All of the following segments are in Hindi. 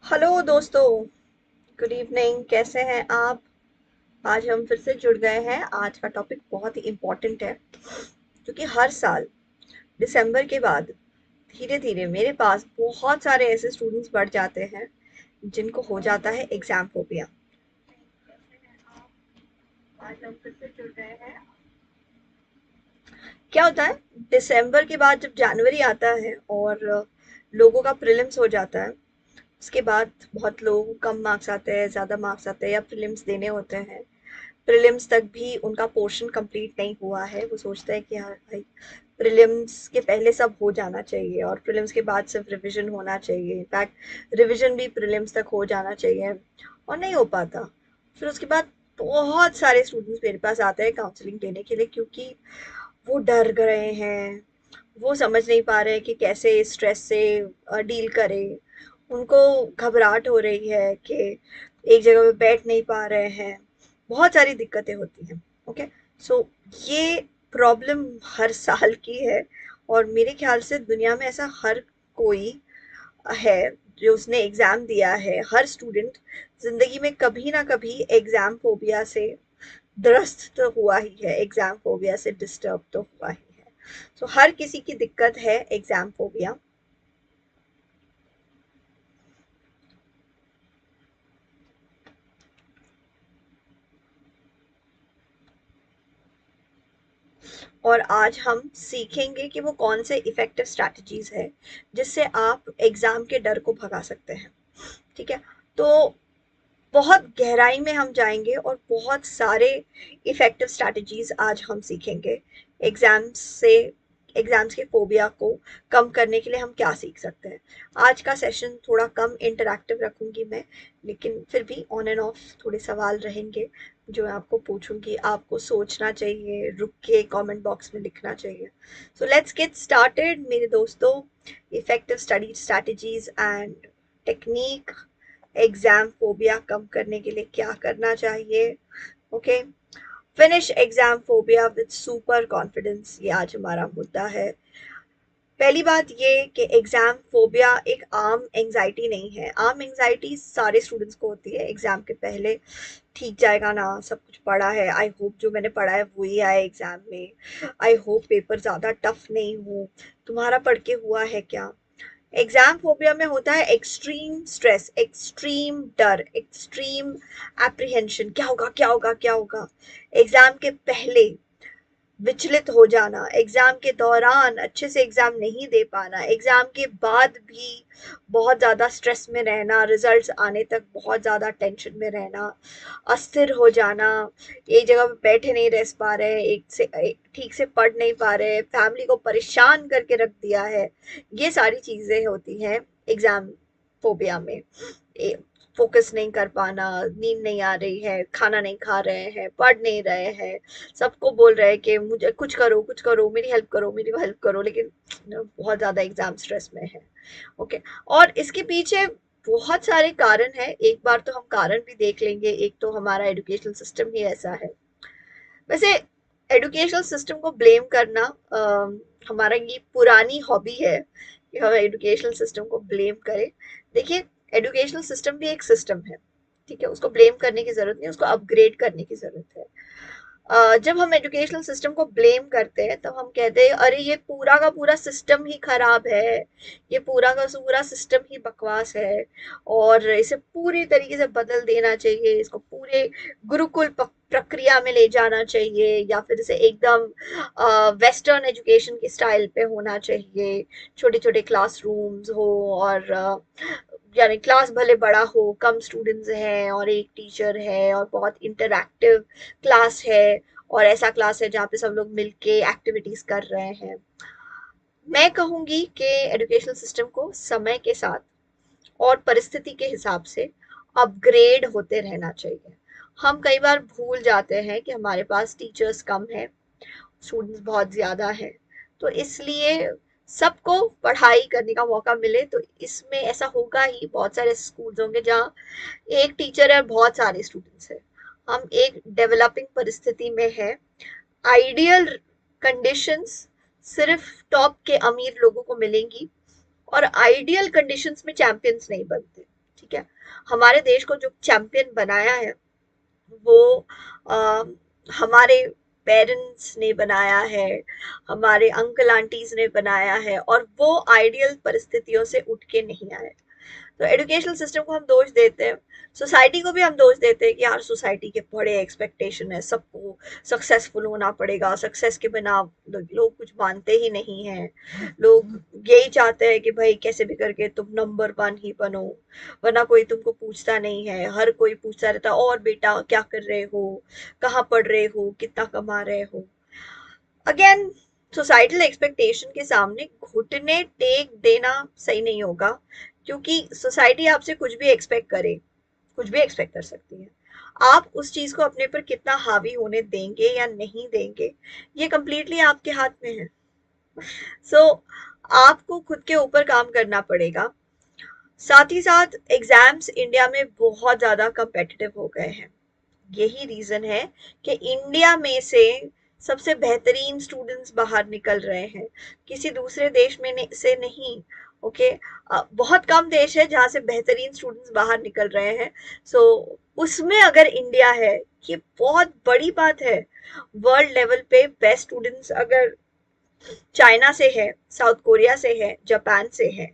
हेलो दोस्तों। गुड इवनिंग, कैसे हैं आप? आज हम फिर से जुड़ गए हैं। आज का टॉपिक बहुत ही इम्पोर्टेंट है क्योंकि हर साल दिसंबर के बाद धीरे धीरे मेरे पास बहुत सारे ऐसे स्टूडेंट्स बढ़ जाते हैं जिनको हो जाता है एग्जाम फोबिया। आज हम फिर से जुड़ गए हैं। क्या होता है, दिसंबर के बाद जब जनवरी आता है और लोगों का प्रीलिम्स हो जाता है, उसके बाद बहुत लोगों को कम मार्क्स आते हैं, ज़्यादा मार्क्स आते हैं या प्रीलिम्स देने होते हैं। प्रीलिम्स तक भी उनका पोर्शन कंप्लीट नहीं हुआ है। वो सोचता है कि हाँ भाई, प्रीलिम्स के पहले सब हो जाना चाहिए और प्रीलिम्स के बाद सिर्फ रिवीजन होना चाहिए। इनफैक्ट रिवीजन भी प्रीलिम्स तक हो जाना चाहिए और नहीं हो पाता। फिर उसके बाद बहुत सारे स्टूडेंट्स मेरे पास आते हैं काउंसलिंग लेने के लिए क्योंकि वो डर गए हैं। वो समझ नहीं पा रहे कि कैसे स्ट्रेस से डील करें। उनको घबराहट हो रही है कि एक जगह पे बैठ नहीं पा रहे हैं। बहुत सारी दिक्कतें होती हैं। ओके, सो ये प्रॉब्लम हर साल की है और मेरे ख्याल से दुनिया में ऐसा हर कोई है जो उसने एग्जाम दिया है। हर स्टूडेंट जिंदगी में कभी ना कभी एग्जाम फोबिया से ग्रस्त तो हुआ ही है, एग्जाम फोबिया से डिस्टर्ब तो हुआ ही है। सो हर किसी की दिक्कत है एग्जाम फोबिया। और आज हम सीखेंगे कि वो कौन से इफेक्टिव स्ट्रैटेजीज है जिससे आप एग्जाम के डर को भगा सकते हैं। ठीक है, तो बहुत गहराई में हम जाएंगे और बहुत सारे इफेक्टिव स्ट्रैटेजीज आज हम सीखेंगे। एग्जाम्स से एग्जाम्स के फोबिया को कम करने के लिए हम क्या सीख सकते हैं। आज का सेशन थोड़ा कम इंटरैक्टिव रखूंगी मैं, लेकिन फिर भी ऑन एंड ऑफ थोड़े सवाल रहेंगे जो मैं आपको पूछूंगी। आपको सोचना चाहिए, रुक के कमेंट बॉक्स में लिखना चाहिए। सो लेट्स गेट स्टार्टेड मेरे दोस्तों। Effective study strategies and technique, exam phobia कम करने के लिए क्या करना चाहिए। Okay, finish exam phobia with super confidence, ये आज हमारा मुद्दा है। पहली बात ये कि एग्जाम फोबिया एक आम एंजाइटी नहीं है। आम एंजाइटी सारे स्टूडेंट्स को होती है एग्जाम के पहले। ठीक जाएगा ना, सब कुछ पढ़ा है, आई होप जो मैंने पढ़ा है वही आए एग्जाम में, आई होप पेपर ज्यादा टफ नहीं हो। तुम्हारा पढ़ के हुआ है क्या? एग्जाम फोबिया में होता है एक्सट्रीम स्ट्रेस, एक्सट्रीम डर, एक्सट्रीम एप्रीहेंशन। क्या होगा, क्या होगा, क्या होगा? एग्जाम के पहले विचलित हो जाना, एग्जाम के दौरान अच्छे से एग्जाम नहीं दे पाना, एग्जाम के बाद भी बहुत ज्यादा स्ट्रेस में रहना, रिजल्ट्स आने तक बहुत ज्यादा टेंशन में रहना, अस्थिर हो जाना, एक जगह पे बैठे नहीं रह पा रहे, ठीक से पढ़ नहीं पा रहे, फैमिली को परेशान करके रख दिया है। ये सारी चीजें होती हैं एग्जाम फोबिया में। फोकस नहीं कर पाना, नींद नहीं आ रही है, खाना नहीं खा रहे हैं, पढ़ नहीं रहे हैं, सबको बोल रहे हैं कि मुझे कुछ करो, कुछ करो, मेरी हेल्प करो, मेरी हेल्प करो, लेकिन बहुत ज्यादा एग्जाम स्ट्रेस में है। ओके, और इसके पीछे बहुत सारे कारण हैं। एक बार तो हम कारण भी देख लेंगे। एक तो हमारा एजुकेशनल सिस्टम ही ऐसा है। वैसे एजुकेशनल सिस्टम को ब्लेम करना हमारा ये पुरानी हॉबी है कि हम एजुकेशनल सिस्टम को ब्लेम करें। देखिए, एजुकेशनल सिस्टम भी एक सिस्टम है। ठीक है, उसको ब्लेम करने की जरूरत नहीं, उसको अपग्रेड करने की जरूरत है। जब हम एजुकेशनल सिस्टम को ब्लेम करते हैं तब हम कहते हैं अरे ये पूरा का पूरा सिस्टम ही खराब है, ये पूरा का पूरा सिस्टम ही बकवास है और इसे पूरी तरीके से बदल देना चाहिए, इसको पूरे गुरुकुल प्रक्रिया में ले जाना चाहिए या फिर इसे एकदम वेस्टर्न एजुकेशन के स्टाइल पे होना चाहिए। छोटे छोटे क्लासरूम्स हो और यानी क्लास भले बड़ा हो, कम स्टूडेंट्स हैं और एक टीचर है और बहुत इंटरैक्टिव क्लास है और ऐसा क्लास है जहाँ पे सब लोग मिलके एक्टिविटीज कर रहे हैं। मैं कहूंगी कि एजुकेशनल सिस्टम को समय के साथ और परिस्थिति के हिसाब से अपग्रेड होते रहना चाहिए। हम कई बार भूल जाते हैं कि हमारे पास टीचर्स कम है, स्टूडेंट्स बहुत ज्यादा है, तो इसलिए सबको पढ़ाई करने का मौका मिले तो इसमें ऐसा होगा ही। बहुत सारे स्कूल्स होंगे जहाँ एक टीचर है, बहुत सारे स्टूडेंट्स है। हम एक डेवलपिंग परिस्थिति में है। आइडियल कंडीशंस सिर्फ टॉप के अमीर लोगों को मिलेंगी और आइडियल कंडीशंस में चैंपियंस नहीं बनते। ठीक है। हमारे देश को जो चैंपियन बनाया है वो अ, हमारे पेरेंट्स ने बनाया है, हमारे अंकल आंटीज ने बनाया है, और वो आइडियल परिस्थितियों से उठ के नहीं आए। तो एजुकेशनल सिस्टम को हम दोष देते हैं, सोसाइटी को भी हम दोष देते हैं कि यार सोसाइटी के बड़े एक्सपेक्टेशन है, सबको सक्सेसफुल होना पड़ेगा, सक्सेस के बिना लोग कुछ मानते ही नहीं हैं। लोग यही चाहते हैं कि भाई कैसे भी करके तुम नंबर वन ही बनो, वरना कोई तुमको पूछता नहीं है। हर कोई पूछता रहता है, और बेटा क्या कर रहे हो, कहाँ पढ़ रहे हो, कितना कमा रहे हो। अगेन, सोसाइटल एक्सपेक्टेशन के सामने घुटने टेक देना सही नहीं होगा, क्योंकि सोसाइटी आपसे कुछ भी एक्सपेक्ट करे, कुछ भी एक्सपेक्ट कर सकती है। आप उस चीज को अपने पर कितना हावी होने देंगे या नहीं देंगे, ये कंप्लीटली आपके हाथ में है। सो आपको खुद के ऊपर काम करना पड़ेगा। साथ ही साथ एग्जाम्स इंडिया में बहुत ज्यादा कंपेटिटिव हो गए हैं। यही रीजन है कि इंडिया में से सबसे बेहतरीन स्टूडेंट्स बाहर निकल रहे हैं, किसी दूसरे देश में से नहीं। ओके, बहुत कम देश है जहाँ से बेहतरीन स्टूडेंट्स बाहर निकल रहे हैं। सो उसमें अगर इंडिया है, ये बहुत बड़ी बात है। वर्ल्ड लेवल पे बेस्ट स्टूडेंट्स अगर चाइना से है, साउथ कोरिया से है, जापान से है,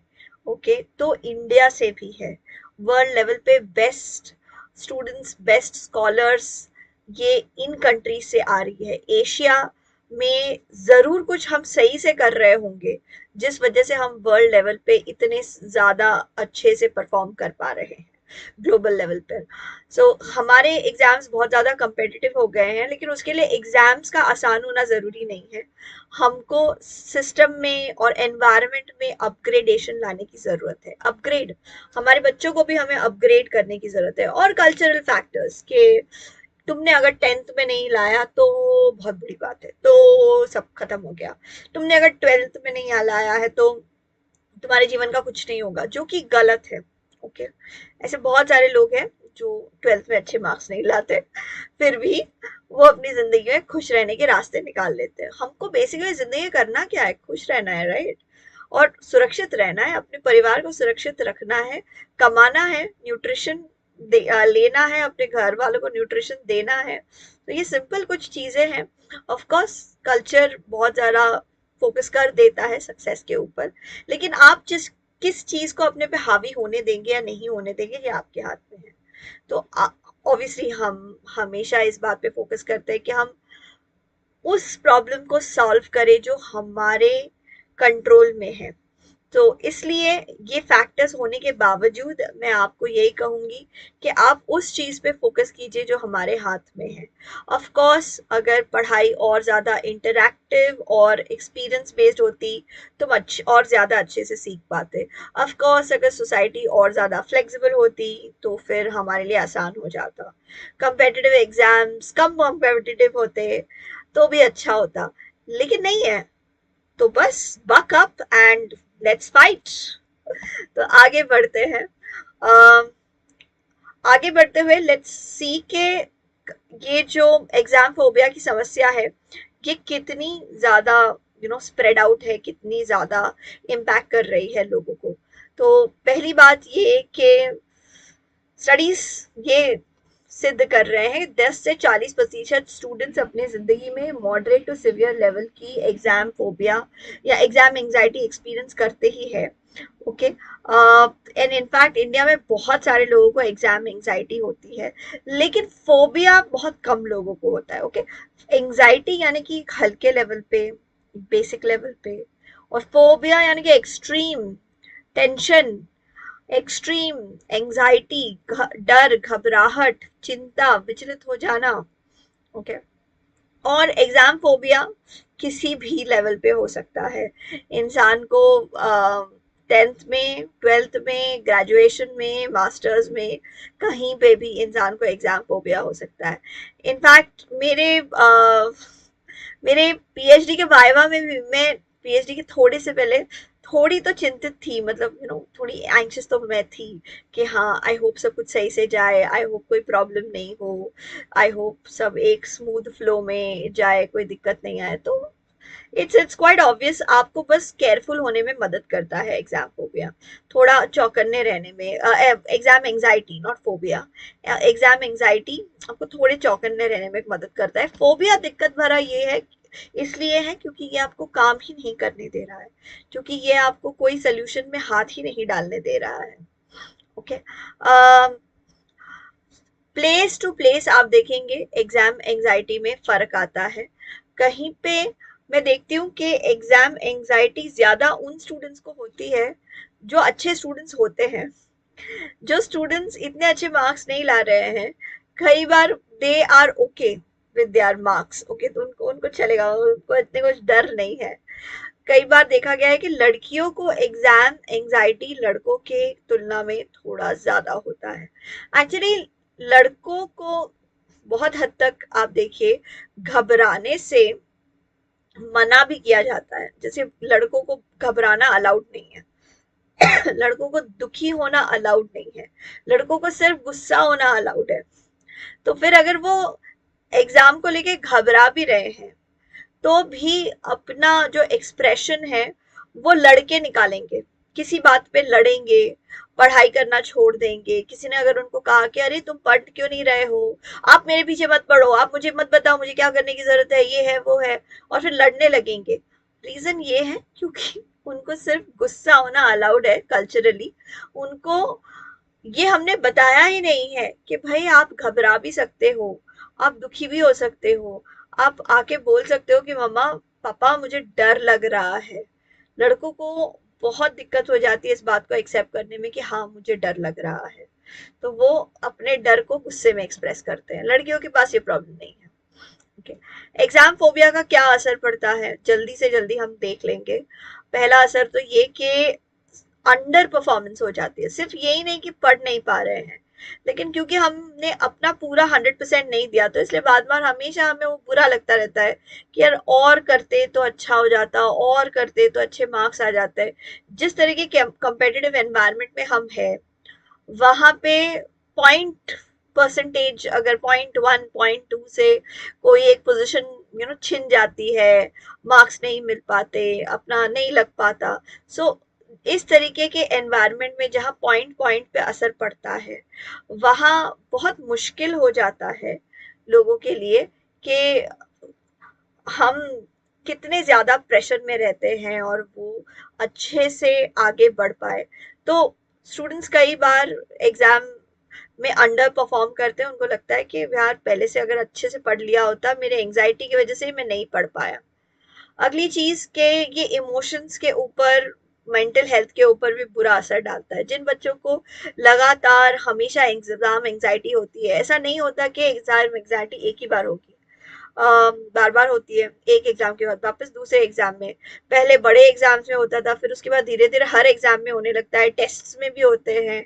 ओके, तो इंडिया से भी है। वर्ल्ड लेवल पे बेस्ट स्टूडेंट्स, बेस्ट स्कॉलर्स ये इन कंट्री से आ रही है। एशिया में जरूर कुछ हम सही से कर रहे होंगे, जिस वजह से हम वर्ल्ड लेवल पे इतने ज्यादा अच्छे से परफॉर्म कर पा रहे हैं ग्लोबल लेवल पर। सो हमारे एग्जाम्स बहुत ज़्यादा competitive हो गए हैं, लेकिन उसके लिए एग्जाम्स का आसान होना ज़रूरी नहीं है। हमको सिस्टम में और एनवायरनमेंट में अपग्रेडेशन लाने की ज़रूरत है। अपग्रेड, हमारे बच्चों को भी हमें अपग्रेड करने की ज़रूरत है। और कल्चरल फैक्टर्स के, तुमने अगर 10th में नहीं लाया तो बहुत बुरी बात है, तो सब खत्म हो गया। तुमने अगर 12th में नहीं लाया है तो तुम्हारे जीवन का कुछ नहीं होगा, जो कि गलत है। ओके, ऐसे बहुत सारे लोग हैं जो 12th में अच्छे मार्क्स नहीं लाते, फिर भी वो अपनी जिंदगी में खुश रहने के रास्ते निकाल लेते हैं। हमको बेसिकली जिंदगी में करना क्या है, खुश रहना है, राइट? और सुरक्षित रहना है, अपने परिवार को सुरक्षित रखना है, कमाना है, न्यूट्रिशन लेना है, अपने घर वालों को न्यूट्रिशन देना है। तो ये सिंपल कुछ चीजें हैं। ऑफ कोर्स कल्चर बहुत ज्यादा फोकस कर देता है सक्सेस के ऊपर, लेकिन आप जिस किस चीज को अपने पे हावी होने देंगे या नहीं होने देंगे, ये आपके हाथ में है। तो ऑब्वियसली हम हमेशा इस बात पे फोकस करते हैं कि हम उस प्रॉब्लम को सॉल्व करें जो हमारे कंट्रोल में है। तो इसलिए ये फैक्टर्स होने के बावजूद मैं आपको यही कहूंगी कि आप उस चीज पे फोकस कीजिए जो हमारे हाथ में है। ऑफ कोर्स अगर पढ़ाई और ज्यादा इंटरैक्टिव और एक्सपीरियंस बेस्ड होती तो और ज्यादा अच्छे से सीख पाते। ऑफ कोर्स अगर सोसाइटी और ज्यादा फ्लेक्सिबल होती तो फिर हमारे लिए आसान हो जाता। कंपेटिटिव एग्जाम्स कम कॉम्पिटिटिव होते तो भी अच्छा होता, लेकिन नहीं है। तो बस buck up and let's fight. तो आगे बढ़ते हैं। अम, आगे बढ़ते हुए लेट्स सी के ये जो एग्जाम फोबिया की समस्या है, ये कितनी ज्यादा स्प्रेड आउट है, कितनी ज्यादा इम्पैक्ट कर रही है लोगों को। तो पहली बात ये कि स्टडीज ये सिद्ध कर रहे हैं 10 से 40% स्टूडेंट्स अपनी जिंदगी में मॉडरेट टू सिवियर लेवल की एग्जाम फोबिया या एग्जाम एंजाइटी एक्सपीरियंस करते ही है। ओके, एंड इनफैक्ट इंडिया में बहुत सारे लोगों को एग्जाम एंजाइटी होती है, लेकिन फोबिया बहुत कम लोगों को होता है। ओके, एंजाइटी यानी कि हल्के लेवल पे, बेसिक लेवल पे, और फोबिया यानी कि एक्सट्रीम टेंशन, एक्सट्रीम एंजाइटी, डर, घबराहट, चिंता, विचलित हो जाना। ओके, और एग्जाम फोबिया किसी भी लेवल पे हो सकता है। इंसान को 10th में, 12th में, ग्रेजुएशन में, मास्टर्स में, कहीं पे भी इंसान को एग्जाम फोबिया हो सकता है। इनफैक्ट मेरे पीएचडी के वाइवा में भी, मैं पीएचडी के थोड़े से पहले थोड़ी तो चिंतित थी, मतलब थोड़ी एंग्शियस तो मैं थी कि हाँ, आई होप सब कुछ सही से जाए, आई होप कोई प्रॉब्लम नहीं हो, आई होप सब एक स्मूथ फ्लो में जाए, कोई दिक्कत नहीं आए। तो इट्स क्वाइट ऑब्वियस, आपको बस केयरफुल होने में मदद करता है एग्जाम फोबिया, थोड़ा चौकन्ने रहने में। Exam anxiety, not phobia, exam anxiety आपको थोड़े चौकन्ने रहने में मदद करता है। फोबिया दिक्कत भरा ये है, इसलिए है क्योंकि ये आपको काम ही नहीं करने दे रहा है, क्योंकि ये आपको कोई सोल्यूशन में हाथ ही नहीं डालने दे रहा है। ओके, प्लेस टू प्लेस आप देखेंगे एग्जाम एंजाइटी में फर्क आता है। कहीं पे मैं देखती हूँ कि एग्जाम एंजाइटी ज्यादा उन स्टूडेंट्स को होती है जो अच्छे स्टूडेंट्स होते हैं। जो स्टूडेंट्स इतने अच्छे मार्क्स नहीं ला रहे हैं, कई बार they are okay with their marks, okay, तो उनको उनको चलेगा, उनको इतने कुछ डर नहीं है। कई बार देखा गया है कि लड़कियों को एग्जाम एंजाइटी लड़कों के तुलना में थोड़ा ज्यादा होता है। एक्चुअली लड़कों को बहुत हद तक आप देखिए घबराने से मना भी किया जाता है, जैसे लड़कों को घबराना अलाउड नहीं है, लड़कों को दुखी होना अलाउड नहीं है, लड़कों को सिर्फ गुस्सा होना अलाउड है। तो फिर अगर वो एग्जाम को लेके घबरा भी रहे हैं तो भी अपना जो एक्सप्रेशन है वो लड़के निकालेंगे, किसी बात पे लड़ेंगे, पढ़ाई करना छोड़ देंगे। किसी ने अगर उनको कहा कि अरे तुम पढ़ क्यों नहीं रहे हो, आप मेरे पीछे मत पढ़ो, आप मुझे मत बताओ मुझे क्या करने की जरूरत है, ये है वो है, और फिर लड़ने लगेंगे। रीजन ये है क्योंकि उनको सिर्फ गुस्सा होना अलाउड है कल्चरली। उनको ये हमने बताया ही नहीं है कि भाई आप घबरा भी सकते हो, आप दुखी भी हो सकते हो, आप आके बोल सकते हो कि मम्मा पापा मुझे डर लग रहा है। लड़कों को बहुत दिक्कत हो जाती है इस बात को एक्सेप्ट करने में कि हाँ मुझे डर लग रहा है, तो वो अपने डर को गुस्से में एक्सप्रेस करते हैं। लड़कियों के पास ये प्रॉब्लम नहीं है। ओके, एग्जाम फोबिया का क्या असर पड़ता है जल्दी से जल्दी हम देख लेंगे। पहला असर तो ये कि अंडर परफॉर्मेंस हो जाती है। सिर्फ यही नहीं कि पढ़ नहीं पा रहे हैं, लेकिन क्योंकि हमने अपना पूरा 100% नहीं दिया, तो इसलिए बाद बार हमेशा हमें वो बुरा लगता रहता है कि यार और करते तो अच्छा हो जाता, और करते तो अच्छे मार्क्स आ जाते। जिस तरह के कंपेटिटिव एनवायरनमेंट में हम है, वहां पे पॉइंट परसेंटेज अगर 0.1 0.2 से कोई एक पोजीशन छिन जाती है, मार्क्स नहीं मिल पाते, अपना नहीं लग पाता। सो इस तरीके के एनवायरनमेंट में जहाँ पॉइंट पॉइंट पे असर पड़ता है, वहाँ बहुत मुश्किल हो जाता है लोगों के लिए कि हम कितने ज्यादा प्रेशर में रहते हैं और वो अच्छे से आगे बढ़ पाए। तो स्टूडेंट्स कई बार एग्जाम में अंडर परफॉर्म करते हैं, उनको लगता है कि यार पहले से अगर अच्छे से पढ़ लिया होता, मेरे एंजाइटी की वजह से मैं नहीं पढ़ पाया। अगली चीज के ये इमोशंस के ऊपर, मेंटल हेल्थ के ऊपर भी बुरा असर डालता है। जिन बच्चों को लगातार हमेशा एग्जाम एंजाइटी होती है, ऐसा नहीं होता कि एग्जाम एंजाइटी एक ही बार होगी, बार बार होती है। एक एग्जाम के बाद वापस दूसरे एग्जाम में, पहले बड़े एग्जाम्स में होता था, फिर उसके बाद धीरे धीरे हर एग्जाम में होने लगता है, टेस्ट में भी होते हैं,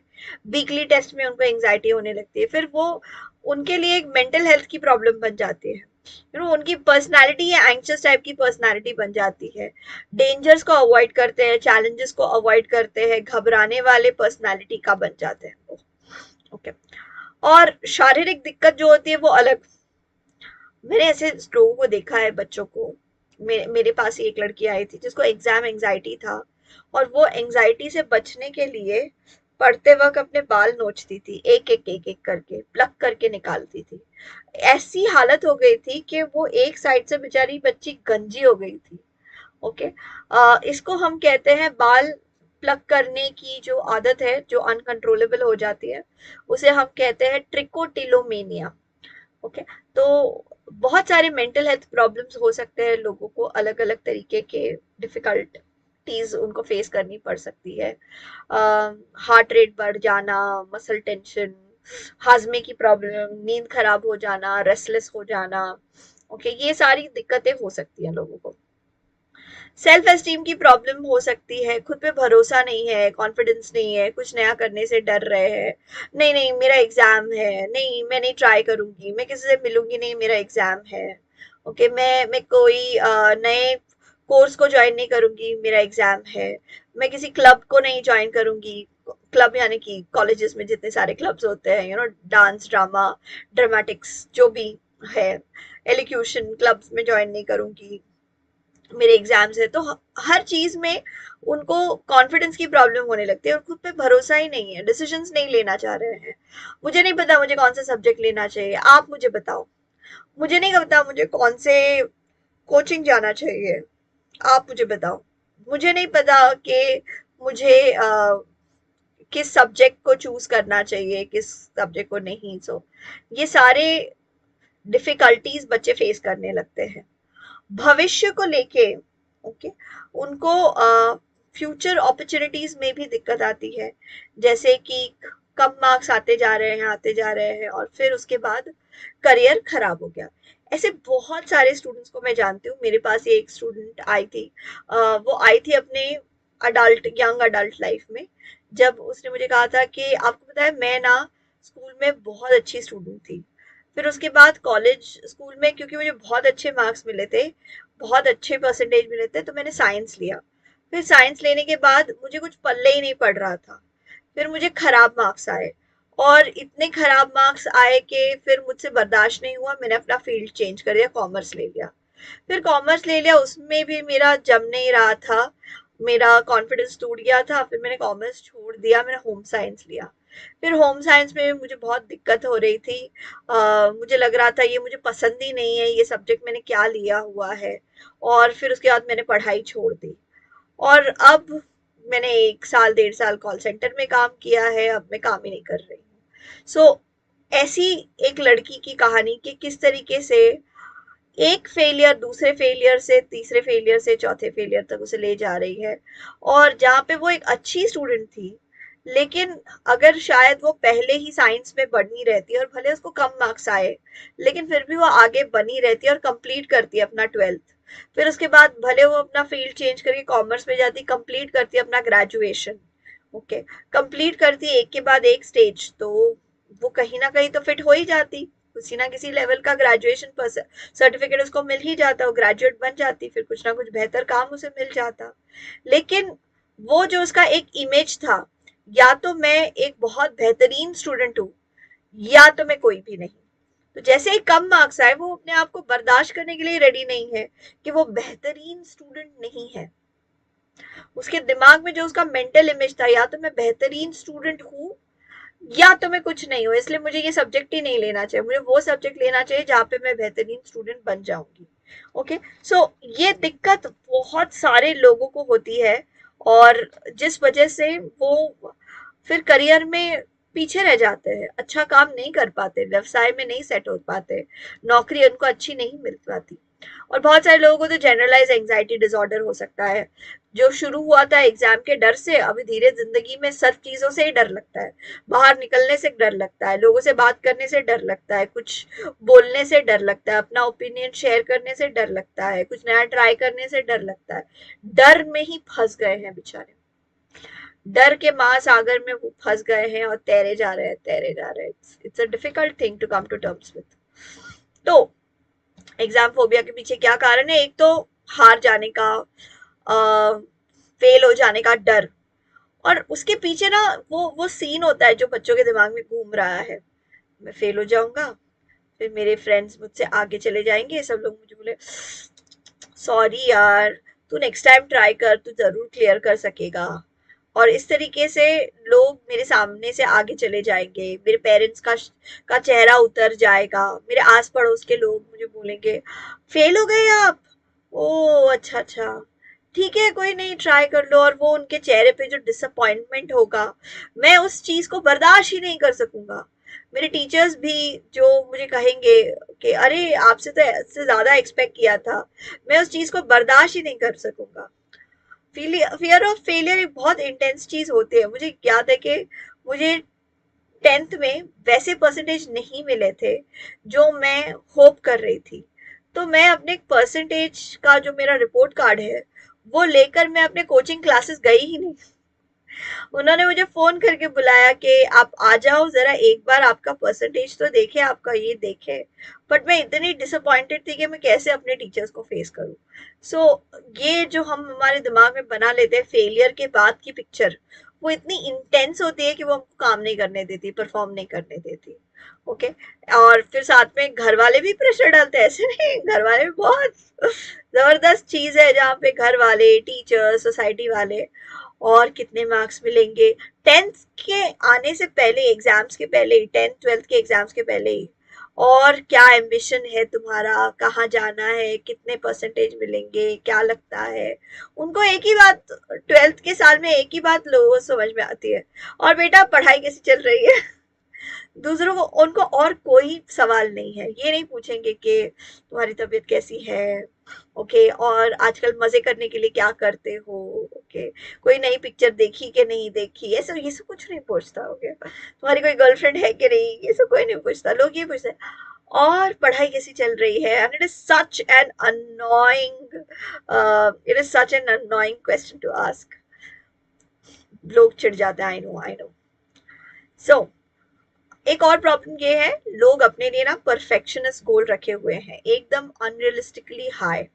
वीकली टेस्ट में उनको एंजाइटी होने लगती है। फिर वो उनके लिए एक मेंटल हेल्थ की प्रॉब्लम बन जाती है। उनकी पर्सनालिटी या एंग्शियस टाइप की पर्सनालिटी बन जाती है। डेंजर्स को अवॉइड करते हैं, चैलेंजेस को अवॉइड करते हैं, घबराने वाले पर्सनालिटी का बन जाते हैं वो। ओके, और शारीरिक दिक्कत जो होती है वो अलग। मैंने ऐसे लोगों को देखा है, बच्चों को, मेरे पास ही एक लड़की आई थी जिसको एग्जाम एंजाइटी था, और वो एंजाइटी से बचने के लिए पढ़ते वक्त अपने बाल नोचती थी, एक एक करके प्लक करके निकालती थी। ऐसी हालत हो गई थी कि वो एक साइड से बेचारी बच्ची गंजी हो गई थी। ओके, इसको हम कहते हैं बाल प्लक करने की जो आदत है जो अनकंट्रोलेबल हो जाती है, उसे हम कहते हैं ट्रिकोटिलोमेनिया। ओके, तो बहुत सारे मेंटल हेल्थ प्रॉब्लम्स हो सकते हैं लोगों को, अलग अलग तरीके के डिफिकल्टीज उनको फेस करनी पड़ सकती है। हार्ट रेट बढ़ जाना, मसल टेंशन, हाजमे की प्रॉब्लम, नींद खराब हो जाना, रेस्टलेस हो जाना। ओके, ये सारी दिक्कतें हो सकती हैं लोगों को। सेल्फ एस्टीम की प्रॉब्लम हो सकती है, खुद पे भरोसा नहीं है, कॉन्फिडेंस नहीं है, कुछ नया करने से डर रहे हैं, नहीं नहीं मेरा एग्जाम है, नहीं मैं नहीं ट्राई करूंगी, मैं किसी से मिलूंगी नहीं, मेरा एग्जाम है। ओके, मैं कोई नए कोर्स को ज्वाइन नहीं करूंगी, मेरा एग्जाम है। मैं किसी क्लब को नहीं ज्वाइन करूंगी, क्लब यानी कि कॉलेजेस में जितने सारे क्लब्स होते हैं, डांस, ड्रामा, ड्रामेटिक्स जो भी है, एलिक्यूशन क्लब्स में ज्वाइन नहीं करूंगी। मेरे एग्जाम्स है, तो हर चीज में उनको कॉन्फिडेंस की प्रॉब्लम होने लगती है और खुद पे भरोसा ही नहीं है, डिसीजंस नहीं लेना चाह रहे हैं। मुझे नहीं पता मुझे कौन सा सब्जेक्ट लेना चाहिए, आप मुझे बताओ। मुझे नहीं पता मुझे कौन से कोचिंग जाना चाहिए, आप मुझे बताओ। मुझे नहीं पता कि मुझे किस सब्जेक्ट को चूज करना चाहिए, किस सब्जेक्ट को नहीं। सो ये सारे डिफिकल्टीज बच्चे फेस करने लगते हैं भविष्य को लेके। ओके, उनको फ्यूचर अपॉर्चुनिटीज में भी दिक्कत आती है, जैसे कि कम मार्क्स आते जा रहे हैं और फिर उसके बाद करियर खराब हो गया। ऐसे बहुत सारे स्टूडेंट्स को मैं जानती हूँ। मेरे पास ये एक स्टूडेंट आई थी, वो आई थी अपने यंग अडल्ट लाइफ में, जब उसने मुझे कहा था कि आपको पता है मैं ना स्कूल में बहुत अच्छी स्टूडेंट थी। फिर उसके बाद कॉलेज स्कूल में क्योंकि मुझे बहुत अच्छे मार्क्स मिले थे, बहुत अच्छे परसेंटेज मिले थे, तो मैंने साइंस लिया। फिर साइंस लेने के बाद मुझे कुछ पल्ले ही नहीं पड़ रहा था। फिर मुझे खराब मार्क्स आए, और इतने खराब मार्क्स आए कि फिर मुझसे बर्दाश्त नहीं हुआ, मैंने अपना फील्ड चेंज कर दिया, कॉमर्स ले लिया। फिर कॉमर्स ले लिया, उसमें भी मेरा जम नहीं रहा था, मेरा कॉन्फिडेंस टूट गया था। फिर मैंने कॉमर्स छोड़ दिया, मैंने होम साइंस लिया। फिर होम साइंस में भी मुझे बहुत दिक्कत हो रही थी। मुझे लग रहा था ये मुझे पसंद ही नहीं है, ये सब्जेक्ट मैंने क्या लिया हुआ है। और फिर उसके बाद मैंने पढ़ाई छोड़ दी, और अब मैंने 1 साल 1.5 साल कॉल सेंटर में काम किया है, अब मैं काम ही नहीं कर रही हूँ। सो ऐसी एक लड़की की कहानी कि किस तरीके से एक फेलियर दूसरे फेलियर से तीसरे फेलियर से चौथे फेलियर तक उसे ले जा रही है। और जहाँ पे वो एक अच्छी स्टूडेंट थी, लेकिन अगर शायद वो पहले ही साइंस में बनी रहती और भले उसको कम मार्क्स आए, लेकिन फिर भी वो आगे बनी रहती और कंप्लीट करती अपना 12th। फिर उसके बाद भले वो अपना फील्ड चेंज करके कॉमर्स में जाती, कंप्लीट करती अपना ग्रेजुएशन। ओके, कंप्लीट करती एक के बाद एक स्टेज, तो वो कहीं ना कहीं तो फिट हो ही जाती, किसी ना किसी लेवल का ग्रेजुएशन सर्टिफिकेट उसको मिल ही जाता, वो ग्रेजुएट बन जाती, फिर कुछ ना कुछ बेहतर काम उसे मिल जाता। लेकिन वो जो उसका एक इमेज था, या तो मैं एक बहुत बेहतरीन स्टूडेंट हूँ, या तो मैं कोई भी नहीं। तो जैसे ही कम मार्क्स आए, वो अपने आप को बर्दाश्त करने के लिए रेडी नहीं है कि वो बेहतरीन स्टूडेंट नहीं है। उसके दिमाग में जो उसका मेंटल इमेज था, या तो मैं बेहतरीन स्टूडेंट हूँ, या तो मैं कुछ नहीं हूँ, इसलिए मुझे ये सब्जेक्ट ही नहीं लेना चाहिए, मुझे वो सब्जेक्ट लेना चाहिए जहाँ पे मैं बेहतरीन स्टूडेंट बन जाऊंगी। ओके, सो ये दिक्कत बहुत सारे लोगों को होती है, और जिस वजह से वो फिर करियर में पीछे रह जाते हैं, अच्छा काम नहीं कर पाते, व्यवसाय में नहीं सेट हो पाते, नौकरी उनको अच्छी नहीं मिल पाती। और बहुत सारे लोगों को तो जनरलाइज एंजाइटी डिसऑर्डर हो सकता है, जो शुरू हुआ था एग्जाम के डर से, अभी धीरे जिंदगी में सब चीजों से ही डर लगता है। बाहर निकलने से डर लगता है, लोगों से बात करने से डर लगता है, कुछ बोलने से डर लगता है, अपना ओपिनियन शेयर करने से डर लगता है, कुछ नया ट्राई करने से डर लगता है। डर में ही फंस गए हैं बेचारे, डर के महासागर में वो फंस गए हैं और तैरे जा रहे हैं, तैरे जा रहे हैं। It's a difficult thing to come to terms with. तो एग्जाम फोबिया के पीछे क्या कारण है? एक तो हार जाने का, फेल हो जाने का डर, और उसके पीछे ना वो सीन होता है जो बच्चों के दिमाग में घूम रहा है, मैं फेल हो जाऊंगा, फिर मेरे फ्रेंड्स मुझसे आगे चले जाएंगे, सब लोग मुझे बोले सॉरी यार, तू नेक्स्ट टाइम ट्राई कर, तू जरूर क्लियर कर सकेगा। और इस तरीके से लोग मेरे सामने से आगे चले जाएंगे, मेरे पेरेंट्स का चेहरा उतर जाएगा, मेरे आस पड़ोस के लोग मुझे बोलेंगे फेल हो गए आप, ओ अच्छा अच्छा, ठीक है कोई नहीं, ट्राई कर लो। और वो उनके चेहरे पे जो डिसअपॉइंटमेंट होगा, मैं उस चीज को बर्दाश्त ही नहीं कर सकूंगा। मेरे टीचर्स भी जो मुझे कहेंगे कि अरे आपसे तो इससे ज्यादा एक्सपेक्ट किया था, मैं उस चीज को बर्दाश्त ही नहीं कर सकूंगा। फियर ऑफ फेलियर एक बहुत इंटेंस चीज होती है। मुझे याद है कि मुझे 10th में वैसे परसेंटेज नहीं मिले थे जो मैं होप कर रही थी, तो मैं अपने परसेंटेज का जो मेरा रिपोर्ट कार्ड है, वो लेकर मैं अपने कोचिंग क्लासेस गई ही नहीं। उन्होंने मुझे फोन करके बुलाया कि आप आ जाओ जरा, एक बार आपका परसेंटेज तो देखे, आपका ये देखे। बट मैं इतनी डिसअपॉइंटेड थी कि मैं कैसे अपने टीचर्स को फेस करूं। सो ये जो हम हमारे दिमाग में बना लेते हैं फेलियर के बाद की पिक्चर, वो इतनी इंटेंस होती है कि वो हमको काम नहीं करने देती, परफॉर्म नहीं करने देती। ओके। और फिर साथ में घर वाले भी प्रेशर डालते हैं, ऐसे नहीं, घर वाले भी बहुत जबरदस्त चीज है जहाँ पे घर वाले, टीचर, सोसाइटी वाले, और कितने मार्क्स मिलेंगे, टेंथ के आने से पहले, एग्जाम्स के पहले ही, टेंथ ट्वेल्थ के एग्जाम्स के पहले ही, और क्या एम्बिशन है तुम्हारा, कहाँ जाना है, कितने परसेंटेज मिलेंगे, क्या लगता है। उनको एक ही बात, ट्वेल्थ के साल में एक ही बात लोगों को समझ में आती है, और बेटा पढ़ाई कैसी चल रही है। दूसरों को, उनको और कोई सवाल नहीं है, ये नहीं पूछेंगे कि तुम्हारी तबीयत कैसी है, ओके, और आजकल मजे करने के लिए क्या करते हो, ओके, कोई नई पिक्चर देखी कि नहीं देखी, ऐसा ये सब कुछ नहीं पूछता, ओके, तुम्हारी कोई गर्लफ्रेंड है कि नहीं, ये सब कोई नहीं पूछता, लोग ये पूछते हैं और पढ़ाई कैसी चल रही है। And it is such an annoying question to ask. लोग चिढ़ जाते हैं, आई नो, आई नो। सो एक और प्रॉब्लम ये है, लोग अपने लिए ना परफेक्शनिस्ट गोल रखे हुए हैं, एकदम अनरियलिस्टिकली हाई।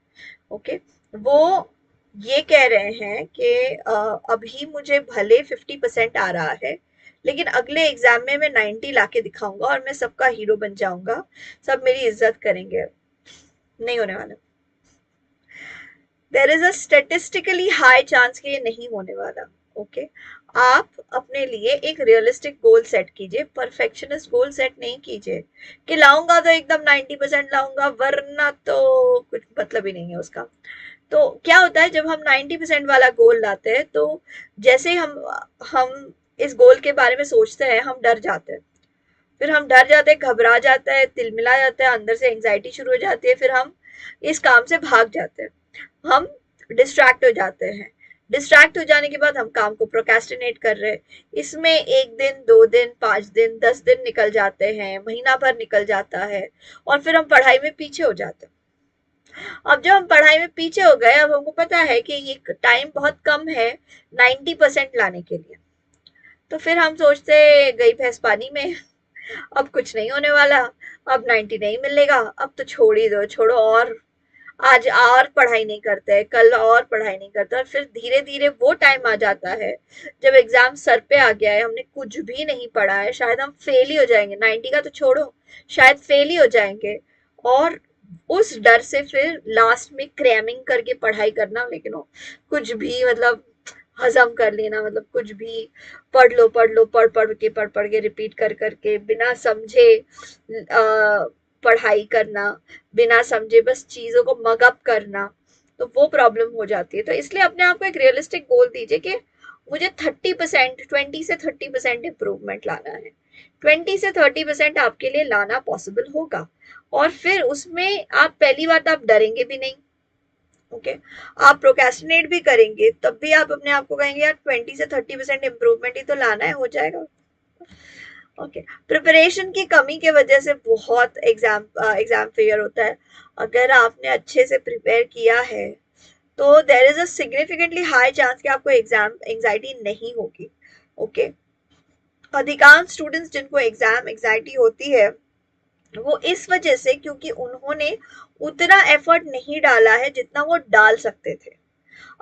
ओके। वो ये कह रहे हैं कि अभी मुझे भले 50% आ रहा है, लेकिन अगले एग्जाम में मैं 90 लाके दिखाऊंगा और मैं सबका हीरो बन जाऊंगा, सब मेरी इज्जत करेंगे। नहीं होने वाला। There is a statistically high chance कि ये नहीं होने वाला। ओके। आप अपने लिए एक रियलिस्टिक गोल सेट कीजिए, परफेक्शनिस्ट गोल सेट नहीं कीजिए कि लाऊंगा तो एकदम 90% लाऊंगा, वरना तो कुछ मतलब ही नहीं है उसका। तो क्या होता है जब हम 90% वाला गोल लाते हैं, तो जैसे ही हम इस गोल के बारे में सोचते हैं, हम डर जाते हैं। फिर हम डर जाते हैं, घबरा जाता है, तिलमिला जाता है, अंदर से एंग्जाइटी शुरू हो जाती है, फिर हम इस काम से भाग जाते हैं, हम डिस्ट्रैक्ट हो जाते हैं। डिस्ट्रैक्ट हो जाने के बाद हम काम को प्रोक्रेस्टिनेट कर रहे हैं। इसमें 1 दिन, 2 दिन, 5 दिन, 10 दिन निकल जाते हैं, महीना भर निकल जाता है, और फिर हम पढ़ाई में पीछे हो जाते हैं। अब जब हम पढ़ाई में पीछे हो गए, अब हमको पता है कि ये टाइम बहुत कम है 90% लाने के लिए, तो फिर हम सोचते गई भैंस पानी में, अब कुछ नहीं होने वाला, अब 90 नहीं मिलेगा, अब तो छोड़ ही दो, छोड़ो, और आज और पढ़ाई नहीं करते, कल और पढ़ाई नहीं करते, और फिर धीरे धीरे वो टाइम आ जाता है जब एग्जाम सर पे आ गया है, हमने कुछ भी नहीं पढ़ा है, शायद हम फेल ही हो जाएंगे, 90 का तो छोड़ो, शायद फेल ही हो जाएंगे। और उस डर से फिर लास्ट में क्रैमिंग करके पढ़ाई करना, लेकिन वो कुछ भी मतलब हजम कर लेना, मतलब कुछ भी पढ़ लो, पढ़ लो, पढ़ पढ़ के रिपीट कर करके बिना समझे पढ़ाई करना, बिना समझे बस चीजों को मगअप करना, तो वो प्रॉब्लम हो जाती है। तो इसलिए अपने आप को एक रियलिस्टिक गोल दीजिए कि मुझे 30%, 20 से 30% इम्प्रूवमेंट लाना है। 20 से 30% आपके लिए लाना पॉसिबल होगा, और फिर उसमें आप पहली बात आप डरेंगे भी नहीं। ओके। आप प्रोक्रेस्टिनेट भी करेंगे, तब भी आप अपने आप को कहेंगे यार 20 से 30% इम्प्रूवमेंट ही तो लाना है, हो जाएगा। ओके। प्रिपरेशन की कमी की वजह से बहुत एग्जाम फेयर होता है। अगर आपने अच्छे से प्रिपेयर किया है, तो there is a significantly high chance कि आपको एग्जाम एंजाइटी नहीं होगी। ओके। अधिकांश स्टूडेंट्स जिनको एग्जाम एंजाइटी होती है, वो इस वजह से क्योंकि उन्होंने उतना एफर्ट नहीं डाला है जितना वो डाल सकते थे।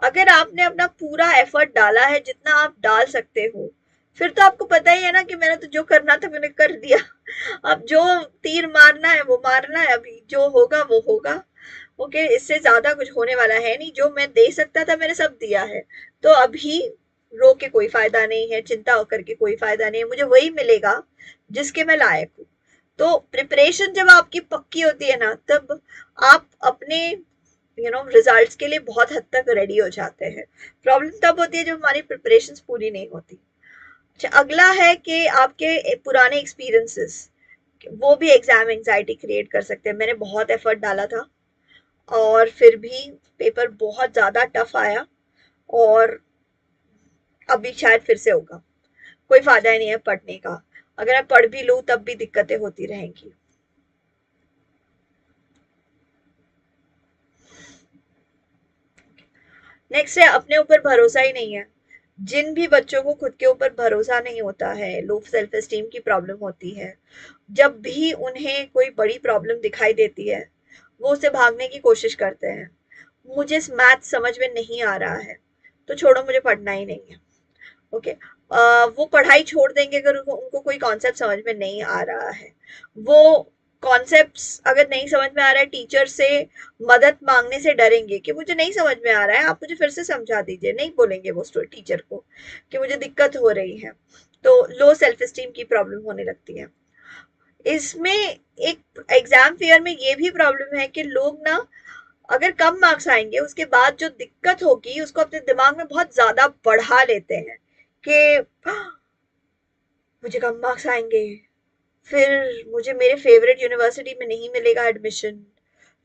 अगर आपने अपना पूरा एफर्ट डाला है जितना आप डाल सकते हो, फिर तो आपको पता ही है ना कि मैंने तो जो करना था मैंने कर दिया। अब जो तीर मारना है वो मारना है, अभी जो होगा वो होगा। ओके। इससे ज्यादा कुछ होने वाला है नहीं, जो मैं दे सकता था मैंने सब दिया है, तो अभी रो के कोई फायदा नहीं है, चिंता करके कोई फायदा नहीं है, मुझे वही मिलेगा जिसके मैं लायक हूँ। तो प्रिपरेशन जब आपकी पक्की होती है ना, तब आप अपने रिजल्ट्स के लिए बहुत हद तक रेडी हो जाते हैं। प्रॉब्लम तब होती है जब हमारी प्रिपरेशंस पूरी नहीं होती। अच्छा, अगला है कि आपके पुराने एक्सपीरियंसेस, वो भी एग्जाम एंजाइटी क्रिएट कर सकते हैं। मैंने बहुत एफर्ट डाला था, और फिर भी पेपर बहुत ज्यादा टफ आया, और अभी शायद फिर से होगा, कोई फायदा ही नहीं है पढ़ने का, अगर मैं पढ़ भी लूँ तब भी दिक्कतें होती रहेंगी। नेक्स्ट है, अपने ऊपर भरोसा ही नहीं है। जिन भी बच्चों को खुद के ऊपर भरोसा नहीं होता है, लो सेल्फ एस्टीम की प्रॉब्लम होती है, जब भी उन्हें कोई बड़ी प्रॉब्लम दिखाई देती है, वो उससे भागने की कोशिश करते हैं। मुझे मैथ समझ में नहीं आ रहा है, तो छोड़ो, मुझे पढ़ना ही नहीं है। ओके। वो पढ़ाई छोड़ देंगे अगर उनको कोई कॉन्सेप्ट समझ में नहीं आ रहा है। वो कॉन्सेप्ट्स अगर नहीं समझ में आ रहा है, टीचर से मदद मांगने से डरेंगे कि मुझे नहीं समझ में आ रहा है, आप मुझे फिर से समझा दीजिए। नहीं बोलेंगे वो टीचर को कि मुझे दिक्कत हो रही है। तो लो सेल्फ एस्टीम की प्रॉब्लम होने लगती है। इसमें एक एग्जाम फेयर में ये भी प्रॉब्लम है कि लोग ना, अगर कम मार्क्स आएंगे उसके बाद जो दिक्कत होगी उसको अपने दिमाग में बहुत ज्यादा बढ़ा लेते हैं कि मुझे कम मार्क्स आएंगे, फिर मुझे मेरे फेवरेट यूनिवर्सिटी में नहीं मिलेगा एडमिशन,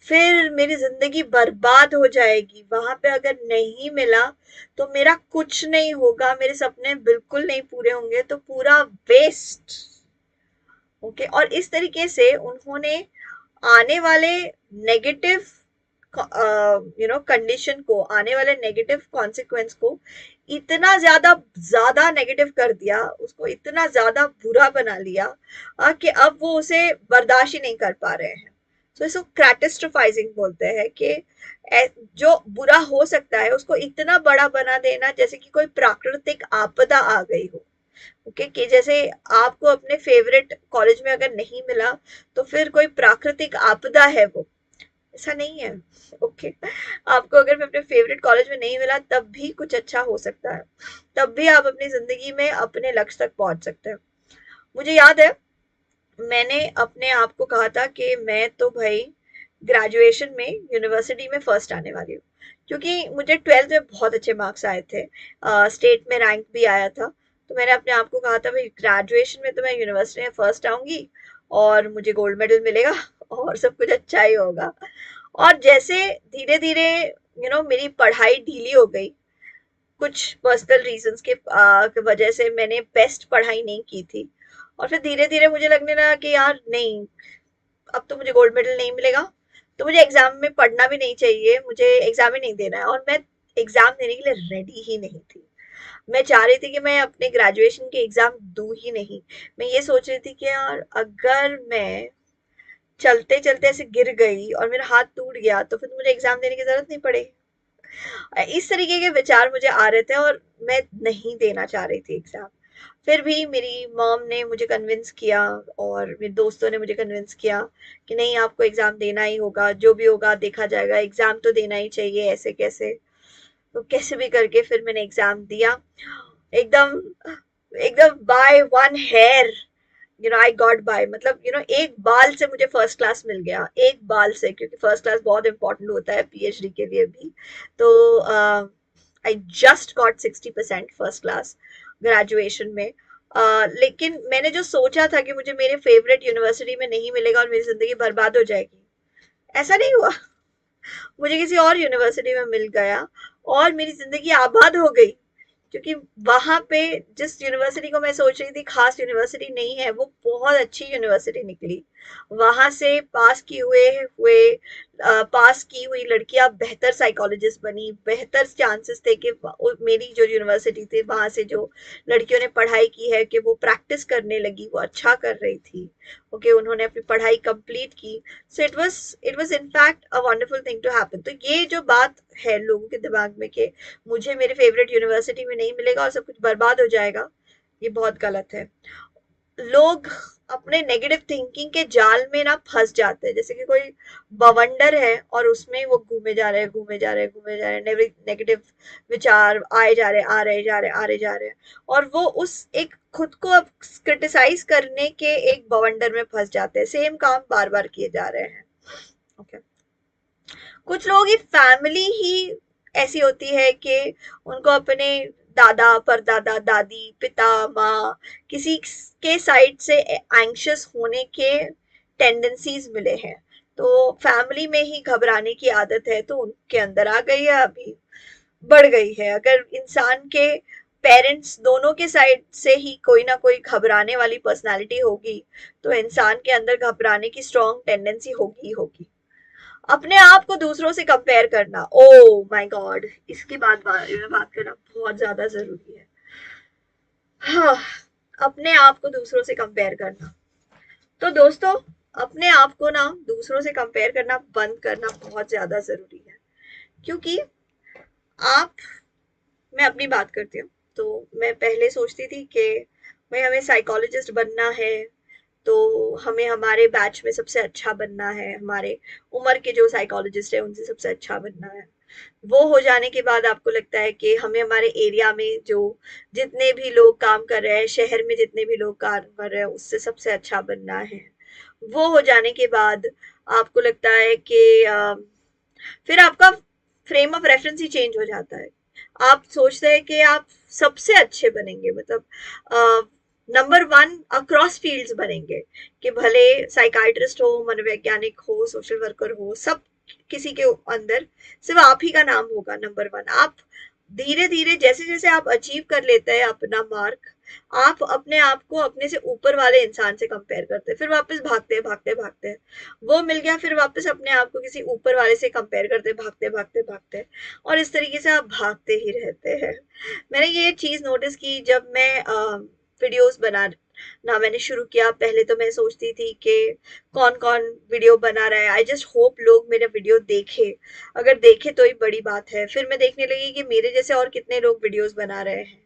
फिर मेरी जिंदगी बर्बाद हो जाएगी, वहां पे अगर नहीं मिला तो मेरा कुछ नहीं होगा, मेरे सपने बिल्कुल नहीं पूरे होंगे, तो पूरा वेस्ट। ओके। और इस तरीके से उन्होंने आने वाले नेगेटिव कंडीशन को, आने वाले नेगेटिव कॉन्सिक्वेंस को इतना ज्यादा ज्यादा नेगेटिव कर दिया, उसको इतना ज्यादा बुरा बना लिया कि अब वो उसे बर्दाश्त ही नहीं कर पा रहे हैं। तो इसको कैटेस्ट्रोफाइजिंग बोलते हैं कि जो बुरा हो सकता है उसको इतना बड़ा बना देना, जैसे कि कोई प्राकृतिक आपदा आ गई हो। ओके। कि जैसे आपको अपने फेवरेट कॉलेज में अगर नहीं मिला तो फिर कोई प्राकृतिक आपदा है वो, ऐसा नहीं है। ओके। आपको अगर अपने फेवरेट कॉलेज में नहीं मिला तब भी कुछ अच्छा हो सकता है, तब भी आप अपनी जिंदगी में अपने लक्ष्य तक पहुंच सकते हैं। मुझे याद है, मैंने अपने आप को कहा था कि मैं तो भाई ग्रेजुएशन में यूनिवर्सिटी में फर्स्ट आने वाली हूँ, क्योंकि मुझे ट्वेल्थ में बहुत अच्छे मार्क्स आए थे, स्टेट में रैंक भी आया था। तो मैंने अपने आप को कहा था भाई ग्रेजुएशन में तो मैं यूनिवर्सिटी में फर्स्ट आऊंगी और मुझे गोल्ड मेडल मिलेगा और सब कुछ अच्छा ही होगा। और जैसे धीरे धीरे मेरी पढ़ाई ढीली हो गई, कुछ पर्सनल रीजंस के वजह से मैंने बेस्ट पढ़ाई नहीं की थी, और फिर धीरे धीरे मुझे लगने लगा कि यार नहीं, अब तो मुझे गोल्ड मेडल नहीं मिलेगा, तो मुझे एग्जाम में पढ़ना भी नहीं चाहिए, मुझे एग्जाम ही नहीं देना है। और मैं एग्जाम देने के लिए रेडी ही नहीं थी। मैं चाह रही थी कि मैं अपने ग्रेजुएशन के एग्जाम दूं ही नहीं। मैं ये सोच रही थी कि यार अगर मैं चलते चलते ऐसे गिर गई और मेरा हाथ टूट गया तो फिर मुझे एग्जाम देने की जरूरत नहीं पड़ेगी। इस तरीके के विचार मुझे आ रहे थे और मैं नहीं देना चाह रही थी एग्जाम। फिर भी मेरी मॉम ने मुझे कन्विंस किया और मेरे दोस्तों ने मुझे कन्विंस किया कि नहीं, आपको एग्जाम देना ही होगा, जो भी होगा देखा जाएगा, एग्जाम तो देना ही चाहिए, ऐसे कैसे। तो कैसे भी करके फिर मैंने एग्जाम दिया, एकदम एकदम by one hair I got by, मतलब एक बाल से मुझे फर्स्ट क्लास मिल गया, एक बाल से, क्योंकि फर्स्ट क्लास बहुत इंपॉर्टेंट होता है पीएचडी के लिए भी। तो I just got 60% first class graduation में। लेकिन मैंने जो सोचा था कि मुझे मेरे फेवरेट यूनिवर्सिटी में नहीं मिलेगा और मेरी जिंदगी बर्बाद हो जाएगी, ऐसा नहीं हुआ। मुझे किसी और यूनिवर्सिटी में मिल गया और मेरी जिंदगी आबाद हो गई, क्योंकि वहां पे जिस यूनिवर्सिटी को मैं सोच रही थी खास यूनिवर्सिटी नहीं है, वो बहुत अच्छी यूनिवर्सिटी निकली। वहां से पास की हुई लड़कियां बेहतर साइकोलॉजिस्ट बनी, बेहतर चांसेस थे कि मेरी जो यूनिवर्सिटी थी वहां से जो लड़कियों ने पढ़ाई की है कि वो प्रैक्टिस करने लगी, वो अच्छा कर रही थी। ओके। उन्होंने अपनी पढ़ाई कंप्लीट की। So it was in fact a wonderful thing to happen. तो ये जो बात है लोगों के दिमाग में कि मुझे मेरे फेवरेट यूनिवर्सिटी में नहीं मिलेगा और सब कुछ बर्बाद हो जाएगा, ये बहुत गलत है। लोग अपने नेगेटिव थिंकिंग के जाल में ना फंस जाते हैं, जैसे कि कोई बवंडर है और उसमें वो घूमे जा रहे हैं, घूमे जा रहे हैं, घूमे जा रहे हैं, नेगेटिव विचार आए जा रहे हैं, आ रहे जा रहे हैं, आ रहे जा रहे हैं, और वो उस एक खुद को अब क्रिटिसाइज करने के एक बवंडर में फंस जाते हैं, सेम काम बार बार किए जा रहे हैं। ओके। कुछ लोगों की फैमिली ही ऐसी होती है कि उनको अपने दादा, परदादा, दादी, पिता, माँ, किसी के साइड से एंग्शियस होने के टेंडेंसीज मिले हैं। तो फैमिली में ही घबराने की आदत है तो उनके अंदर आ गई है, अभी बढ़ गई है। अगर इंसान के पेरेंट्स दोनों के साइड से ही कोई ना कोई घबराने वाली पर्सनालिटी होगी तो इंसान के अंदर घबराने की स्ट्रॉन्ग टेंडेंसी होगी ही होगी। अपने आप को दूसरों से कंपेयर करना, ओ माय गॉड, इसके बारे में बात करना बहुत ज्यादा जरूरी है। हाँ, अपने आप को दूसरों से कंपेयर करना। तो दोस्तों, अपने आप को ना दूसरों से कंपेयर करना बंद करना बहुत ज्यादा जरूरी है। क्योंकि आप, मैं अपनी बात करती हूँ, तो मैं पहले सोचती थी कि भाई हमें साइकोलॉजिस्ट बनना है, तो हमें हमारे बैच में सबसे अच्छा बनना है, हमारे उम्र के जो साइकोलॉजिस्ट है उनसे सबसे अच्छा बनना है। वो हो जाने के बाद आपको लगता है कि हमें हमारे एरिया में जो जितने भी लोग काम कर रहे हैं, शहर में जितने भी लोग काम कर रहे हैं, उससे सबसे अच्छा बनना है। वो हो जाने के बाद आपको लगता है कि फिर आपका frame of reference he change हो जाता है। आप सोचते हैं कि आप सबसे अच्छे बनेंगे, मतलब नंबर वन अक्रॉस फील्ड्स बनेंगे, कि भले साइकाइट्रिस्ट हो, मनोवैज्ञानिक हो, सोशल वर्कर हो, सब किसी के अंदर सिर्फ आप ही का नाम होगा नंबर वन। आप धीरे धीरे जैसे जैसे आप अचीव कर लेते हैं अपना मार्क, आप अपने आप को अपने से ऊपर वाले इंसान से कंपेयर करते हैं, फिर वापस भागते हैं भागते भागते हैं, वो मिल गया, फिर वापस अपने आप को किसी ऊपर वाले से कंपेयर करते, भागते भागते भागते हैं, और इस तरीके से आप भागते ही रहते हैं। मैंने ये चीज नोटिस की जब मैं वीडियोस बना ना मैंने शुरू किया। पहले तो मैं सोचती थी कि कौन कौन वीडियो बना रहा है, आई जस्ट होप लोग मेरा वीडियो देखे, अगर देखे तो ही बड़ी बात है। फिर मैं देखने लगी कि मेरे जैसे और कितने लोग वीडियोस बना रहे हैं,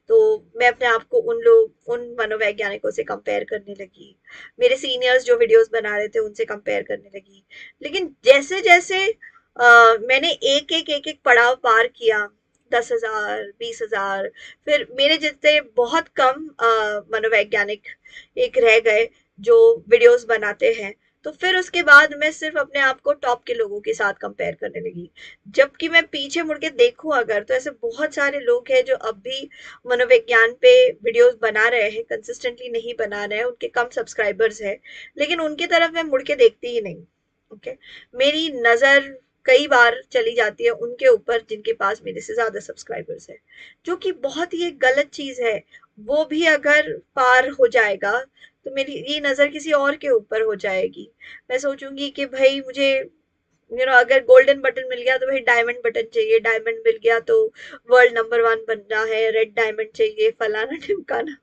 तो मैं अपने आप को उन मनोवैज्ञानिकों से कंपेयर करने लगी, मेरे सीनियर्स जो वीडियोस बना रहे थे उनसे कंपेयर करने लगी। लेकिन जैसे जैसे मैंने एक एक पड़ाव पार किया, 10,000, 20,000, फिर मेरे जितने बहुत कम मनोवैज्ञानिक एक रह गए जो वीडियोस बनाते हैं, तो फिर उसके बाद मैं सिर्फ अपने आप को टॉप के लोगों के साथ कंपेयर करने लगी। जबकि मैं पीछे मुड़ के देखूं अगर, तो ऐसे बहुत सारे लोग हैं जो अब भी मनोविज्ञान पे वीडियोस बना रहे हैं, कंसिस्टेंटली नहीं बना रहे हैं, उनके कम सब्सक्राइबर्स हैं, लेकिन उनकी तरफ मैं मुड़ के देखती ही नहीं। ओके, मेरी नजर कई बार चली जाती है उनके ऊपर जिनके पास मेरे से ज्यादा सब्सक्राइबर्स है, जो कि बहुत ही एक गलत चीज है। वो भी अगर पार हो जाएगा तो मेरी ये नजर किसी और के ऊपर हो जाएगी। मैं सोचूंगी कि भाई मुझे अगर गोल्डन बटन मिल गया तो भाई डायमंड बटन चाहिए, डायमंड मिल गया तो वर्ल्ड नंबर वन बनना है, रेड डायमंड चाहिए, फलाना ढिमकाना।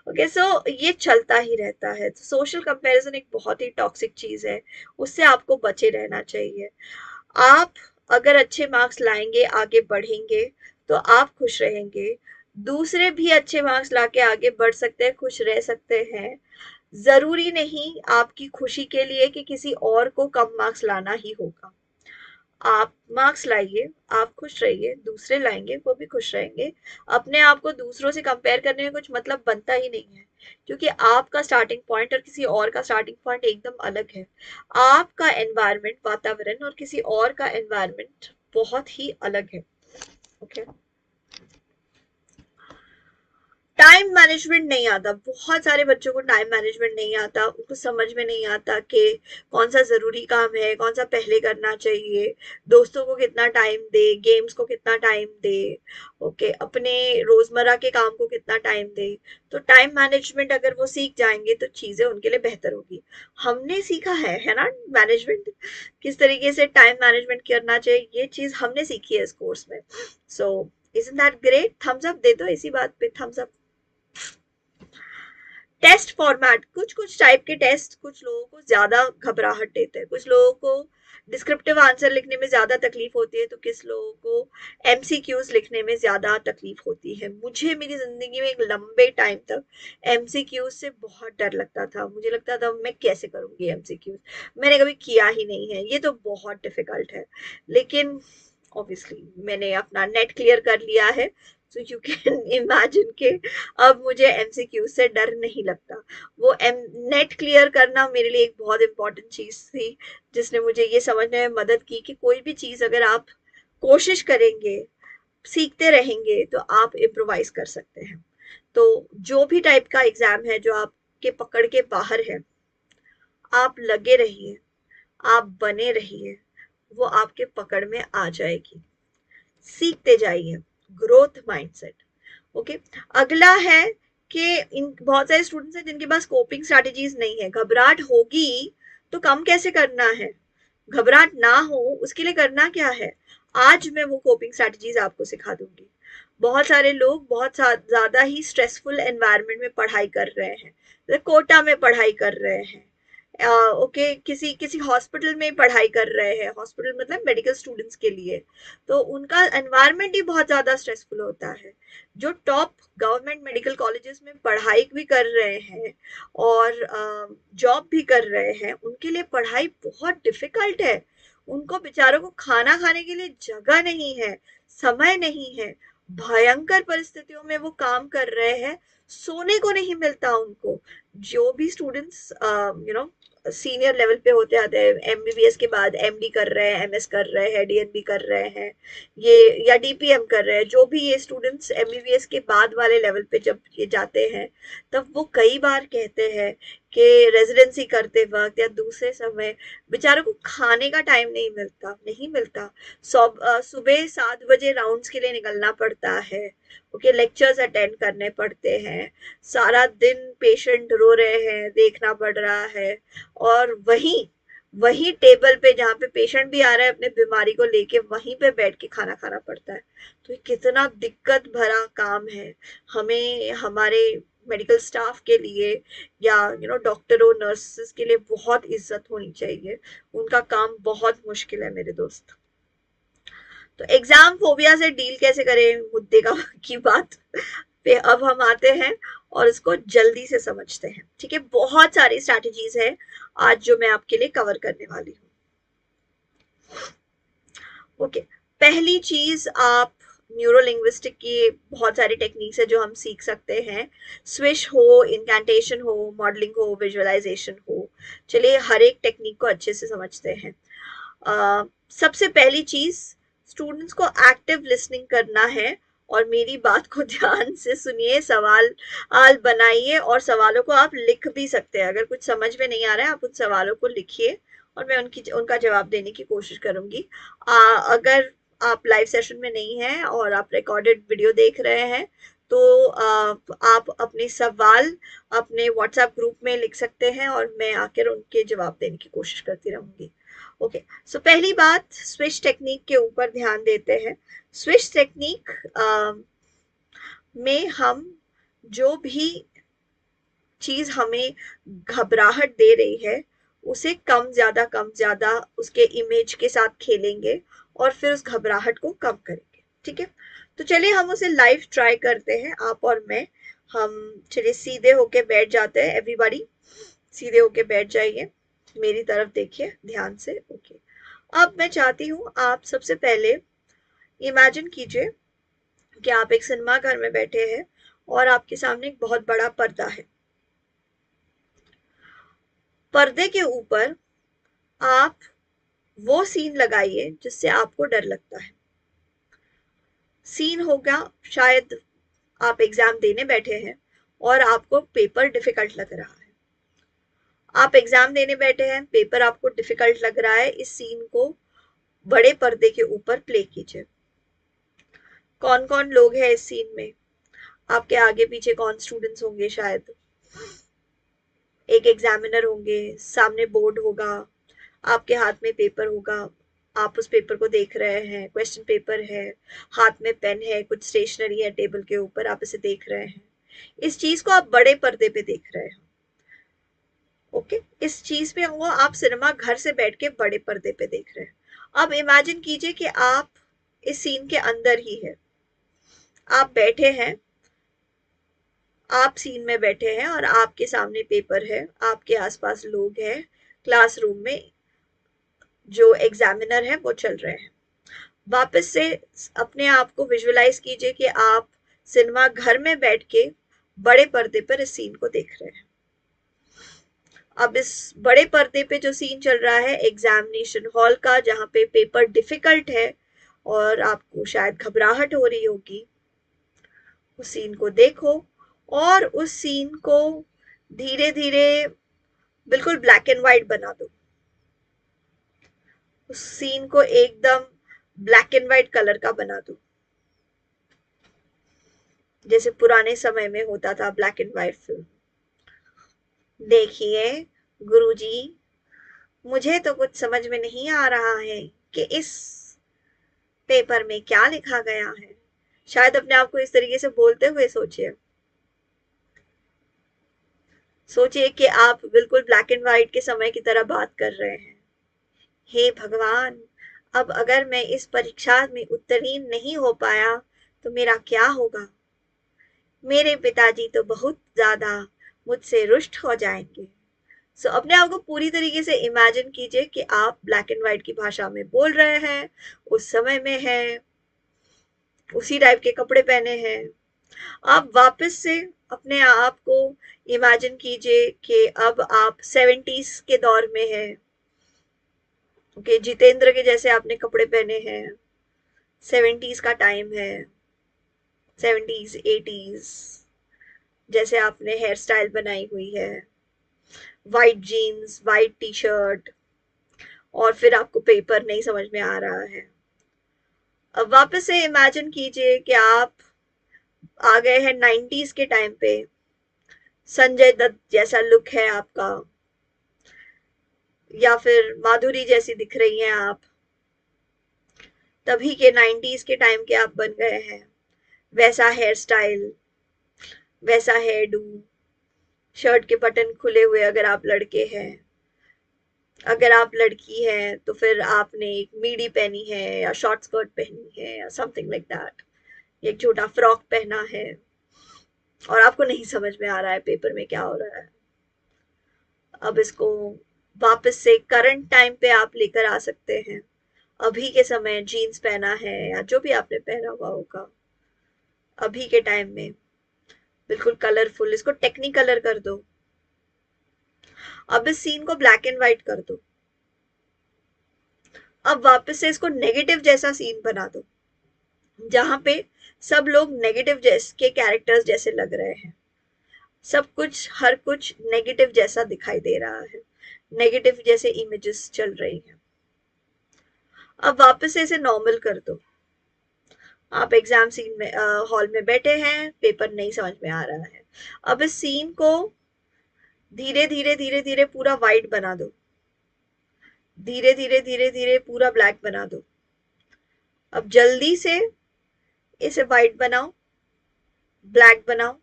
ओके, सो ये चलता ही रहता है। तो सोशल कंपैरिजन एक बहुत ही टॉक्सिक चीज है, उससे आपको बचे रहना चाहिए। आप अगर अच्छे मार्क्स लाएंगे, आगे बढ़ेंगे, तो आप खुश रहेंगे, दूसरे भी अच्छे मार्क्स लाके आगे बढ़ सकते हैं, खुश रह सकते हैं। जरूरी नहीं आपकी खुशी के लिए कि किसी और को कम मार्क्स लाना ही होगा। आप मार्क्स लाइए, आप खुश रहिए, दूसरे लाएंगे वो भी खुश रहेंगे। अपने आप को दूसरों से कंपेयर करने में कुछ मतलब बनता ही नहीं है, क्योंकि आपका स्टार्टिंग पॉइंट और किसी और का स्टार्टिंग पॉइंट एकदम अलग है। आपका एनवायरनमेंट, वातावरण, और किसी और का एनवायरनमेंट बहुत ही अलग है। ओके, टाइम मैनेजमेंट नहीं आता, बहुत सारे बच्चों को टाइम मैनेजमेंट नहीं आता, उनको समझ में नहीं आता कि कौन सा जरूरी काम है, कौन सा पहले करना चाहिए, दोस्तों को कितना टाइम दे, गेम्स को कितना टाइम दे, ओके, अपने रोजमर्रा के काम को कितना टाइम दे। तो टाइम मैनेजमेंट अगर वो सीख जाएंगे तो चीजें उनके लिए बेहतर होगी। हमने सीखा है ना, मैनेजमेंट किस तरीके से टाइम मैनेजमेंट करना चाहिए, ये चीज हमने सीखी है इस कोर्स में। So isn't that great? Thumbs up दे दो इसी बात पे, थम्स अप। टेस्ट फॉर्मेट, कुछ कुछ टाइप के टेस्ट कुछ लोगों को ज्यादा घबराहट देते हैं, कुछ लोगों को डिस्क्रिप्टिव आंसर लिखने में ज्यादा तकलीफ होती है, तो किस लोगों को एमसीक्यूज लिखने में ज्यादा तकलीफ होती है। मुझे मेरी जिंदगी में एक लंबे टाइम तक एमसीक्यूज से बहुत डर लगता था, मुझे लगता था मैं कैसे करूंगी एमसीक्यूज, मैंने कभी किया ही नहीं है, ये तो बहुत डिफिकल्ट है। लेकिन ऑब्वियसली मैंने अपना नेट क्लियर कर लिया है, सो यू कैन इमेजिन के अब मुझे एमसीक्यू से डर नहीं लगता। वो नेट क्लियर करना मेरे लिए एक बहुत इंपॉर्टेंट चीज थी, जिसने मुझे ये समझने में मदद की कि कोई भी चीज अगर आप कोशिश करेंगे, सीखते रहेंगे, तो आप इम्प्रोवाइज कर सकते हैं। तो जो भी टाइप का एग्जाम है जो आपके पकड़ के बाहर है, आप लगे रहिए, आप बने रहिए, वो आपके पकड़ में आ जाएगी। सीखते जाइए, ग्रोथ माइंडसेट। ओके, अगला है कि इन बहुत सारे स्टूडेंट्स हैं जिनके पास कोपिंग स्ट्रैटेजीज नहीं है। घबराहट होगी तो कम कैसे करना है, घबराहट ना हो उसके लिए करना क्या है, आज मैं वो कोपिंग स्ट्रैटेजीज आपको सिखा दूंगी। बहुत सारे लोग बहुत ज्यादा ही स्ट्रेसफुल एनवायरनमेंट में पढ़ाई कर रहे हैं, कोटा में पढ़ाई कर रहे हैं, ओके किसी किसी हॉस्पिटल में पढ़ाई कर रहे हैं, हॉस्पिटल मतलब मेडिकल स्टूडेंट्स के लिए, तो उनका एनवायरनमेंट ही बहुत ज्यादा स्ट्रेसफुल होता है। जो टॉप गवर्नमेंट मेडिकल कॉलेजेस में पढ़ाई भी कर रहे हैं और जॉब भी कर रहे हैं, उनके लिए पढ़ाई बहुत डिफिकल्ट है। उनको बेचारों को खाना खाने के लिए जगह नहीं है, समय नहीं है, भयंकर परिस्थितियों में वो काम कर रहे हैं, सोने को नहीं मिलता उनको। जो भी स्टूडेंट्स सीनियर लेवल पे होते आते हैं, एमबीबीएस के बाद एमडी कर रहे हैं, एमएस कर रहे हैं, डीएनबी कर रहे हैं, ये या डीपीएम कर रहे हैं, जो भी ये स्टूडेंट्स एमबीबीएस के बाद वाले लेवल पे जब ये जाते हैं, तब वो कई बार कहते हैं कि रेजिडेंसी करते वक्त या दूसरे समय बेचारों को खाने का टाइम नहीं मिलता। सुबह 7 बजे राउंड्स के लिए निकलना पड़ता है, ओके लेक्चर्स अटेंड करने पड़ते हैं, सारा दिन पेशेंट रो रहे हैं देखना पड़ रहा है, और वहीं वही टेबल पे जहाँ पे पेशेंट भी आ रहा है अपने बीमारी को लेके, वहीं पे बैठ के खाना खाना पड़ता है। तो ये कितना दिक्कत भरा काम है। हमें हमारे मेडिकल स्टाफ के लिए या डॉक्टरों नर्सेस के लिए बहुत इज्जत होनी चाहिए। उनका काम बहुत मुश्किल है मेरे दोस्त। तो एग्जाम फोबिया से डील कैसे करें, मुद्दे का की बात पे अब हम आते हैं और इसको जल्दी से समझते हैं। ठीक है, बहुत सारी स्ट्रैटेजीज है आज जो मैं आपके लिए कवर करने वाली हूँ। ओके, पहली चीज, आप न्यूरोलिंग्विस्टिक की बहुत सारी टेक्निक्स है जो हम सीख सकते हैं। स्विश हो, इनकैंटेशन हो, मॉडलिंग हो, विजुअलाइजेशन हो। चलिए हर एक टेक्निक को अच्छे से समझते हैं। सबसे पहली चीज, स्टूडेंट्स को एक्टिव लिसनिंग करना है, और मेरी बात को ध्यान से सुनिए, सवाल आल बनाइए, और सवालों को आप लिख भी सकते हैं। अगर कुछ समझ में नहीं आ रहा है आप उन सवालों को लिखिए और मैं उनका जवाब देने की कोशिश करूंगी। अगर आप लाइव सेशन में नहीं हैं और आप रिकॉर्डेड वीडियो देख रहे हैं, तो आप अपने सवाल अपने व्हाट्सएप ग्रुप में लिख सकते हैं और मैं आकर उनके जवाब देने की कोशिश करती रहूंगी। ओके, सो पहली बात, स्विच टेक्निक के ऊपर ध्यान देते हैं। स्विच टेक्निक में हम जो भी चीज हमें घबराहट दे रही है उसे कम ज्यादा उसके इमेज के साथ खेलेंगे और फिर उस घबराहट को कम करेंगे। ठीक है, तो चलिए हम उसे लाइव ट्राई करते हैं, आप और मैं। हम चलिए सीधे होके बैठ जाते हैं, एवरीबॉडी सीधे होके बैठ जाइए, मेरी तरफ देखिए ध्यान से। ओके, अब मैं चाहती हूँ आप सबसे पहले इमेजिन कीजिए कि आप एक सिनेमा घर में बैठे हैं और आपके सामने एक बहुत बड़ा पर्दा है। पर्दे के ऊपर आप वो सीन लगाइए जिससे आपको डर लगता है। सीन होगा, शायद आप एग्जाम देने बैठे हैं और आपको पेपर डिफिकल्ट लग रहा है। आप एग्जाम देने बैठे हैं, पेपर आपको डिफिकल्ट लग रहा है, इस सीन को बड़े पर्दे के ऊपर प्ले कीजिए। कौन कौन लोग हैं इस सीन में, आपके आगे पीछे कौन स्टूडेंट्स होंगे, शायद एक एग्जामिनर होंगे, सामने बोर्ड होगा, आपके हाथ में पेपर होगा, आप उस पेपर को देख रहे हैं, क्वेश्चन पेपर है, हाथ में पेन है, कुछ स्टेशनरी है टेबल के ऊपर, आप इसे देख रहे हैं। इस चीज को आप बड़े पर्दे पे देख रहे हैं। ओके, इस चीज पे वो आप सिनेमा घर से बैठ के बड़े पर्दे पे देख रहे हैं। अब इमेजिन कीजिए कि आप इस सीन के अंदर ही है, आप बैठे हैं, आप सीन में बैठे हैं और आपके सामने पेपर है, आपके आसपास लोग हैं, क्लासरूम में जो एग्जामिनर है वो चल रहे हैं। वापस से अपने आप को विजुअलाइज कीजिए कि आप सिनेमा घर में बैठ के बड़े पर्दे पर इस सीन को देख रहे हैं। अब इस बड़े पर्दे पे जो सीन चल रहा है एग्जामिनेशन हॉल का, जहाँ पे पेपर डिफिकल्ट है और आपको शायद घबराहट हो रही होगी, उस सीन को देखो और उस सीन को धीरे धीरे बिल्कुल ब्लैक एंड व्हाइट बना दो। उस सीन को एकदम ब्लैक एंड व्हाइट कलर का बना दो, जैसे पुराने समय में होता था ब्लैक एंड व्हाइट फिल्म। देखिए गुरुजी, मुझे तो कुछ समझ में नहीं आ रहा है कि इस पेपर में क्या लिखा गया है। शायद अपने आप को इस तरीके से बोलते हुए सोचिए। सोचिए कि आप बिल्कुल ब्लैक एंड व्हाइट के समय की तरह बात कर रहे हैं। हे भगवान! अब अगर मैं इस परीक्षा में उत्तीर्ण नहीं हो पाया तो मेरा क्या होगा? मेरे पिताजी तो बहुत ज़्यादा मुझसे रुष्ट हो जाएंगे। सो अपने आप को पूरी तरीके से इमेजिन कीजिए कि आप ब्लैक एंड व्हाइट की भाषा में बोल रहे हैं, उस समय में हैं, उसी टाइप के कपड़े पहने हैं। आप वापस से अपने आप को इमेजिन कीजिए कि अब आप 70s के दौर में हैं। ओके, जितेंद्र के जैसे आपने कपड़े पहने हैं। 70s का टाइम है। 70s 80s जैसे आपने हेयर स्टाइल बनाई हुई है। White jeans, white T shirt, और फिर आपको पेपर नहीं समझ में आ रहा है। अब वापस से इमेजिन कीजिए कि आप आ गए हैं 90s के टाइम पे। संजय दत्त जैसा लुक है आपका, या फिर माधुरी जैसी दिख रही हैं आप। तभी के 90s के टाइम के आप बन गए हैं। वैसा हेयर स्टाइल, वैसा हेयर डू, शर्ट के बटन खुले हुए अगर आप लड़के हैं। अगर आप लड़की हैं तो फिर आपने एक मीडी पहनी है या शॉर्ट स्कर्ट पहनी है या समथिंग लाइक दैट। एक छोटा फ्रॉक पहना है और आपको नहीं समझ में आ रहा है पेपर में क्या हो रहा है। अब इसको वापस से करंट टाइम पे आप लेकर आ सकते हैं। अभी के समय जीन्स पहना है या जो भी आपने पहना हुआ होगा, अभी के टाइम में बिल्कुल कलरफुल, इसको टेक्निकलर कर दो। अब इस सीन को ब्लैक एंड व्हाइट कर दो। अब वापस से इसको नेगेटिव जैसा सीन बना दो, जहां पे सब लोग नेगेटिव जैसे के कैरेक्टर्स जैसे लग रहे हैं। सब कुछ, हर कुछ नेगेटिव जैसा दिखाई दे रहा है। नेगेटिव जैसे इमेजेस चल रही हैं। अब वापस से इसे नॉर्मल कर दो। आप एग्जाम सीन में हॉल में बैठे हैं, पेपर नहीं समझ में आ रहा है। अब इस सीन को धीरे धीरे धीरे धीरे पूरा वाइट बना दो। धीरे धीरे धीरे धीरे पूरा ब्लैक बना दो। अब जल्दी से इसे वाइट बनाओ, ब्लैक बनाओ,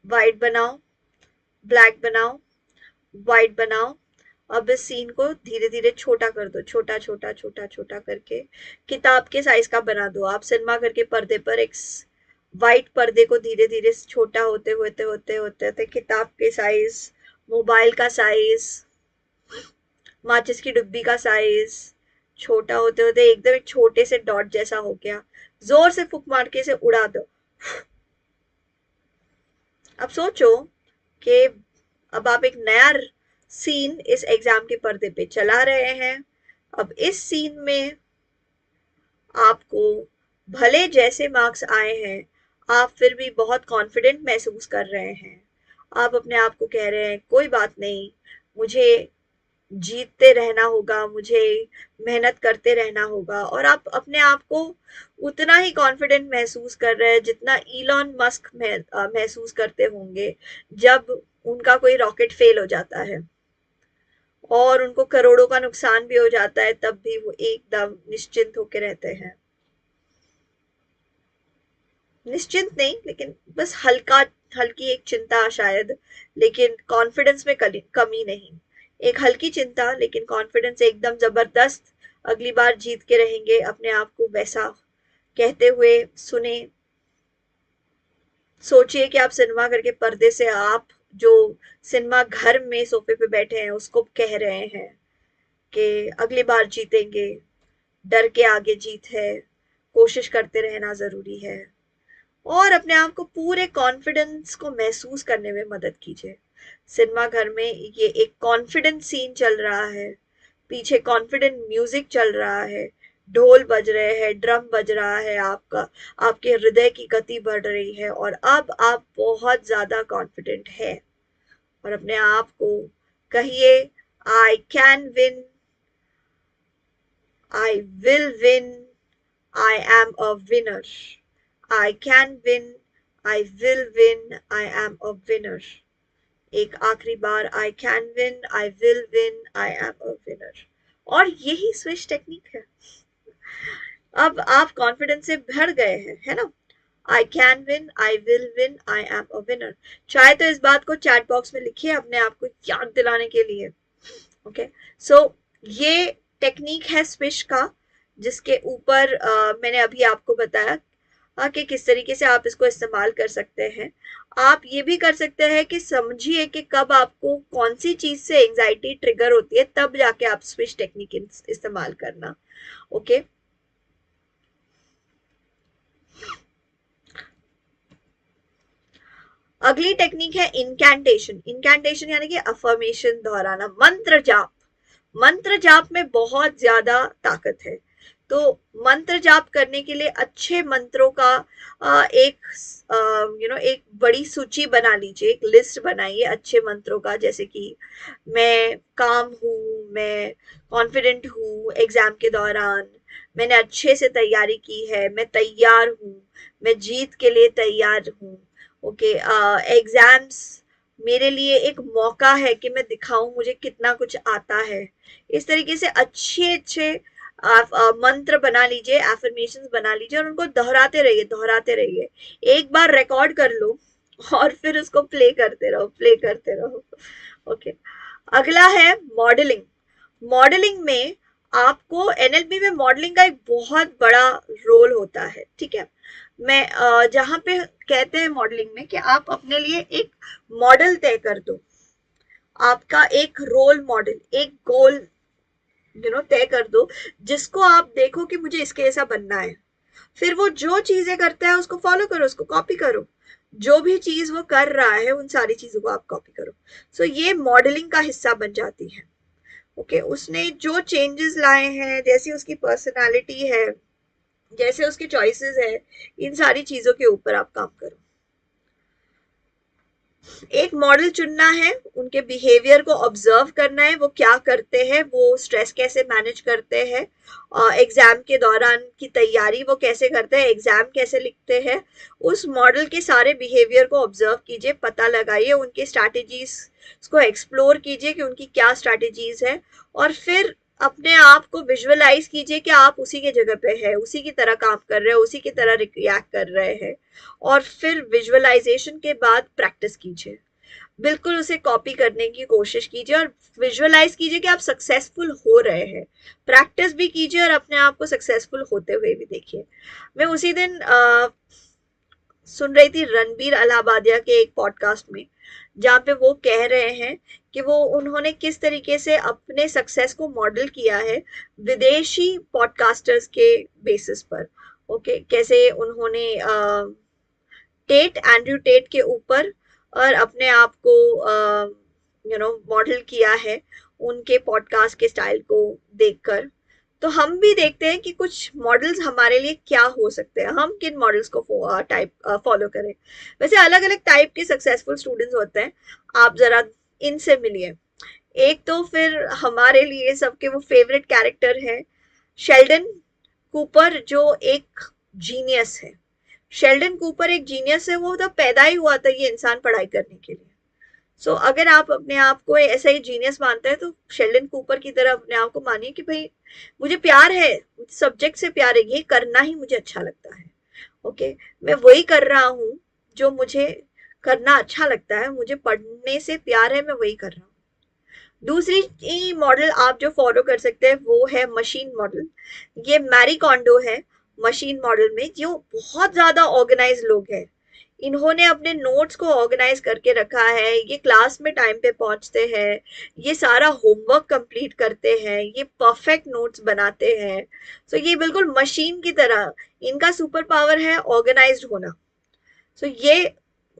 वाइट बनाओ, ब्लैक बनाओ, वाइट बनाओ। अब इस सीन को धीरे धीरे छोटा कर दो, छोटा छोटा छोटा छोटा करके किताब के साइज का बना दो। आप सिनेमा घर के पर्दे पर एक वाइट पर्दे को धीरे धीरे छोटा होते होते होते होते होते किताब के साइज, मोबाइल का साइज, माचिस की डिब्बी का साइज छोटा होते होते एकदम एक छोटे से डॉट जैसा हो गया। जोर से फूक मार के इसे उड़ा दो। अब सोचो कि अब आप एक नया सीन इस एग्जाम के पर्दे पे चला रहे हैं। अब इस सीन में आपको भले जैसे मार्क्स आए हैं, आप फिर भी बहुत कॉन्फिडेंट महसूस कर रहे हैं। आप अपने आप को कह रहे हैं कोई बात नहीं, मुझे जीतते रहना होगा, मुझे मेहनत करते रहना होगा। और आप अपने आप को उतना ही कॉन्फिडेंट महसूस कर रहे हैं जितना इलॉन मस्क महसूस करते होंगे जब उनका कोई रॉकेट फेल हो जाता है और उनको करोड़ों का नुकसान भी हो जाता है, तब भी वो एकदम निश्चिंत होकर रहते हैं। निश्चिंत नहीं, लेकिन बस हल्का, हल्की एक चिंता शायद, लेकिन कॉन्फिडेंस में कमी नहीं। एक हल्की चिंता लेकिन कॉन्फिडेंस एकदम जबरदस्त। अगली बार जीत के रहेंगे, अपने आप को वैसा कहते हुए सुने। सोचिए कि आप सिनेमा घर के पर्दे से आप जो सिनेमा घर में सोफे पे बैठे हैं उसको कह रहे हैं कि अगली बार जीतेंगे, डर के आगे जीत है, कोशिश करते रहना जरूरी है। और अपने आप को पूरे कॉन्फिडेंस को महसूस करने में मदद कीजिए। सिनेमा घर में ये एक कॉन्फिडेंट सीन चल रहा है, पीछे कॉन्फिडेंट म्यूजिक चल रहा है, ढोल बज रहे हैं, ड्रम बज रहा है, आपका, आपके हृदय की गति बढ़ रही है और अब आप बहुत ज्यादा कॉन्फिडेंट है। और अपने आप को कहिए, आई can win, I will win, I am a winner. I can win, I will win, I am a winner। एक आखिरी बार, I can win, I will win, I am a winner. और यही स्विच टेक्निक है। अब आप कॉन्फिडेंस से भर गए हैं, है ना? आई can win, I will win, I am a winner. चाहे तो इस बात को चैट बॉक्स में लिखिए अपने आप को याद दिलाने के लिए। ओके, सो ये टेक्निक है स्विश का, जिसके ऊपर मैंने अभी आपको बताया कि किस तरीके से आप इसको इस्तेमाल कर सकते हैं। आप ये भी कर सकते हैं कि समझिए कि कब आपको कौन सी चीज से एंजाइटी ट्रिगर होती है, तब जाके आप स्विच टेक्निक इस्तेमाल करना। ओके, अगली टेक्निक है इनकैंटेशन। इनकैंटेशन यानी कि अफर्मेशन दोहराना, मंत्र जाप। मंत्र जाप में बहुत ज्यादा ताकत है। तो मंत्र जाप करने के लिए अच्छे मंत्रों का एक एक बड़ी सूची बना लीजिए, एक लिस्ट बनाइए अच्छे मंत्रों का, जैसे कि मैं काम हूँ, मैं कॉन्फिडेंट हूँ एग्जाम के दौरान, मैंने अच्छे से तैयारी की है, मैं तैयार हूँ, मैं जीत के लिए तैयार हूँ। ओके, एग्जाम्स मेरे लिए एक मौका है कि मैं दिखाऊं मुझे कितना कुछ आता है। इस तरीके से अच्छे अच्छे आप मंत्र बना लीजिए, एफर्मेशंस बना लीजिए, और उनको दोहराते रहिए, दोहराते रहिए। एक बार रिकॉर्ड कर लो और फिर उसको प्ले करते रहो, प्ले करते रहो। ओके, अगला है मॉडलिंग। मॉडलिंग में आपको, एनएलपी में मॉडलिंग का एक बहुत बड़ा रोल होता है, ठीक है? मैं जहां पे कहते हैं मॉडलिंग में कि आप अपने लिए एक मॉडल तय कर दो, आपका एक रोल मॉडल, एक गोल तय कर दो, जिसको आप देखो कि मुझे इसके जैसा बनना है। फिर वो जो चीजें करता है उसको फॉलो करो, उसको कॉपी करो। जो भी चीज वो कर रहा है उन सारी चीजों को आप कॉपी करो। सो ये मॉडलिंग का हिस्सा बन जाती है। ओके, उसने जो चेंजेस लाए हैं, जैसी उसकी पर्सनालिटी है, जैसे उसकी चॉइसेस है, इन सारी चीजों के ऊपर आप काम करो। एक मॉडल चुनना है, उनके बिहेवियर को ऑब्जर्व करना है, वो क्या करते हैं, वो स्ट्रेस कैसे मैनेज करते हैं, एग्जाम के दौरान की तैयारी वो कैसे करते हैं, एग्जाम कैसे लिखते हैं। उस मॉडल के सारे बिहेवियर को ऑब्जर्व कीजिए, पता लगाइए, उनकी स्ट्रैटेजीज को एक्सप्लोर कीजिए कि उनकी क्या स्ट्रैटेजीज है, और फिर अपने आप को विजुअलाइज कीजिए कि आप उसी की जगह पे है, उसी की तरह काम कर रहे हैं, उसी की तरह रिएक्ट कर रहे हैं। और फिर विजुअलाइजेशन के बाद प्रैक्टिस कीजिए, बिल्कुल उसे कॉपी करने की कोशिश कीजिए, और विजुअलाइज कीजिए कि आप सक्सेसफुल हो रहे हैं। प्रैक्टिस भी कीजिए और अपने आप को सक्सेसफुल होते हुए भी देखिए। मैं उसी दिन सुन रही थी रणबीर अलाहाबादिया के एक पॉडकास्ट में, जहाँ पे वो कह रहे हैं कि वो उन्होंने किस तरीके से अपने सक्सेस को मॉडल किया है विदेशी पॉडकास्टर्स के बेसिस पर। ओके, कैसे उन्होंने टेट, एंड्रयू टेट के ऊपर और अपने आप को मॉडल किया है उनके पॉडकास्ट के स्टाइल को देखकर। तो हम भी देखते हैं कि कुछ मॉडल्स हमारे लिए क्या हो सकते हैं, हम किन मॉडल्स को फॉलो करें। वैसे अलग अलग टाइप के सक्सेसफुल स्टूडेंट्स होते हैं, आप जरा इनसे मिलिए। एक तो फिर हमारे लिए सबके वो फेवरेट कैरेक्टर है शेल्डन कूपर, जो एक जीनियस है। शेल्डन कूपर एक जीनियस है, वो तो पैदा ही हुआ था ये इंसान पढ़ाई करने के लिए। अगर आप अपने आप को ऐसा ही जीनियस मानते हैं तो शेल्डन कूपर की तरह अपने आप को मानिए कि भाई मुझे प्यार है, सब्जेक्ट से प्यार है, ये करना ही मुझे अच्छा लगता है। ओके, मैं वही कर रहा हूँ जो मुझे करना अच्छा लगता है, मुझे पढ़ने से प्यार है, मैं वही कर रहा हूँ। दूसरी मॉडल आप जो फॉलो कर सकते हैं वो है मशीन मॉडल। ये मैरी कॉन्डो है मशीन मॉडल में, जो बहुत ज्यादा ऑर्गेनाइज लोग हैं। इन्होंने अपने नोट्स को ऑर्गेनाइज करके रखा है, ये क्लास में टाइम पे पहुंचते हैं, ये सारा होमवर्क कंप्लीट करते हैं, ये परफेक्ट नोट्स बनाते हैं। ये बिल्कुल मशीन की तरह, इनका सुपर पावर है ऑर्गेनाइज्ड होना। ये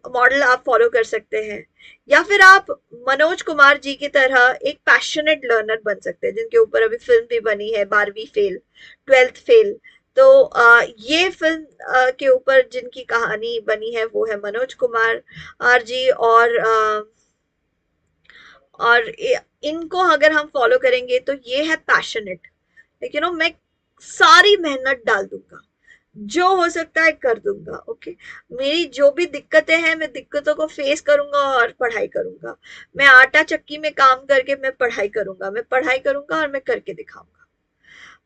मॉडल आप फॉलो कर सकते हैं। या फिर आप मनोज कुमार जी की तरह एक पैशनेट लर्नर बन सकते हैं, जिनके ऊपर अभी फिल्म भी बनी है, 12वीं फेल, 12th फेल। तो ये फिल्म के ऊपर जिनकी कहानी बनी है वो है मनोज कुमार आर जी। और इनको अगर हम फॉलो करेंगे तो ये है पैशनेट, लेकिन मैं सारी मेहनत डाल दूंगा, जो हो सकता है कर दूंगा। ओके, मेरी जो भी दिक्कतें हैं मैं दिक्कतों को फेस करूंगा और पढ़ाई करूंगा। मैं आटा चक्की में काम करके मैं पढ़ाई करूंगा, मैं पढ़ाई करूंगा और मैं करके दिखाऊंगा।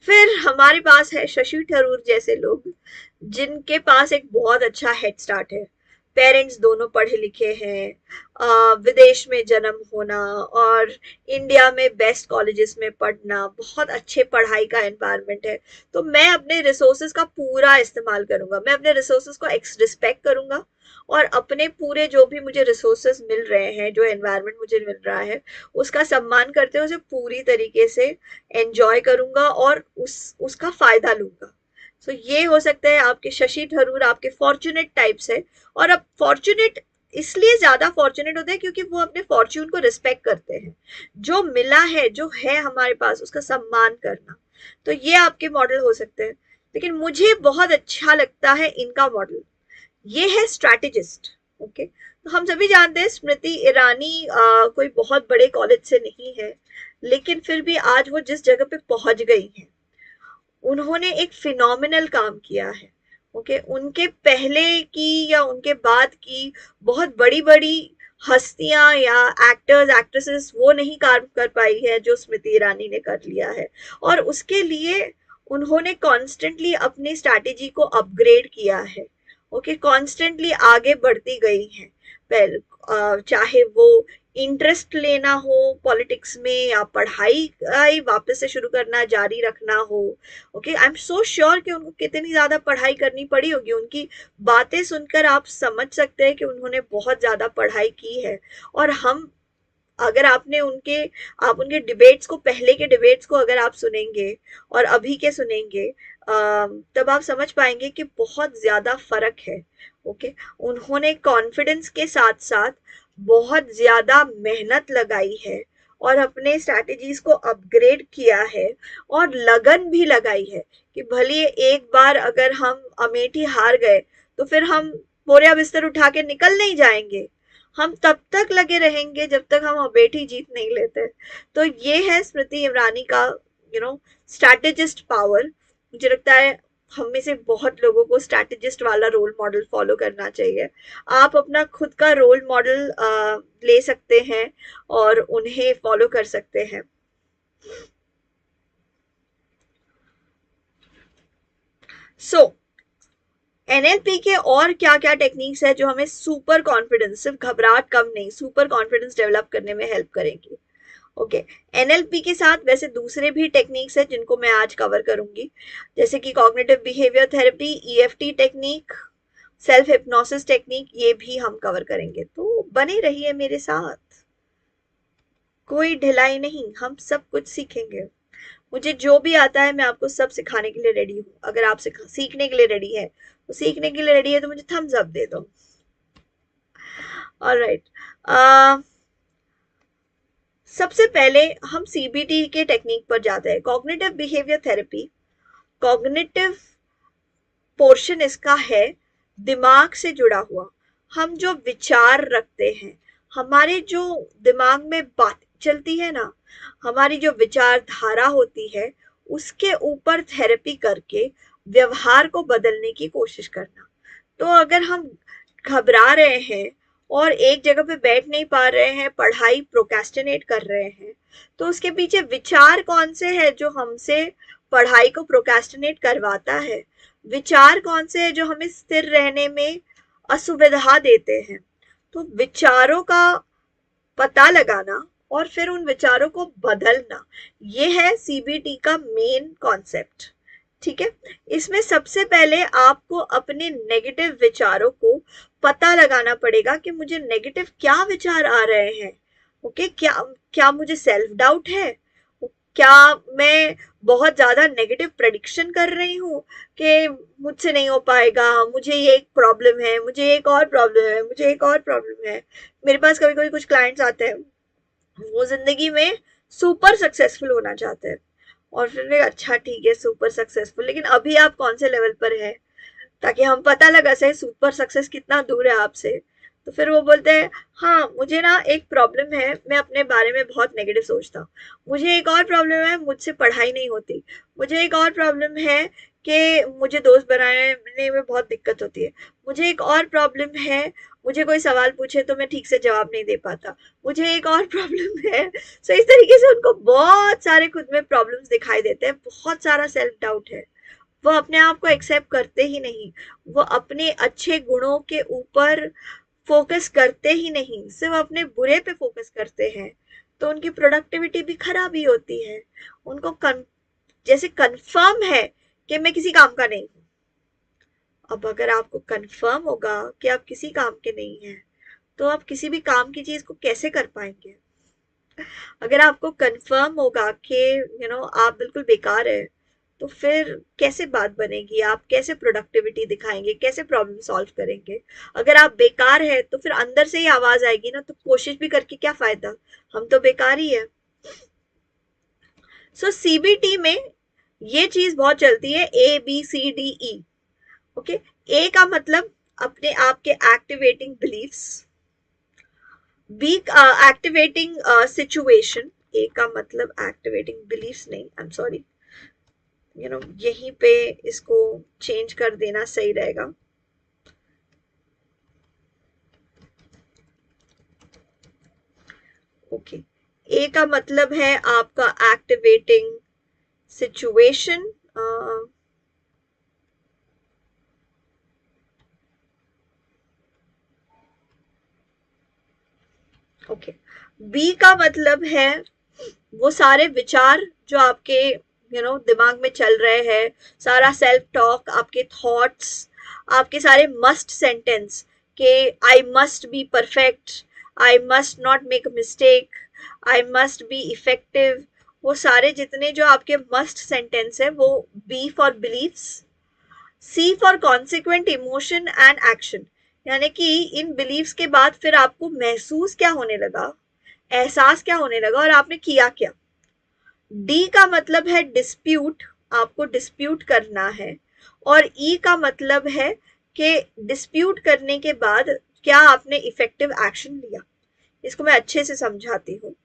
फिर हमारे पास है शशि थरूर जैसे लोग, जिनके पास एक बहुत अच्छा हेड स्टार्ट है। पेरेंट्स दोनों पढ़े लिखे हैं, विदेश में जन्म होना और इंडिया में बेस्ट कॉलेजेस में पढ़ना, बहुत अच्छे पढ़ाई का एनवायरनमेंट है। तो मैं अपने रिसोर्सेज का पूरा इस्तेमाल करूंगा, मैं अपने रिसोर्सेज को रिस्पेक्ट करूंगा और अपने पूरे जो भी मुझे रिसोर्सेज मिल रहे हैं, जो एनवायरनमेंट मुझे मिल रहा है, उसका सम्मान करते हुए उसे पूरी तरीके से एंजॉय करूंगा और उसका फायदा लूंगा। सो ये हो सकता है आपके शशि थरूर, आपके फॉर्चुनेट टाइप्स है। और अब फॉर्चुनेट इसलिए ज्यादा फॉर्चुनेट होते हैं क्योंकि वो अपने फॉर्च्यून को रिस्पेक्ट करते हैं। जो मिला है, जो है हमारे पास, उसका सम्मान करना। तो ये आपके मॉडल हो सकते हैं। लेकिन मुझे बहुत अच्छा लगता है इनका मॉडल, ये है स्ट्रैटेजिस्ट। ओके, तो हम सभी जानते हैं स्मृति ईरानी कोई बहुत बड़े कॉलेज से नहीं है, लेकिन फिर भी आज वो जिस जगह पे पहुंच गई हैं, उन्होंने एक फिनोमिनल काम किया है। ओके, उनके पहले की या उनके बाद की बहुत बड़ी बड़ी हस्तियां या एक्टर्स एक्ट्रेसेस वो नहीं काम कर पाई है जो स्मृति ईरानी ने कर लिया है। और उसके लिए उन्होंने कॉन्स्टेंटली अपनी स्ट्रैटेजी को अपग्रेड किया है। ओके, कॉन्स्टेंटली आगे बढ़ती गई हैं। चाहे वो इंटरेस्ट लेना हो पॉलिटिक्स में या पढ़ाई वापस से शुरू करना जारी रखना हो। Okay, I am so sure कि उनको कितनी ज्यादा पढ़ाई करनी पड़ी होगी। उनकी बातें सुनकर आप समझ सकते हैं कि उन्होंने बहुत ज्यादा पढ़ाई की है। और हम, अगर आप उनके डिबेट्स को, पहले के डिबेट्स को अगर आप सुनेंगे और अभी के सुनेंगे, तब आप समझ पाएंगे कि बहुत ज्यादा फर्क है। ओके, उन्होंने कॉन्फिडेंस के साथ साथ बहुत ज्यादा मेहनत लगाई है और अपने स्ट्रैटेजीज को अपग्रेड किया है और लगन भी लगाई है कि भले एक बार अगर हम अमेठी हार गए तो फिर हम बोरिया बिस्तर उठा के निकल नहीं जाएंगे। हम तब तक लगे रहेंगे जब तक हम अमेठी जीत नहीं लेते। तो ये है स्मृति ईरानी का स्ट्रैटेजिस्ट पावर। मुझे लगता है हम में से बहुत लोगों को स्ट्रैटेजिस्ट वाला रोल मॉडल फॉलो करना चाहिए। आप अपना खुद का रोल मॉडल ले सकते हैं और उन्हें फॉलो कर सकते हैं। सो एनएलपी के और क्या क्या टेक्निक्स है जो हमें सुपर कॉन्फिडेंस, सिर्फ घबराहट कम नहीं, सुपर कॉन्फिडेंस डेवलप करने में हेल्प करेंगी। ओके, एनएलपी के साथ वैसे दूसरे भी टेक्निक्स है जिनको मैं आज कवर करूंगी, जैसे कि cognitive behaviour therapy, EFT technique, self hypnosis technique, ये भी हम कवर करेंगे। तो बने रहिए मेरे साथ, कोई ढिलाई नहीं, हम सब कुछ सीखेंगे। मुझे जो भी आता है मैं आपको सब सिखाने के लिए रेडी हूँ। अगर आप सीखने के लिए रेडी है तो सीखने के लिए रेडी है तो मुझे थम्स अप दे दो। ऑलराइट, सबसे पहले हम सीबीटी के टेक्निक पर जाते हैं, cognitive behaviour therapy. Cognitive portion इसका है दिमाग से जुड़ा हुआ। हम जो विचार रखते हैं, हमारे जो दिमाग में बात चलती है ना, हमारी जो विचारधारा होती है, उसके ऊपर थेरेपी करके व्यवहार को बदलने की कोशिश करना। तो अगर हम घबरा रहे हैं और एक जगह पे बैठ नहीं पा रहे हैं, पढ़ाई प्रोक्रेस्टिनेट कर रहे हैं, तो उसके पीछे विचार कौन से है जो हमसे पढ़ाई को प्रोक्रेस्टिनेट करवाता है? विचार कौन से है जो हमें स्थिर रहने में असुविधा देते हैं? तो विचारों का पता लगाना और फिर उन विचारों को बदलना, ये है सीबीटी का मेन कॉन्सेप्ट। ठीक है, इसमें सबसे पहले आपको अपने नेगेटिव विचारों को पता लगाना पड़ेगा कि मुझे नेगेटिव क्या विचार आ रहे हैं। ओके, क्या क्या मुझे सेल्फ डाउट है? क्या मैं बहुत ज्यादा नेगेटिव प्रेडिक्शन कर रही हूँ कि मुझसे नहीं हो पाएगा, मुझे ये एक प्रॉब्लम है, मुझे एक और प्रॉब्लम है, मुझे एक और प्रॉब्लम है। मेरे पास कभी कभी कुछ क्लाइंट्स आते हैं, वो जिंदगी में सुपर सक्सेसफुल होना चाहते हैं और फिर अच्छा ठीक है सुपर सक्सेसफुल, लेकिन अभी आप कौन से लेवल पर है, ताकि हम पता लगा सके सुपर सक्सेस कितना दूर है आपसे। तो फिर वो बोलते हैं, हाँ मुझे ना एक प्रॉब्लम है, मैं अपने बारे में बहुत नेगेटिव सोचता हूँ। मुझे एक और प्रॉब्लम है, मुझसे पढ़ाई नहीं होती। मुझे एक और प्रॉब्लम है कि मुझे दोस्त बनाने में बहुत दिक्कत होती है। मुझे एक और प्रॉब्लम है, मुझे कोई सवाल पूछे तो मैं ठीक से जवाब नहीं दे पाता। मुझे एक और प्रॉब्लम है। सो इस तरीके से उनको बहुत सारे खुद में प्रॉब्लम्स दिखाई देते हैं, बहुत सारा सेल्फ डाउट है। वो अपने आप को एक्सेप्ट करते ही नहीं, वो अपने अच्छे गुणों के ऊपर फोकस करते ही नहीं, सिर्फ अपने बुरे पे फोकस करते हैं। तो उनकी प्रोडक्टिविटी भी खराब ही होती है। उनको जैसे कंफर्म है कि मैं किसी काम का नहीं हूं। अब अगर आपको कंफर्म होगा कि आप किसी काम के नहीं हैं, तो आप किसी भी काम की चीज को कैसे कर पाएंगे? अगर आपको कंफर्म होगा कि आप बिल्कुल बेकार है, तो फिर कैसे बात बनेगी? आप कैसे प्रोडक्टिविटी दिखाएंगे? कैसे प्रॉब्लम सॉल्व करेंगे? अगर आप बेकार है तो फिर अंदर से ही आवाज आएगी ना, तो कोशिश भी करके क्या फायदा, हम तो बेकार ही है। सो सीबीटी में ये चीज बहुत चलती है, ABCDE। ओके, ए का मतलब अपने आप के activating beliefs, B activating situation. A का मतलब एक्टिवेटिंग बिलीफ्स नहीं, आई एम सॉरी, यहीं पे इसको चेंज कर देना सही रहेगा। ओके, ए का मतलब है आपका एक्टिवेटिंग सिचुएशन। ओके, बी का मतलब है वो सारे विचार जो आपके दिमाग में चल रहे हैं, सारा सेल्फ टॉक, आपके थॉट्स, आपके सारे मस्ट सेंटेंस के I must be perfect, I must not make a mistake, I must be effective, वो सारे जितने जो आपके मस्ट सेंटेंस है, वो B for beliefs. C for consequent emotion and action, यानी कि इन बिलीव्स के बाद फिर आपको महसूस क्या होने लगा, एहसास क्या होने लगा और आपने किया क्या। डी का मतलब है डिस्प्यूट, आपको डिस्प्यूट करना है। और ई का मतलब है कि डिस्प्यूट करने के बाद क्या आपने इफेक्टिव एक्शन लिया। इसको मैं अच्छे से समझाती हूँ,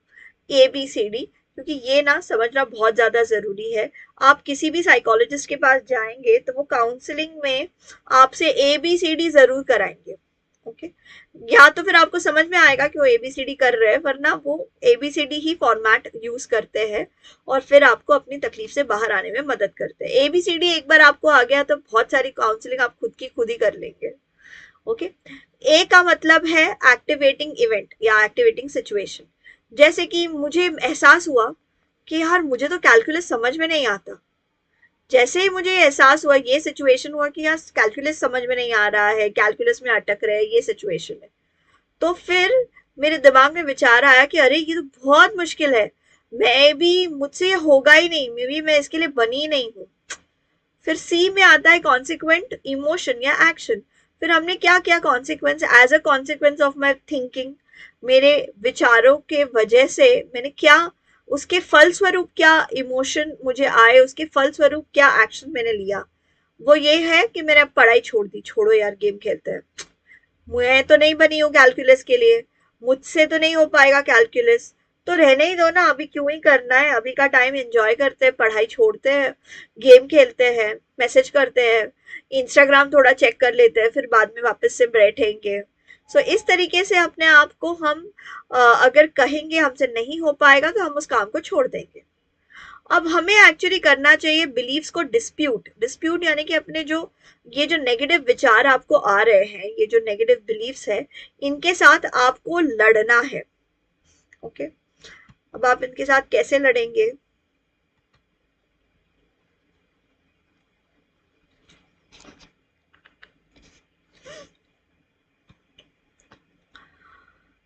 ABCD, क्योंकि ये ना समझना बहुत ज्यादा जरूरी है। आप किसी भी साइकोलॉजिस्ट के पास जाएंगे तो वो काउंसलिंग में आपसे ABCD जरूर कराएंगे। ओके, या तो फिर आपको समझ में आएगा कि वो ABCD कर रहे हैं, वरना वो ABCD ही फॉर्मेट यूज करते हैं और फिर आपको अपनी तकलीफ से बाहर आने में मदद करते हैं। ABCD एक बार आपको आ गया तो बहुत सारी काउंसलिंग आप खुद की खुद ही कर लेंगे। ओके, ए का मतलब है एक्टिवेटिंग इवेंट या एक्टिवेटिंग सिचुएशन। जैसे कि मुझे एहसास हुआ कि यार मुझे तो कैलकुलस समझ में नहीं आता। जैसे ही मुझे एहसास हुआ, ये सिचुएशन हुआ कि यार कैलकुलस समझ में नहीं आ रहा है, कैलकुलस में अटक रहे, ये सिचुएशन है, तो फिर मेरे दिमाग में विचार आया कि अरे ये तो बहुत मुश्किल है, मैं भी, मुझसे ये होगा ही नहीं, मे बी मैं इसके लिए बनी नहीं हूँ। फिर सी में आता है कॉन्सिक्वेंट इमोशन या एक्शन। फिर हमने क्या किया, consequence, as a consequence of my thinking, मेरे विचारों के वजह से मैंने क्या, उसके फलस्वरूप क्या इमोशन मुझे आए, उसके फलस्वरूप क्या एक्शन मैंने लिया। वो ये है कि मैंने अब पढ़ाई छोड़ दी, छोड़ो यार गेम खेलते हैं, मैं तो नहीं बनी हूँ कैलकुलस के लिए, मुझसे तो नहीं हो पाएगा कैलकुलस, तो रहने ही दो ना, अभी क्यों ही करना है, अभी का टाइम एंजॉय करते हैं, पढ़ाई छोड़ते हैं, गेम खेलते हैं, मैसेज करते हैं, इंस्टाग्राम थोड़ा चेक कर लेते हैं, फिर बाद में वापस से बैठेंगे। सो इस तरीके से अपने आप को हम अगर कहेंगे हमसे नहीं हो पाएगा तो हम उस काम को छोड़ देंगे। अब हमें एक्चुअली करना चाहिए बिलीव्स को डिस्प्यूट। डिस्प्यूट यानी कि अपने जो ये जो नेगेटिव विचार आपको आ रहे हैं, ये जो नेगेटिव बिलीव्स है, इनके साथ आपको लड़ना है। ओके, अब आप इनके साथ कैसे लड़ेंगे?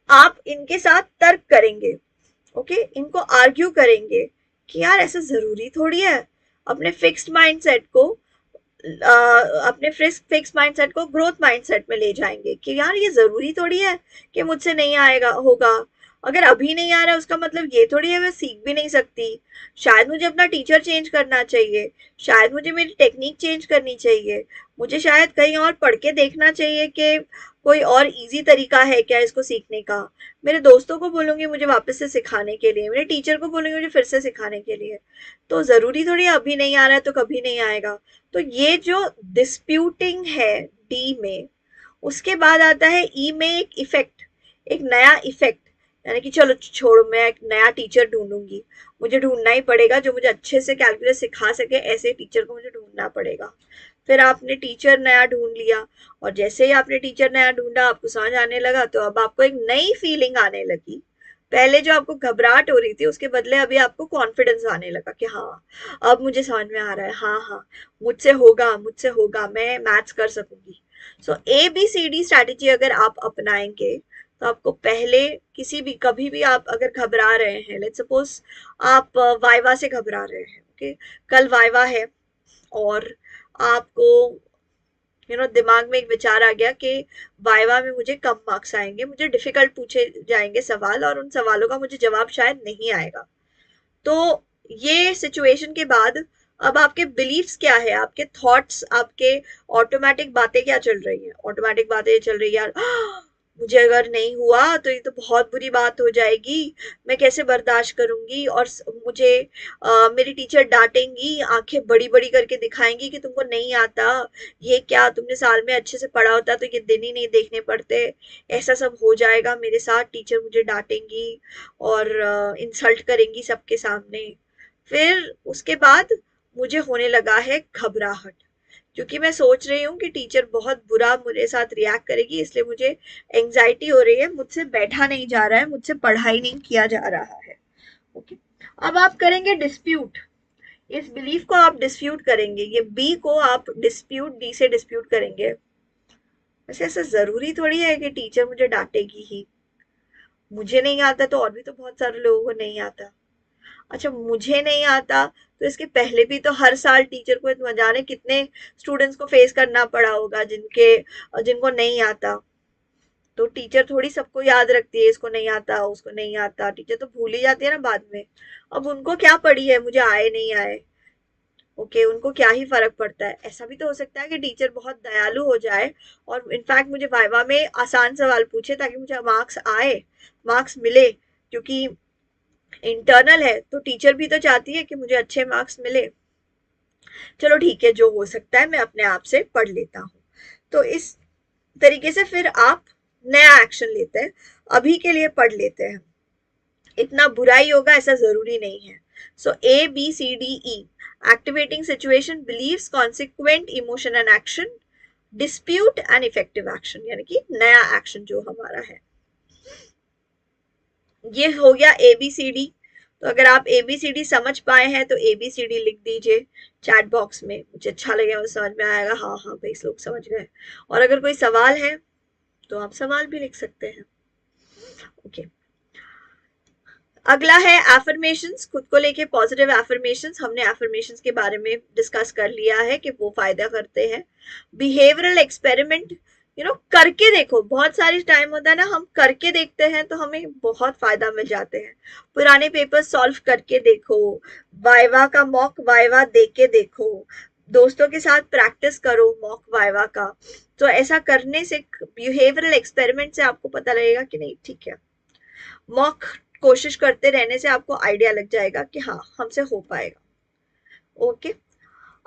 आप इनके साथ तर्क करेंगे। ओके, इनको आर्ग्यू करेंगे कि यार ऐसा जरूरी थोड़ी है। अपने फिक्स्ड माइंडसेट को अपने फिक्स माइंडसेट को ग्रोथ माइंडसेट में ले जाएंगे कि यार ये जरूरी थोड़ी है कि मुझसे नहीं आएगा होगा। अगर अभी नहीं आ रहा है उसका मतलब ये थोड़ी है मैं सीख भी नहीं सकती। शायद मुझे अपना टीचर चेंज करना चाहिए, शायद मुझे मेरी टेक्निक चेंज करनी चाहिए, मुझे शायद कहीं और पढ़ के देखना चाहिए कि कोई और इजी तरीका है क्या इसको सीखने का। मेरे दोस्तों को बोलूंगी मुझे वापस से सिखाने के लिए, मेरे टीचर को बोलूंगी मुझे फिर से सिखाने के लिए। तो जरूरी थोड़ी अभी नहीं आ रहा है तो कभी नहीं आएगा। तो ये जो डिस्प्यूटिंग है डी में, उसके बाद आता है ई में एक इफेक्ट, एक नया इफेक्ट, यानी कि चलो छोड़ो मैं एक नया टीचर ढूंढूंगी, मुझे ढूंढना ही पड़ेगा जो मुझे अच्छे से कैलकुलस सिखा सके, ऐसे टीचर को मुझे ढूंढना पड़ेगा। फिर आपने टीचर नया ढूंढ लिया, और जैसे ही आपने टीचर नया ढूंढा आपको समझ आने लगा, तो अब आपको एक नई फीलिंग आने लगी। पहले जो आपको घबराहट हो रही थी उसके बदले अभी आपको कॉन्फिडेंस आने लगा कि हाँ अब मुझे समझ में आ रहा है, हाँ हाँ मुझसे होगा, मैं मैथ्स कर सकूंगी। सो ABCD स्ट्रैटेजी अगर आप अपनाएंगे तो आपको पहले किसी भी कभी भी आप अगर घबरा रहे हैं, लेट्स सपोज आप वाइवा से घबरा रहे हैं, ओके, कल वाइवा है और आपको दिमाग में एक विचार आ गया कि वाइवा में मुझे कम मार्क्स आएंगे, मुझे डिफिकल्ट पूछे जाएंगे सवाल और उन सवालों का मुझे जवाब शायद नहीं आएगा। तो ये सिचुएशन के बाद अब आपके बिलीफ्स क्या है, आपके थॉट्स, आपके ऑटोमेटिक बातें क्या चल रही है, ऑटोमेटिक बातें चल रही है यार मुझे अगर नहीं हुआ तो ये तो बहुत बुरी बात हो जाएगी, मैं कैसे बर्दाश्त करूंगी, और मुझे मेरी टीचर डांटेंगी, आंखें बड़ी बड़ी करके दिखाएंगी कि तुमको नहीं आता, ये क्या तुमने साल में अच्छे से पढ़ा होता तो ये दिन ही नहीं देखने पड़ते, ऐसा सब हो जाएगा मेरे साथ, टीचर मुझे डांटेंगी और इंसल्ट करेंगी सबके सामने। फिर उसके बाद मुझे होने लगा है घबराहट, क्योंकि मैं सोच रही हूँ कि टीचर बहुत बुरा मेरे साथ रिएक्ट करेगी, इसलिए मुझे एंजाइटी हो रही है, मुझसे बैठा नहीं जा रहा है, मुझसे पढ़ाई नहीं किया जा रहा है। ओके, अब आप करेंगे डिस्प्यूट, इस बिलीफ को आप डिस्प्यूट करेंगे, ये बी को आप डिस्प्यूट, डी से डिस्प्यूट करेंगे। वैसे ऐसा जरूरी थोड़ी है कि टीचर मुझे डांटेगी ही, मुझे नहीं आता तो और भी तो बहुत सारे लोगों को नहीं आता। अच्छा मुझे नहीं आता तो इसके पहले भी तो हर साल टीचर को न जाने कितने स्टूडेंट्स को फेस करना पड़ा होगा जिनको नहीं आता। तो टीचर थोड़ी सबको याद रखती है, इसको नहीं आता उसको नहीं आता, टीचर तो भूल ही जाती है ना बाद में। अब उनको क्या पड़ी है मुझे आए नहीं आए, ओके उनको क्या ही फर्क पड़ता है। ऐसा भी तो हो सकता है कि टीचर बहुत दयालु हो जाए और इनफैक्ट मुझे वाइवा में आसान सवाल पूछे ताकि मुझे मार्क्स आए, मार्क्स मिले, क्योंकि इंटरनल है तो टीचर भी तो चाहती है कि मुझे अच्छे मार्क्स मिले। चलो ठीक है जो हो सकता है मैं अपने आप से पढ़ लेता हूँ। तो इस तरीके से फिर आप नया एक्शन लेते हैं, अभी के लिए पढ़ लेते हैं, इतना बुरा ही होगा ऐसा जरूरी नहीं है। So ABCDE, activating situation, beliefs, consequent emotion and action, dispute and effective action, यानी कि नया एक्शन जो हमारा है। ये हो गया ABCD। तो अगर आप ABCD समझ पाए हैं तो ABCD लिख दीजिए चैट बॉक्स में, मुझे अच्छा लगेगा, मुझे समझ में आएगा हाँ हाँ भाई लोग समझ गए। और अगर कोई सवाल है तो आप सवाल भी लिख सकते हैं। ओके, अगला है एफर्मेशंस, खुद को लेके पॉजिटिव एफर्मेशंस। हमने एफर्मेशंस के बारे में डिस्कस कर लिया है कि वो फायदा करते हैं। बिहेवियरल एक्सपेरिमेंट, करके देखो, बहुत सारी टाइम होता है ना हम करके देखते हैं तो हमें बहुत फायदा मिल जाते हैं। पुराने पेपर सॉल्व करके देखो, वाइवा का मॉक वाइवा दे के देखो, दोस्तों के साथ प्रैक्टिस करो मॉक वाइवा का। तो ऐसा करने से, बिहेवियरल एक्सपेरिमेंट से आपको पता लगेगा कि नहीं ठीक है, मॉक कोशिश करते रहने से आपको आइडिया लग जाएगा कि हाँ हमसे हो पाएगा। ओके,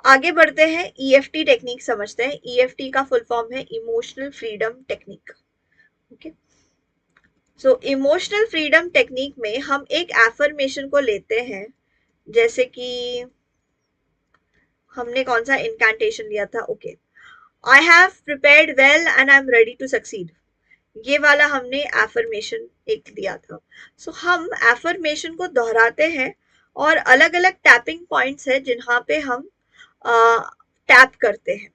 आगे बढ़ते हैं, EFT टेक्निक समझते हैं। EFT का फुल फॉर्म है emotional freedom technique. Okay, so emotional freedom technique में हम एक एफर्मेशन को लेते हैं, जैसे कि हमने कौन सा इनकैंटेशन लिया था, okay, I have prepared well and I am ready to succeed, ये वाला हमने एफर्मेशन एक दिया था। सो हम एफर्मेशन को दोहराते हैं और अलग अलग टैपिंग पॉइंट्स है जिन्हां पे हम टैप करते हैं।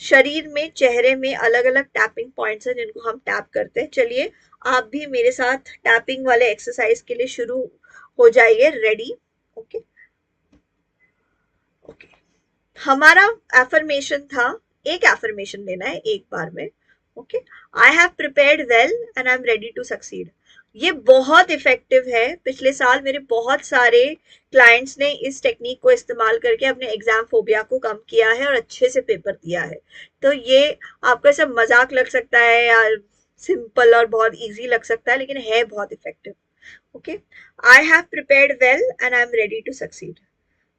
शरीर में, चेहरे में अलग अलग टैपिंग पॉइंट्स है जिनको हम टैप करते हैं। चलिए आप भी मेरे साथ टैपिंग वाले एक्सरसाइज के लिए शुरू हो जाइए, रेडी। ओके ओके, हमारा एफर्मेशन था, एक एफर्मेशन लेना है एक बार में। Okay, I have prepared well and I am ready to succeed. ये बहुत इफेक्टिव है। पिछले साल मेरे बहुत सारे क्लाइंट्स ने इस टेक्निक को इस्तेमाल करके अपने एग्जाम फोबिया को कम किया है और अच्छे से पेपर दिया है। तो ये आपको ऐसा मजाक लग सकता है या सिंपल और बहुत इजी लग सकता है, लेकिन है बहुत effective. Okay, I have prepared well and I am ready to succeed.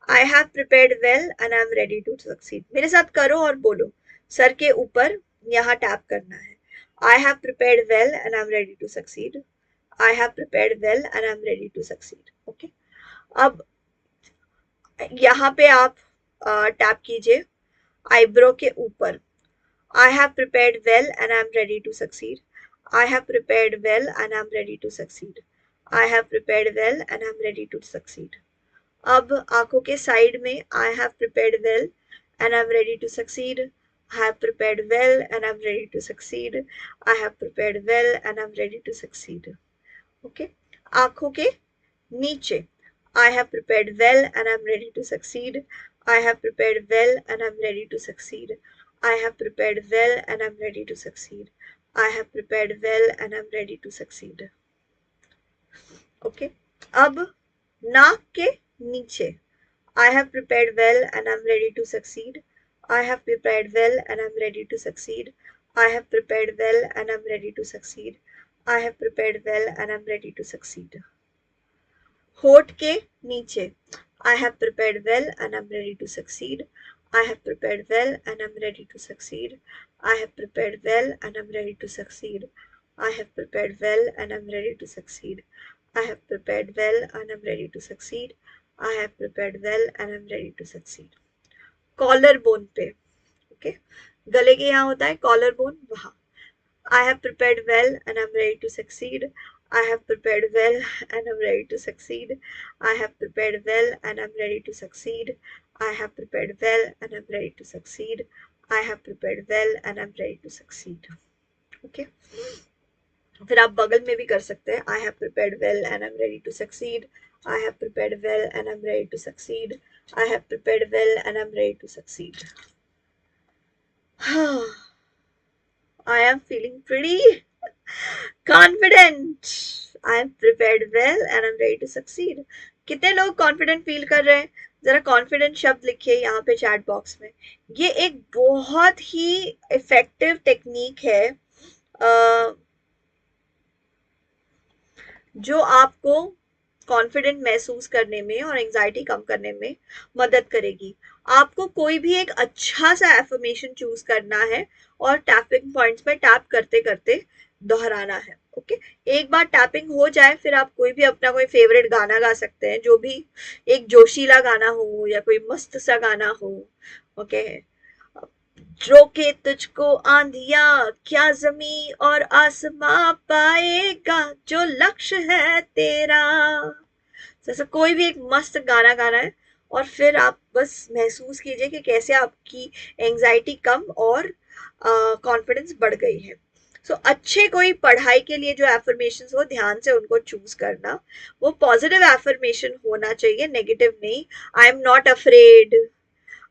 I have prepared well and I am ready to succeed. मेरे साथ करो और बोलो, सर के ऊपर यहाँ टैप करना है। I have prepared well and I am ready to succeed. I have prepared well and I'm ready to succeed. Okay. अब यहाँ पे आप टैप कीजिए आईब्रो के ऊपर। I have prepared well and I'm ready to succeed. I have prepared well and I'm ready to succeed. I have prepared well and I'm ready to succeed. अब आंखों के साइड में I have prepared well and I'm ready to succeed. I have prepared well and I'm ready to succeed. I have prepared well and I'm ready to succeed. Okay, आंखों के नीचे I have prepared well and I am ready to succeed. I have prepared well and I am ready to succeed. I have prepared well and I am ready to succeed. I have prepared well and I am ready to succeed. Okay, अब नाक के नीचे I have prepared well and I am ready to succeed. I have prepared well and I am ready to succeed. I have prepared well and I am ready to succeed. I have prepared well and I'm ready to succeed. होठ के नीचे I have prepared well and I'm ready to succeed. I have prepared well and I'm ready to succeed. I have prepared well and I'm ready to succeed. I have prepared well and I'm ready to succeed. I have prepared well and I'm ready to succeed. I have prepared well and I'm ready to succeed. Collar bone पे, ओके, गले के यहाँ होता है कॉलर बोन, वहाँ I have prepared well and I'm ready to succeed. I have prepared well and I'm ready to succeed. I have prepared well and I'm ready to succeed. I have prepared well and I'm ready to succeed. I have prepared well and I'm ready to succeed. Okay. फिर आप बगल में भी कर सकते हैं। I have prepared well and I'm ready to succeed. I have prepared well and I'm ready to succeed. I have prepared well and I'm ready to succeed. I am feeling pretty confident. I am prepared well and I'm ready to succeed. कितने लोग कॉन्फिडेंट फील कर रहे हैं? जरा कॉन्फिडेंट शब्द लिखिए यहाँ पे चैट बॉक्स में। ये एक बहुत ही इफेक्टिव टेक्निक है जो आपको कॉन्फिडेंट महसूस करने में और एंजाइटी कम करने में मदद करेगी। आपको कोई भी एक अच्छा सा एफर्मेशन चूज करना है और टैपिंग पॉइंट्स पे टैप करते करते दोहराना है। ओके, एक बार टैपिंग हो जाए फिर आप कोई भी अपना कोई फेवरेट गाना गा सकते हैं, जो भी एक जोशीला गाना हो या कोई मस्त सा गाना हो। ओके, रोके तुझको आंधिया क्या जमी और आसमां पाएगा जो लक्ष्य है तेरा। जैसा कोई भी एक मस्त गाना गाना है और फिर आप बस महसूस कीजिए कि कैसे आपकी एंजाइटी कम और कॉन्फिडेंस बढ़ गई है। सो अच्छे कोई पढ़ाई के लिए जो एफर्मेशन हो ध्यान से उनको चूज करना, वो पॉजिटिव एफर्मेशन होना चाहिए, नेगेटिव नहीं। I am not afraid,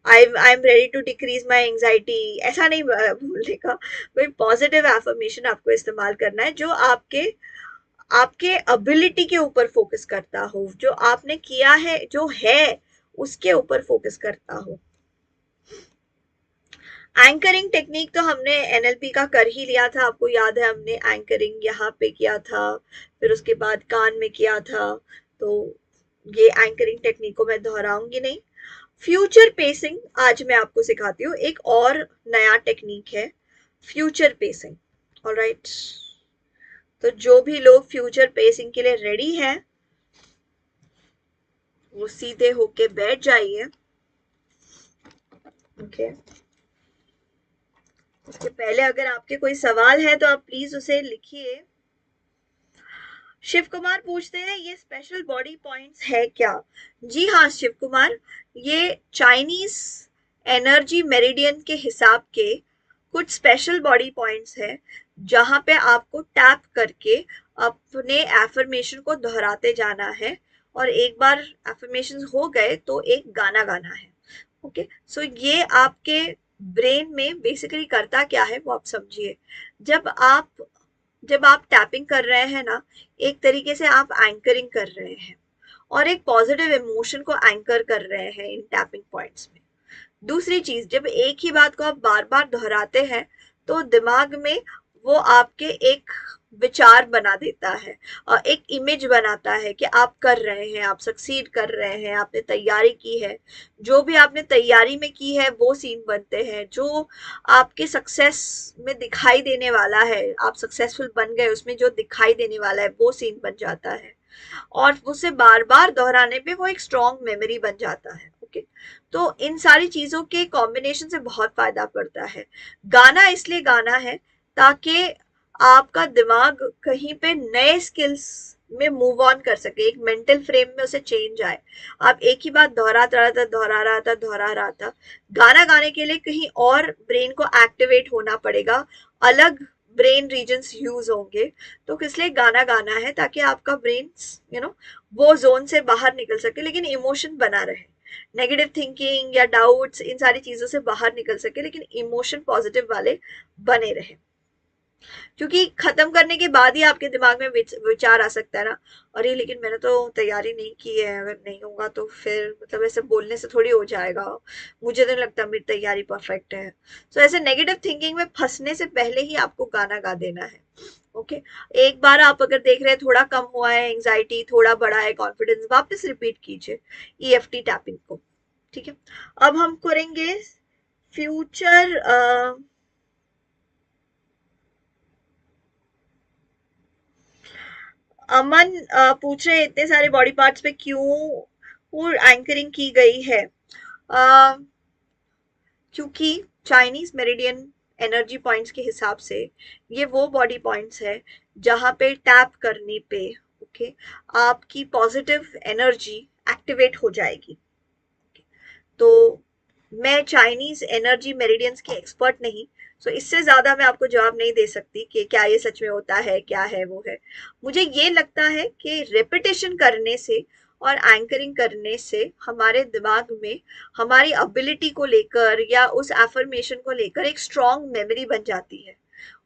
I am ready to decrease my anxiety, ऐसा नहीं बोलने का। कोई पॉजिटिव एफर्मेशन आपको इस्तेमाल करना है जो आपके एबिलिटी के ऊपर फोकस करता हो, जो आपने किया है जो है उसके ऊपर फोकस करता हो। एंकरिंग टेक्निक तो हमने एनएलपी का कर ही लिया था, आपको याद है हमने एंकरिंग यहाँ पे किया था, फिर उसके बाद कान में किया था, तो ये एंकरिंग टेक्निक को मैं दोहराऊंगी नहीं। फ्यूचर पेसिंग आज मैं आपको सिखाती हूँ, एक और नया टेक्निक है फ्यूचर पेसिंग। ऑलराइट, तो जो भी लोग फ्यूचर पेसिंग के लिए रेडी हैं वो सीधे होके बैठ जाइए। ओके, उसके पहले अगर आपके कोई सवाल है तो आप प्लीज उसे लिखिए। शिव कुमार पूछते हैं ये स्पेशल बॉडी पॉइंट्स है क्या? जी हाँ शिव कुमार, ये चाइनीज एनर्जी मेरिडियन के हिसाब के कुछ स्पेशल बॉडी पॉइंट्स है जहां पे आपको टैप करके अपने एफर्मेशन को दोहराते जाना है और एक बार एफर्मेशन हो गए तो एक गाना गाना है। ओके, सो ये आपके ब्रेन में बेसिकली करता क्या है वो आप समझिए। जब आप जब आप टैपिंग कर रहे हैं ना, एक तरीके से आप एंकरिंग कर रहे हैं और एक पॉजिटिव इमोशन को एंकर कर रहे हैं इन टैपिंग पॉइंट्स में। दूसरी चीज, जब एक ही बात को आप बार बार दोहराते हैं तो दिमाग में वो आपके एक विचार बना देता है और एक इमेज बनाता है कि आप कर रहे हैं, आप सक्सीड कर रहे हैं, आपने तैयारी की है, जो भी आपने तैयारी में की है वो सीन बनते हैं, जो आपके सक्सेस में दिखाई देने वाला है, आप सक्सेसफुल बन गए उसमें जो दिखाई देने वाला है वो सीन बन जाता है और उसे बार बार दोहराने पे वो एक स्ट्रॉन्ग मेमोरी बन जाता है। ओके, तो इन सारी चीजों के कॉम्बिनेशन से बहुत फायदा पड़ता है। गाना इसलिए गाना है ताकि आपका दिमाग कहीं पे नए स्किल्स में मूव ऑन कर सके, एक मेंटल फ्रेम में उसे चेंज आए। आप एक ही बात दोहरा रहा था, गाना गाने के लिए कहीं और ब्रेन को एक्टिवेट होना पड़ेगा, अलग ब्रेन रीजन्स यूज होंगे। तो किस लिए गाना गाना है? ताकि आपका ब्रेन वो जोन से बाहर निकल सके लेकिन इमोशन बना रहे, नेगेटिव थिंकिंग या डाउट्स इन सारी चीजों से बाहर निकल सके लेकिन इमोशन पॉजिटिव वाले बने रहे। क्योंकि खत्म करने के बाद ही आपके दिमाग में विचार आ सकता है ना, अरे लेकिन मैंने तो तैयारी नहीं की है, अगर नहीं होगा तो फिर मतलब ऐसे बोलने से थोड़ी हो जाएगा, मुझे तो नहीं लगता मेरी तैयारी परफेक्ट है। तो ऐसे नेगेटिव थिंकिंग में फंसने से पहले ही आपको गाना गा देना है। ओके, एक बार आप अगर देख रहे हैं थोड़ा कम हुआ है एंजाइटी, थोड़ा बढ़ा है कॉन्फिडेंस, वापस रिपीट कीजिए ईएफटी टैपिंग को। ठीक है, अब हम करेंगे फ्यूचर। अमन पूछ रहे हैं इतने सारे बॉडी पार्ट्स पे क्यों एंकरिंग की गई है? अ, क्योंकि चाइनीज मेरिडियन एनर्जी पॉइंट्स के हिसाब से ये वो बॉडी पॉइंट्स है जहां पे टैप करने पे ओके आपकी पॉजिटिव एनर्जी एक्टिवेट हो जाएगी। तो मैं चाइनीज एनर्जी मेरिडियंस की एक्सपर्ट नहीं, सो इससे ज्यादा मैं आपको जवाब नहीं दे सकती कि क्या ये सच में होता है, क्या है वो है। मुझे ये लगता है कि रेपिटेशन करने से और एंकरिंग करने से हमारे दिमाग में हमारी एबिलिटी को लेकर या उस एफर्मेशन को लेकर एक स्ट्रॉन्ग मेमोरी बन जाती है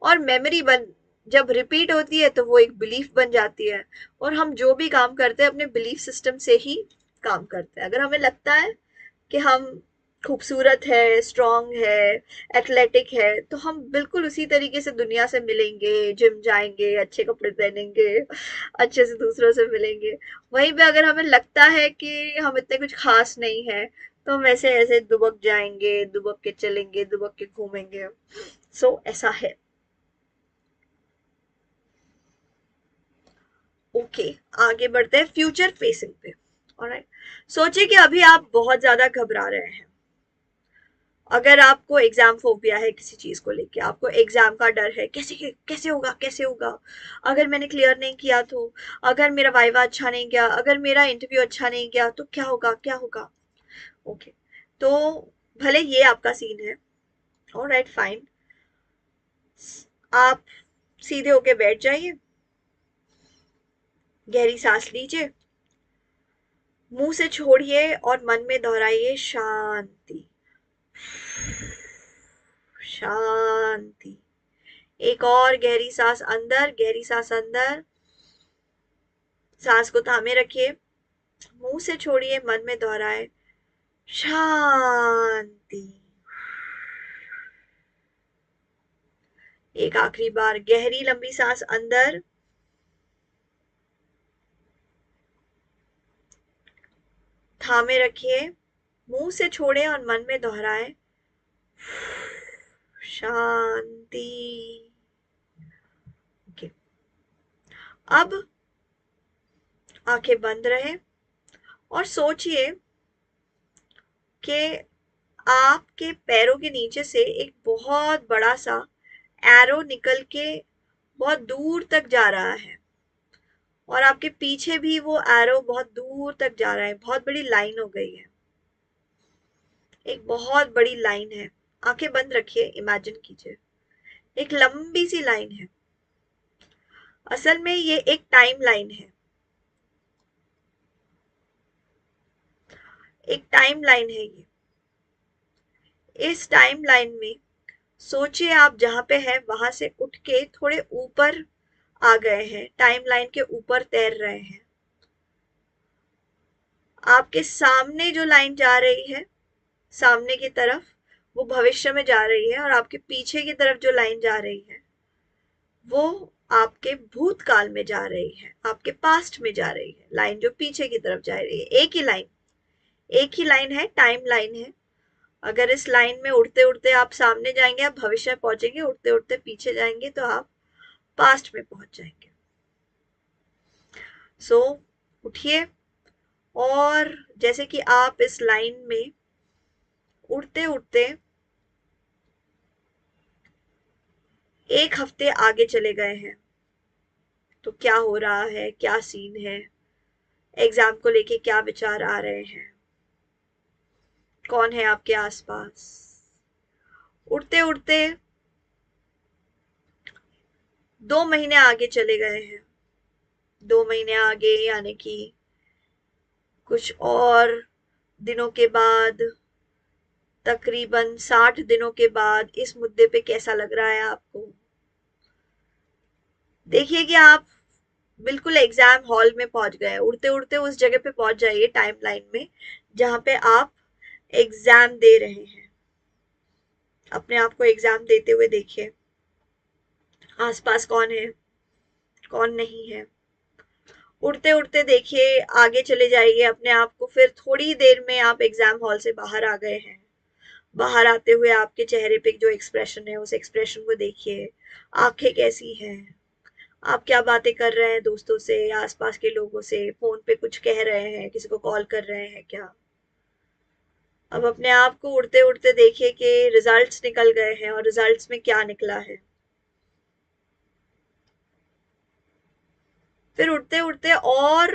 और मेमोरी बन जब रिपीट होती है तो वो एक बिलीफ बन जाती है और हम जो भी काम करते हैं अपने बिलीफ सिस्टम से ही काम करते हैं। अगर हमें लगता है कि हम खूबसूरत है, स्ट्रांग है, एथलेटिक है, तो हम बिल्कुल उसी तरीके से दुनिया से मिलेंगे, जिम जाएंगे, अच्छे कपड़े पहनेंगे, अच्छे से दूसरों से मिलेंगे। वहीं पे अगर हमें लगता है कि हम इतने कुछ खास नहीं है तो हम ऐसे ऐसे दुबक जाएंगे, दुबक के चलेंगे, दुबक के घूमेंगे। ऐसा है। ओके, आगे बढ़ते हैं फ्यूचर फेसिंग पे। ऑलराइट, सोचिए कि अभी आप बहुत ज्यादा घबरा रहे हैं। अगर आपको एग्जाम फोबिया है किसी चीज को लेके, आपको एग्जाम का डर है, कैसे कैसे होगा, कैसे होगा, अगर मैंने क्लियर नहीं किया तो, अगर मेरा वाइवा अच्छा नहीं गया, अगर मेरा इंटरव्यू अच्छा नहीं गया तो क्या होगा, क्या होगा। ओके, तो भले ये आपका सीन है, ऑलराइट फाइन, आप सीधे होके बैठ जाइए, गहरी सांस लीजिए, मुंह से छोड़िए और मन में दोहराइए शांति, शांति। एक और गहरी सांस अंदर, गहरी सांस अंदर, सांस को थामे रखिए, मुंह से छोड़िए, मन में दोहराए शांति। एक आखिरी बार गहरी लंबी सांस अंदर, थामे रखिए, मुंह से छोड़े और मन में दोहराए शांति। ओके, अब आंखें बंद रहे और सोचिए कि आपके पैरों के नीचे से एक बहुत बड़ा सा एरो निकल के बहुत दूर तक जा रहा है और आपके पीछे भी वो एरो बहुत दूर तक जा रहा है, बहुत बड़ी लाइन हो गई है, एक बहुत बड़ी लाइन है। आंखें बंद रखिए, इमेजिन कीजिए एक लंबी सी लाइन है। असल में ये एक टाइम लाइन है, एक टाइम लाइन है ये। इस टाइम लाइन में सोचिए आप जहां पे है वहां से उठ के थोड़े ऊपर आ गए हैं, टाइमलाइन के ऊपर तैर रहे हैं। आपके सामने जो लाइन जा रही है सामने की तरफ, वो भविष्य में जा रही है, और आपके पीछे की तरफ जो लाइन जा रही है वो आपके भूतकाल में जा रही है, आपके पास्ट में जा रही है। लाइन जो पीछे की तरफ जा रही है, एक ही लाइन है, टाइम लाइन है। अगर इस लाइन में उड़ते उड़ते आप सामने जाएंगे, आप भविष्य में पहुंचेंगे, उड़ते उड़ते पीछे जाएंगे तो आप पास्ट में पहुंच जाएंगे। सो उठिए, और जैसे कि आप इस लाइन में उड़ते उड़ते 1 हफ्ते आगे चले गए हैं, तो क्या हो रहा है, क्या सीन है, एग्जाम को लेके क्या विचार आ रहे हैं, कौन है आपके आसपास। उड़ते उड़ते 2 महीने आगे चले गए हैं। 2 महीने आगे यानी कि कुछ और दिनों के बाद, तकरीबन 60 दिनों के बाद, इस मुद्दे पे कैसा लग रहा है आपको। देखिए कि आप बिल्कुल एग्जाम हॉल में पहुंच गए। उड़ते उड़ते उस जगह पे पहुंच जाइए टाइमलाइन में जहां पे आप एग्जाम दे रहे हैं। अपने आप को एग्जाम देते हुए देखिए, आसपास कौन है, कौन नहीं है। उड़ते उड़ते देखिए, आगे चले जाइए अपने आप को, फिर थोड़ी देर में आप एग्जाम हॉल से बाहर आ गए हैं। बाहर आते हुए आपके चेहरे पे जो एक्सप्रेशन है, उस एक्सप्रेशन को देखिए। आंखें कैसी हैं, आप क्या बातें कर रहे हैं दोस्तों से, आसपास के लोगों से, फोन पे कुछ कह रहे हैं, किसी को कॉल कर रहे हैं क्या। अब अपने आप को उड़ते उड़ते देखिए कि रिजल्ट्स निकल गए हैं, और रिजल्ट्स में क्या निकला है। फिर उड़ते उड़ते और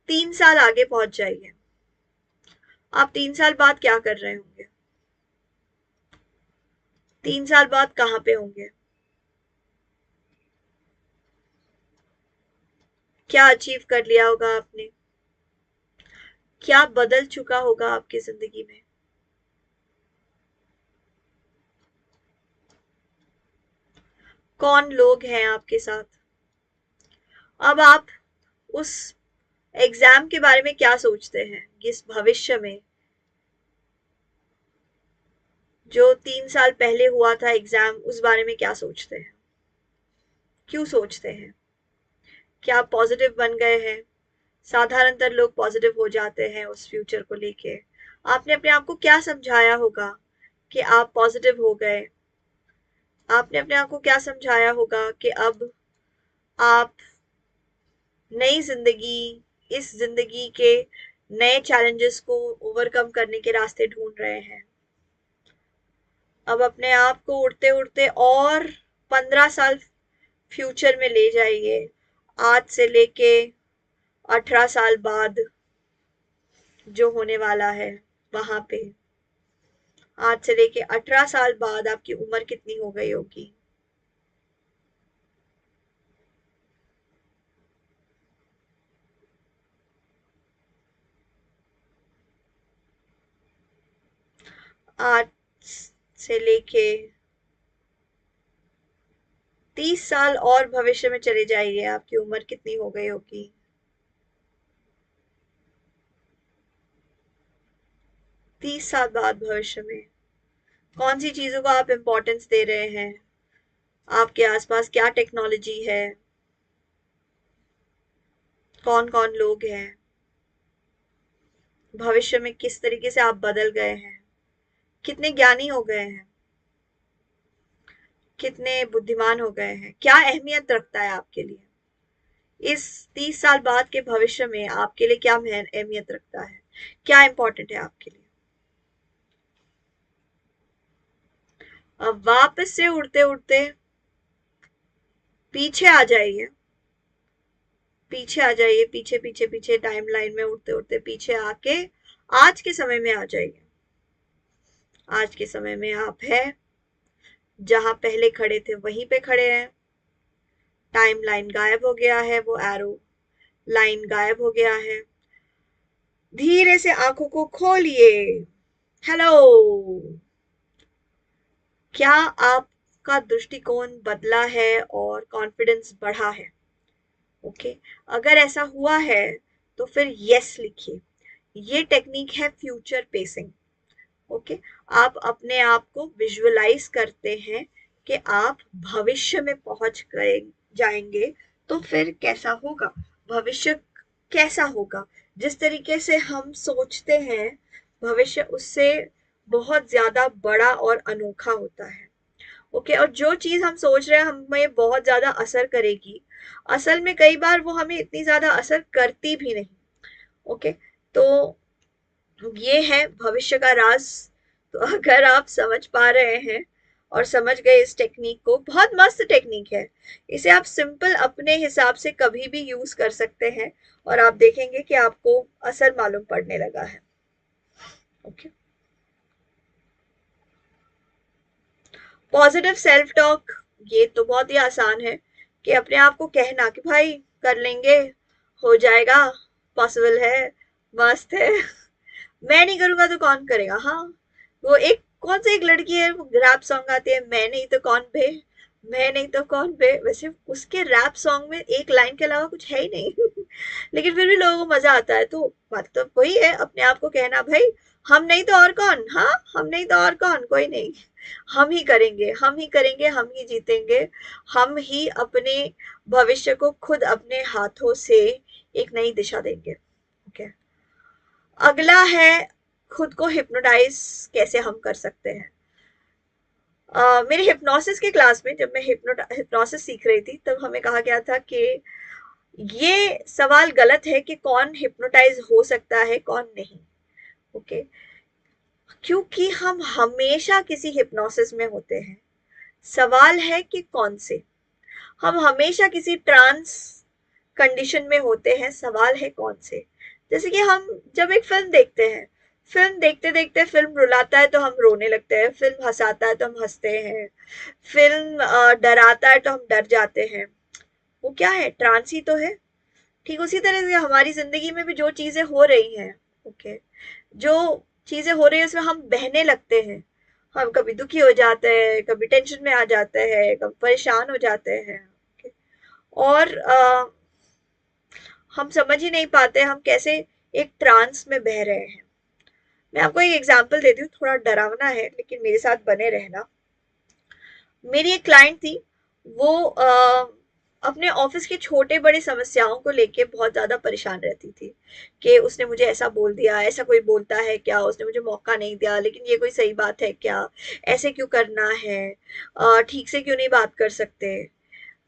3 साल आगे पहुंच जाइए। आप 3 साल बाद क्या कर रहे होंगे, 3 साल बाद कहाँ पे होंगे, क्या अचीव कर लिया होगा आपने, क्या बदल चुका होगा आपकी जिंदगी में। कौन लोग हैं आपके साथ। अब आप उस एग्जाम के बारे में क्या सोचते हैं, इस भविष्य में जो 3 साल पहले हुआ था एग्जाम, उस बारे में क्या सोचते हैं, क्यों सोचते हैं। क्या आप पॉजिटिव बन गए हैं। साधारणतर लोग पॉजिटिव हो जाते हैं उस फ्यूचर को लेके। आपने अपने आप को क्या समझाया होगा कि आप पॉजिटिव हो गए। आपने अपने आप को क्या समझाया होगा कि अब आप नई जिंदगी, इस जिंदगी के नए चैलेंजेस को ओवरकम करने के रास्ते ढूंढ रहे हैं। अब अपने आप को उड़ते उड़ते और 15 साल फ्यूचर में ले जाइए, आज से लेके 18 साल बाद जो होने वाला है वहां पे। आज से लेके 18 साल बाद आपकी उम्र कितनी हो गई होगी। आज से लेके 30 साल और भविष्य में चले जाइए, आपकी उम्र कितनी हो गई होगी। 30 साल बाद भविष्य में कौन सी चीजों को आप इम्पोर्टेंस दे रहे हैं, आपके आसपास क्या टेक्नोलॉजी है, कौन कौन लोग हैं, भविष्य में किस तरीके से आप बदल गए हैं, कितने ज्ञानी हो गए हैं, कितने बुद्धिमान हो गए हैं, क्या अहमियत रखता है आपके लिए। इस 30 साल बाद के भविष्य में आपके लिए क्या अहमियत रखता है, क्या इंपॉर्टेंट है आपके लिए। अब वापस से उड़ते उड़ते पीछे आ जाइए, पीछे आ जाइए, पीछे पीछे पीछे टाइमलाइन में उड़ते उड़ते पीछे आके आज के समय में आ जाइए। आज के समय में आप हैं जहां पहले खड़े थे वहीं पे खड़े हैं। टाइम लाइन गायब हो गया है, वो एरो लाइन गायब हो गया है। धीरे से आंखों को खोलिए। हेलो, क्या आप आपका दृष्टिकोण बदला है और कॉन्फिडेंस बढ़ा है। ओके, अगर ऐसा हुआ है तो फिर यस लिखिए। ये टेक्निक है फ्यूचर पेसिंग। ओके, आप अपने आप को विजुअलाइज करते हैं कि आप भविष्य में पहुंच गए जाएंगे तो फिर कैसा होगा, भविष्य कैसा होगा। जिस तरीके से हम सोचते हैं भविष्य उससे बहुत ज्यादा बड़ा और अनोखा होता है। ओके, और जो चीज हम सोच रहे हैं हमें बहुत ज्यादा असर करेगी, असल में कई बार वो हमें इतनी ज्यादा असर करती भी नहीं। ओके, तो ये है भविष्य का राज। तो अगर आप समझ पा रहे हैं और समझ गए इस टेक्निक को, बहुत मस्त टेक्निक है। इसे आप सिंपल अपने हिसाब से कभी भी यूज कर सकते हैं और आप देखेंगे कि आपको असर मालूम पड़ने लगा है। ओके, पॉजिटिव सेल्फ टॉक, ये तो बहुत ही आसान है कि अपने आप को कहना कि भाई कर लेंगे, हो जाएगा, पॉसिबल है, मस्त है। मैं नहीं करूंगा तो कौन करेगा। हाँ, वो एक कौन सी एक लड़की है, वो रैप सॉन्ग आती है, मैं नहीं तो कौन बे, मैं नहीं तो कौन बे, वैसे उसके रैप सॉन्ग में एक लाइन के अलावा कुछ है ही नहीं। लेकिन फिर भी लोगों को मजा आता है। तो बात तो वही है, अपने आप को कहना भाई हम नहीं तो और कौन, हाँ हम नहीं तो और कौन, कोई नहीं, हम ही करेंगे, हम ही करेंगे, हम ही जीतेंगे, हम ही अपने भविष्य को खुद अपने हाथों से एक नई दिशा देंगे। ओके, अगला है खुद को हिप्नोटाइज कैसे हम कर सकते हैं। मेरे हिप्नोसिस के क्लास में जब मैं हिप्नोसिस सीख रही थी तब हमें कहा गया था कि ये सवाल गलत है कि कौन हिप्नोटाइज हो सकता है कौन नहीं। ओके, क्योंकि हम हमेशा किसी हिप्नोसिस में होते हैं, सवाल है कि कौन से। हम हमेशा किसी ट्रांस कंडीशन में होते हैं, सवाल है कौन से। जैसे कि हम जब एक फिल्म देखते हैं, फिल्म देखते देखते फिल्म रुलाता है तो हम रोने लगते हैं, फिल्म हंसाता है तो हम हंसते हैं, फिल्म डराता है तो हम डर जाते हैं। वो क्या है, ट्रांस ही तो है। ठीक उसी तरह से हमारी जिंदगी में भी जो चीजें हो रही हैं, ओके, जो चीजें हो रही है उसमें हम बहने लगते हैं। हम कभी दुखी हो जाते हैं, कभी टेंशन में आ जाते हैं, कभी परेशान हो जाते हैं। okay? और हम समझ ही नहीं पाते हम कैसे एक ट्रांस में बह रहे हैं। मैं आपको एक एग्जांपल देती हूँ, थोड़ा डरावना है लेकिन मेरे साथ बने रहना। मेरी एक क्लाइंट थी, वो अपने ऑफिस की छोटे बड़े समस्याओं को लेके बहुत ज्यादा परेशान रहती थी कि उसने मुझे ऐसा बोल दिया, ऐसा कोई बोलता है क्या, उसने मुझे मौका नहीं दिया, लेकिन ये कोई सही बात है क्या, ऐसे क्यों करना है, ठीक से क्यों नहीं बात कर सकते।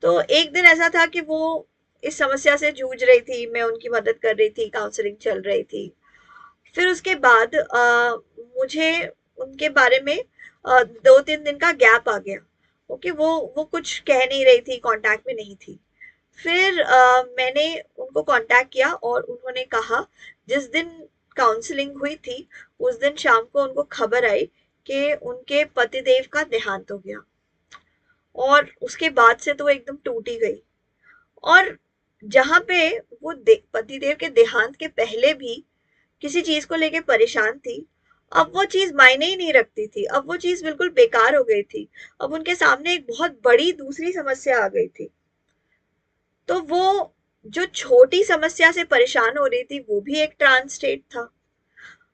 तो एक दिन ऐसा था कि वो इस समस्या से जूझ रही थी, मैं उनकी मदद कर रही थी, काउंसलिंग चल रही थी। फिर उसके बाद मुझे उनके बारे में 2-3 दिन का गैप आ गया। ओके, वो कुछ कह नहीं रही थी, कांटेक्ट में नहीं थी। फिर मैंने उनको कांटेक्ट किया और उन्होंने कहा, जिस दिन काउंसलिंग हुई थी उस दिन शाम को उनको खबर आई कि उनके पतिदेव का देहांत हो गया। और उसके बाद से तो वो एकदम टूट ही गई। और जहाँ पे वो पतिदेव के देहांत के पहले भी किसी चीज को लेके परेशान थी, अब वो चीज मायने ही नहीं रखती थी, अब वो चीज बिल्कुल बेकार हो गई थी। अब उनके सामने एक बहुत बड़ी दूसरी समस्या आ गई थी। तो वो जो छोटी समस्या से परेशान हो रही थी वो भी एक ट्रांस स्टेट था।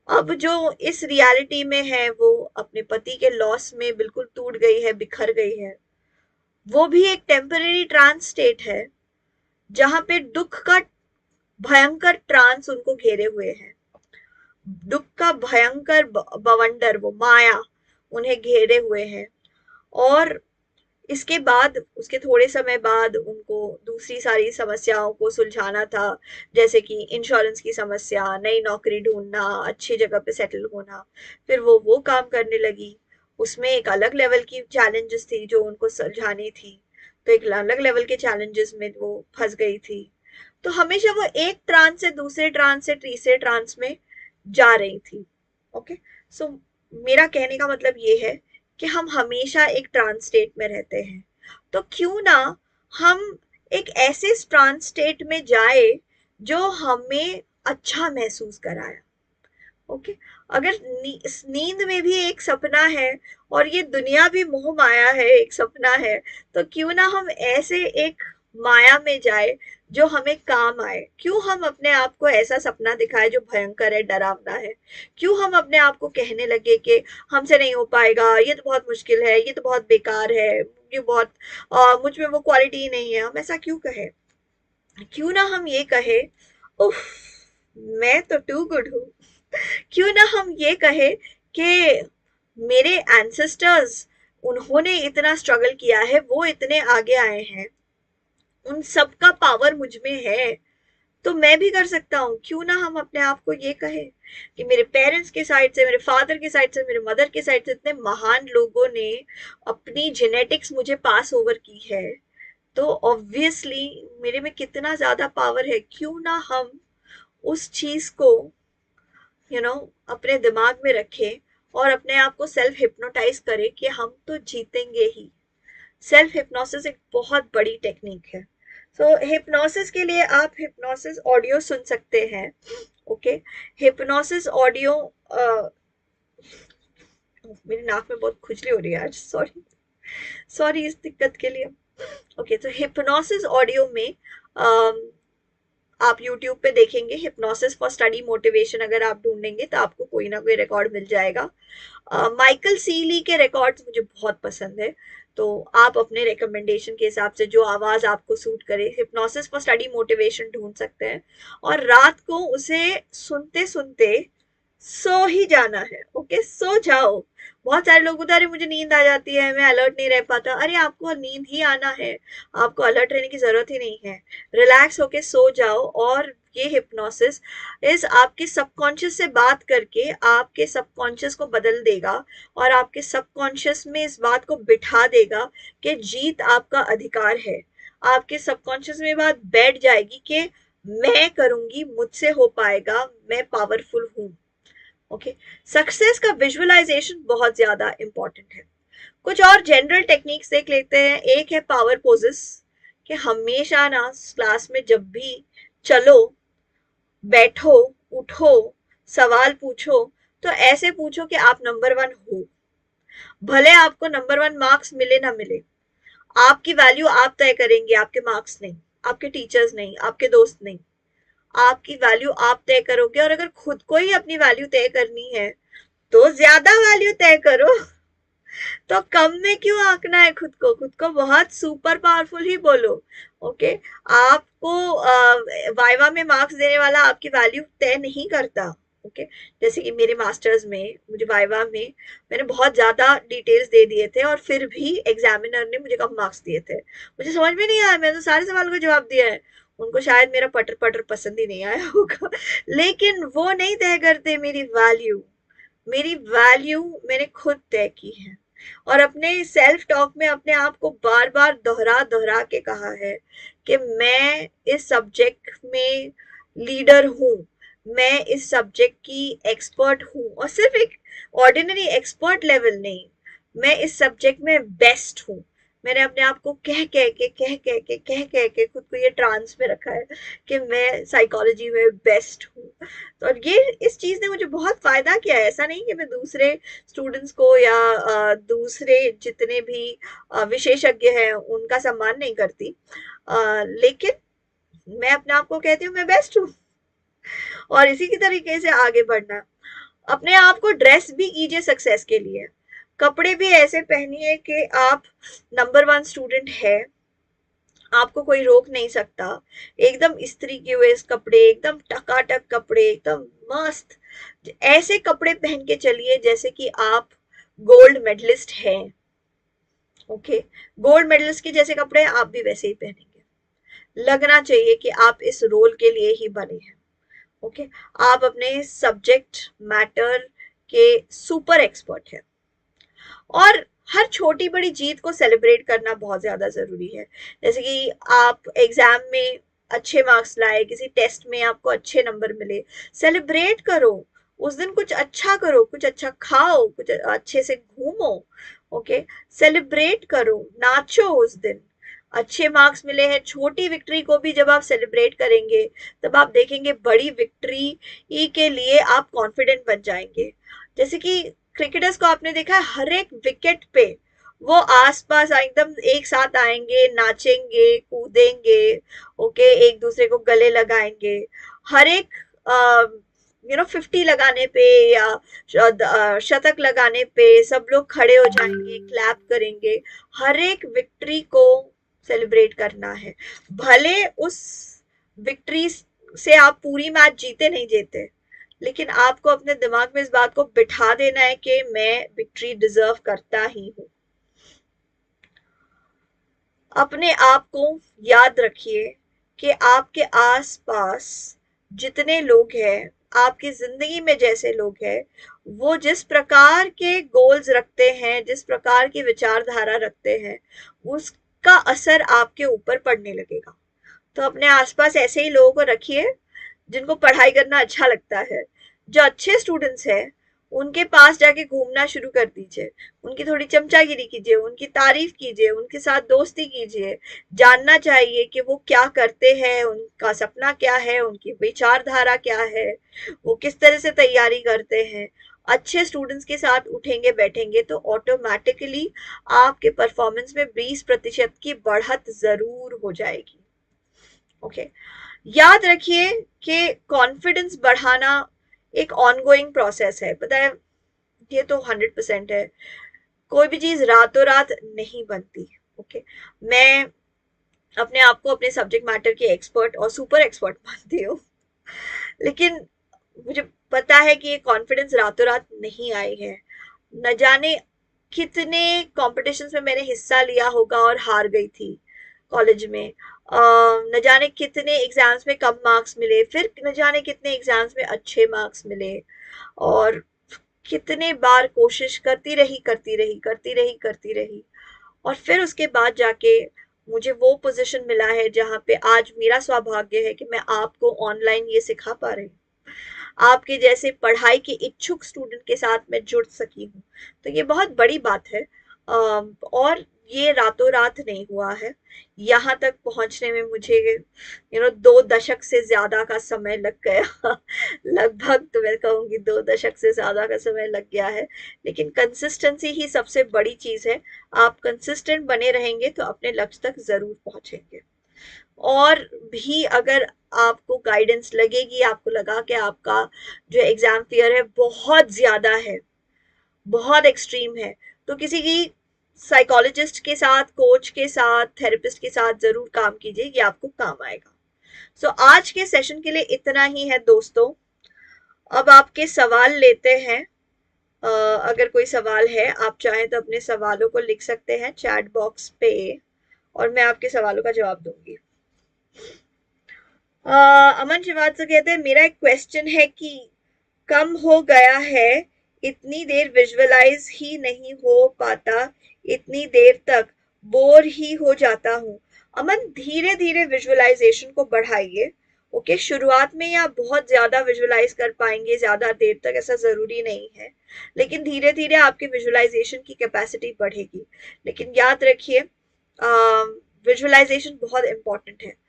अब जो इस रियलिटी में है वो अपने पति के लॉस में बिल्कुल टूट गई है, बिखर गई है, वो भी एक टेम्पररी ट्रांस स्टेट है जहां पे दुख का भयंकर ट्रांस उनको घेरे हुए है। दुख का भयंकर बवंडर, वो माया उन्हें घेरे हुए है। और इसके बाद उसके थोड़े समय बाद उनको दूसरी सारी समस्याओं को सुलझाना था, जैसे कि इंश्योरेंस की समस्या, नई नौकरी ढूंढना, अच्छी जगह पे सेटल होना। फिर वो काम करने लगी, उसमें एक अलग लेवल की चैलेंजेस थी जो उनको सुलझानी थी। तो एक अलग लेवल के चैलेंजेस में वो फंस गई थी। तो हमेशा वो एक ट्रांस से दूसरे ट्रांस से तीसरे ट्रांस में जा रही थी। ओके, सो मेरा कहने का मतलब ये है कि हम हमेशा एक ट्रांस स्टेट में रहते हैं। तो क्यों ना हम एक ऐसे ट्रांस स्टेट में जाए जो हमें अच्छा महसूस कराए। ओके। अगर नींद में भी एक सपना है और ये दुनिया भी मोह माया है, एक सपना है, तो क्यों ना हम ऐसे एक माया में जाए जो हमें काम आए। क्यों हम अपने आप को ऐसा सपना दिखाए जो भयंकर है, डरावना है। क्यों हम अपने आप को कहने लगे कि हमसे नहीं हो पाएगा, ये तो बहुत मुश्किल है, ये तो बहुत बेकार है, ये बहुत मुझ में वो क्वालिटी ही नहीं है। हम ऐसा क्यों कहे? क्यों ना हम ये कहे, उफ, मैं तो टू गुड हूँ। क्यों ना हम ये कहे कि मेरे एंसेस्टर्स, उन्होंने इतना स्ट्रगल किया है, वो इतने आगे आए हैं, उन सब का पावर मुझ में है, तो मैं भी कर सकता हूँ। क्यों ना हम अपने आप को ये कहे कि मेरे पेरेंट्स के साइड से, मेरे फादर के साइड से, मेरे मदर के साइड से इतने महान लोगों ने अपनी जेनेटिक्स मुझे पास ओवर की है, तो ऑब्वियसली मेरे में कितना ज्यादा पावर है। क्यों ना हम उस चीज को अपने दिमाग में रखें और अपने आप को सेल्फ हिप्नोटाइज करें कि हम तो जीतेंगे ही। सेल्फ हिप्नोसिस एक बहुत बड़ी टेक्निक है। सो हिप्नोसिस के लिए आप हिप्नोसिस ऑडियो सुन सकते हैं। ओके। हिप्नोसिस ऑडियो, मेरी नाक में बहुत खुजली हो रही है आज, सॉरी। सॉरी इस दिक्कत के लिए। ओके, तो हिप्नोसिस ऑडियो में आप यूट्यूब पे देखेंगे हिप्नोसिस फॉर स्टडी मोटिवेशन, अगर आप ढूंढेंगे तो आपको कोई ना कोई रिकॉर्ड मिल जाएगा। माइकल सीली के रिकॉर्ड्स मुझे बहुत पसंद है, तो आप अपने रिकमेंडेशन के हिसाब से जो आवाज आपको सूट करे, हिप्नोसिस फॉर स्टडी मोटिवेशन ढूंढ सकते हैं और रात को उसे सुनते सुनते सो ही जाना है। ओके, सो जाओ। बहुत सारे लोग होते हैं, अरे मुझे नींद आ जाती है, मैं अलर्ट नहीं रह पाता। अरे आपको नींद ही आना है, आपको अलर्ट रहने की जरूरत ही नहीं है। रिलैक्स होके सो जाओ और ये हिप्नोसिस इस आपके सबकॉन्शियस से बात करके आपके सबकॉन्शियस को बदल देगा और आपके सबकॉन्शियस में इस बात को बिठा देगा कि जीत आपका अधिकार है। आपके सबकॉन्शियस में बात बैठ जाएगी कि मैं करूंगी, मुझसे हो पाएगा, मैं पावरफुल हूं। ओके। सक्सेस का विजुअलाइजेशन बहुत ज्यादा इंपॉर्टेंट है। कुछ और जनरल टेक्निक्स देख लेते हैं। एक है पावर पोजेस, कि हमेशा ना क्लास में जब भी चलो, बैठो, उठो, सवाल पूछो, तो ऐसे पूछो कि आप नंबर वन हो। भले आपको नंबर वन मार्क्स मिले ना मिले, आपकी वैल्यू आप तय करेंगे, आपके मार्क्स नहीं, आपके टीचर्स नहीं, आपके दोस्त नहीं। आपकी वैल्यू आप तय करोगे, और अगर खुद को ही अपनी वैल्यू तय करनी है तो ज्यादा वैल्यू तय करो। तो कम में क्यों आंकना है खुद को? खुद को बहुत सुपर पावरफुल ही बोलो। ओके। आपको वाइवा में मार्क्स देने वाला आपकी वैल्यू तय नहीं करता। ओके। जैसे कि मेरे मास्टर्स में मुझे वाइवा में मैंने बहुत ज्यादा डिटेल्स दे दिए थे और फिर भी एग्जामिनर ने मुझे कम मार्क्स दिए थे। मुझे समझ में नहीं आया, मैंने तो सारे सवालों का जवाब दिया है। उनको शायद मेरा पटर पटर पसंद ही नहीं आया होगा। लेकिन वो नहीं तय करते मेरी वैल्यू। मेरी वैल्यू मैंने खुद तय की है, और अपने सेल्फ टॉक में अपने आप को बार बार दोहरा दोहरा के कहा है कि मैं इस सब्जेक्ट में लीडर हूँ, मैं इस सब्जेक्ट की एक्सपर्ट हूँ, और सिर्फ एक ऑर्डिनरी एक्सपर्ट लेवल नहीं, मैं इस सब्जेक्ट में बेस्ट हूँ। मैंने अपने आप को कह कह के खुद को ये ट्रांस में रखा है कि मैं साइकोलॉजी में बेस्ट हूँ। तो और ये इस चीज ने मुझे बहुत फायदा किया है। ऐसा नहीं कि मैं दूसरे स्टूडेंट्स को या दूसरे जितने भी विशेषज्ञ हैं उनका सम्मान नहीं करती, लेकिन मैं अपने आप को कहती हूँ मैं बेस्ट हूँ। और इसी की तरीके से आगे बढ़ना। अपने आप को ड्रेस भी कीजिए सक्सेस के लिए। कपड़े भी ऐसे पहनिए कि आप नंबर वन स्टूडेंट है, आपको कोई रोक नहीं सकता। एकदम इस्त्री किए हुए कपड़े, एकदम टकाटक कपड़े, एकदम मस्त ऐसे कपड़े पहन के चलिए जैसे कि आप गोल्ड मेडलिस्ट हैं। ओके। गोल्ड मेडलिस्ट के जैसे कपड़े आप भी वैसे ही पहनेंगे। लगना चाहिए कि आप इस रोल के लिए ही बने हैं। ओके। आप अपने सब्जेक्ट मैटर के सुपर एक्सपर्ट हैं, और हर छोटी बड़ी जीत को सेलिब्रेट करना बहुत ज्यादा जरूरी है। जैसे कि आप एग्जाम में अच्छे मार्क्स लाए, किसी टेस्ट में आपको अच्छे नंबर मिले, सेलिब्रेट करो। उस दिन कुछ अच्छा करो, कुछ अच्छा खाओ, कुछ अच्छे से घूमो। ओके। सेलिब्रेट करो, नाचो उस दिन। अच्छे मार्क्स मिले हैं, छोटी विक्ट्री को भी जब आप सेलिब्रेट करेंगे तब आप देखेंगे बड़ी विक्ट्री के लिए आप कॉन्फिडेंट बन जाएंगे। जैसे कि क्रिकेटर्स को आपने देखा है, हर एक विकेट पे वो आसपास एकदम एक साथ आएंगे, नाचेंगे, कूदेंगे, ओके, एक दूसरे को गले लगाएंगे। हर एक 50 लगाने पे या शतक लगाने पे सब लोग खड़े हो जाएंगे, क्लैप करेंगे। हर एक विक्ट्री को सेलिब्रेट करना है। भले उस विक्ट्री से आप पूरी मैच जीते नहीं जीते, लेकिन आपको अपने दिमाग में इस बात को बिठा देना है कि मैं विक्ट्री डिजर्व करता ही हूं। अपने आप को याद रखिए कि आपके आसपास जितने लोग हैं, आपकी जिंदगी में जैसे लोग हैं, वो जिस प्रकार के गोल्स रखते हैं, जिस प्रकार की विचारधारा रखते हैं, उसका असर आपके ऊपर पड़ने लगेगा। तो अपने आसपास ऐसे ही लोगों को रखिए जिनको पढ़ाई करना अच्छा लगता है। जो अच्छे स्टूडेंट्स हैं उनके पास जाके घूमना शुरू कर दीजिए, उनकी थोड़ी चमचागिरी कीजिए, उनकी तारीफ कीजिए, उनके साथ दोस्ती कीजिए। जानना चाहिए कि वो क्या करते हैं, उनका सपना क्या है, उनकी विचारधारा क्या है, वो किस तरह से तैयारी करते हैं। अच्छे स्टूडेंट्स के साथ उठेंगे बैठेंगे तो ऑटोमेटिकली आपके परफॉर्मेंस में 20% की बढ़त जरूर हो जाएगी। ओके, याद रखिए कि कॉन्फिडेंस बढ़ाना एक ऑनगोइंग प्रोसेस है। पता है, ये तो 100% है, कोई भी चीज रातों रात नहीं बनती। ओके, मैं अपने आप को अपने सब्जेक्ट मैटर के एक्सपर्ट और सुपर एक्सपर्ट मानती हूँ, लेकिन मुझे पता है कि ये कॉन्फिडेंस रातों रात नहीं आई है। न जाने कितने कॉम्पिटिशन्स में मैंने हिस्सा लिया होगा और हार गई थी कॉलेज में। न जाने कितने एग्जाम्स में कम मार्क्स मिले, फिर न जाने कितने एग्जाम्स में अच्छे मार्क्स मिले, और कितने बार कोशिश करती रही, और फिर उसके बाद जाके मुझे वो पोजीशन मिला है जहाँ पे आज मेरा सौभाग्य है कि मैं आपको ऑनलाइन ये सिखा पा रही हूँ, आपके जैसे पढ़ाई के इच्छुक स्टूडेंट के साथ मैं जुड़ सकी हूँ। तो ये बहुत बड़ी बात है। और ये रातों रात नहीं हुआ है। यहाँ तक पहुंचने में मुझे 2 दशक से ज्यादा का समय लग गया। लगभग तो मैं कहूँगी 2 दशक से ज्यादा का समय लग गया है, लेकिन कंसिस्टेंसी ही सबसे बड़ी चीज है। आप कंसिस्टेंट बने रहेंगे तो अपने लक्ष्य तक जरूर पहुंचेंगे। और भी अगर आपको गाइडेंस लगेगी, आपको लगा कि आपका जो एग्जाम फियर है बहुत ज्यादा है, बहुत एक्सट्रीम है, तो किसी की साइकोलॉजिस्ट के साथ, कोच के साथ, थेरेपिस्ट के साथ जरूर काम कीजिए, ये आपको काम आएगा। सो आज के सेशन के लिए इतना ही है दोस्तों। अब आपके सवाल लेते हैं। अगर कोई सवाल है, आप चाहें तो अपने सवालों को लिख सकते हैं चैट बॉक्स पे, और मैं आपके सवालों का जवाब दूंगी। अमन श्रीवास्तव कहते हैं, मेरा एक क्वेश्चन है कि कम हो गया है, इतनी देर विजुअलाइज ही नहीं हो पाता, इतनी देर तक बोर ही हो जाता हूँ। अमन, धीरे धीरे विजुअलाइजेशन को बढ़ाइए। ओके, शुरुआत में ही आप बहुत ज्यादा विजुअलाइज कर पाएंगे ज्यादा देर तक, ऐसा जरूरी नहीं है, लेकिन धीरे धीरे आपकी विजुअलाइजेशन की कैपेसिटी बढ़ेगी। लेकिन याद रखिए, विजुअलाइजेशन बहुत इंपॉर्टेंट है।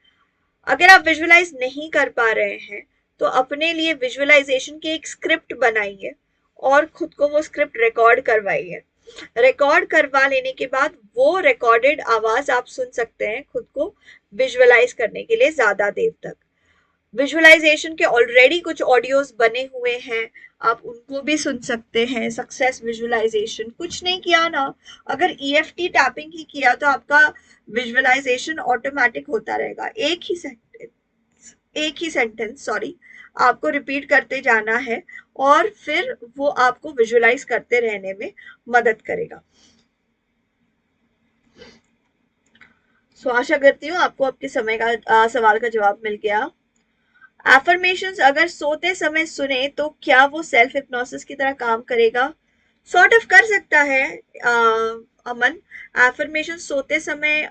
अगर आप विजुअलाइज नहीं कर पा रहे हैं तो अपने लिए विजुअलाइजेशन की एक स्क्रिप्ट बनाइए और खुद को वो स्क्रिप्ट रिकॉर्ड करवाइए। रिकॉर्ड करवा लेने के बाद वो रिकॉर्डेड आवाज आप सुन सकते हैं खुद को विजुअलाइज करने के लिए ज्यादा देर तक। विजुअलाइजेशन के ऑलरेडी कुछ ऑडियोज बने हुए हैं, आप उनको भी सुन सकते हैं। सक्सेस विजुअलाइजेशन, कुछ नहीं किया ना, अगर ईएफटी टैपिंग ही किया तो आपका विजुअलाइजेशन ऑटोमेटिक होता रहेगा। एक ही सेंटेंस सॉरी आपको रिपीट करते जाना है, और फिर वो आपको विजुअलाइज करते रहने में मदद करेगा। सो आशा करती हूँ आपको आपके सवाल का जवाब मिल गया। एफर्मेशंस अगर सोते समय सुने तो क्या वो सेल्फ हिप्नोसिस की तरह काम करेगा? सॉर्ट ऑफ कर सकता है। अमन, एफर्मेशन सोते समय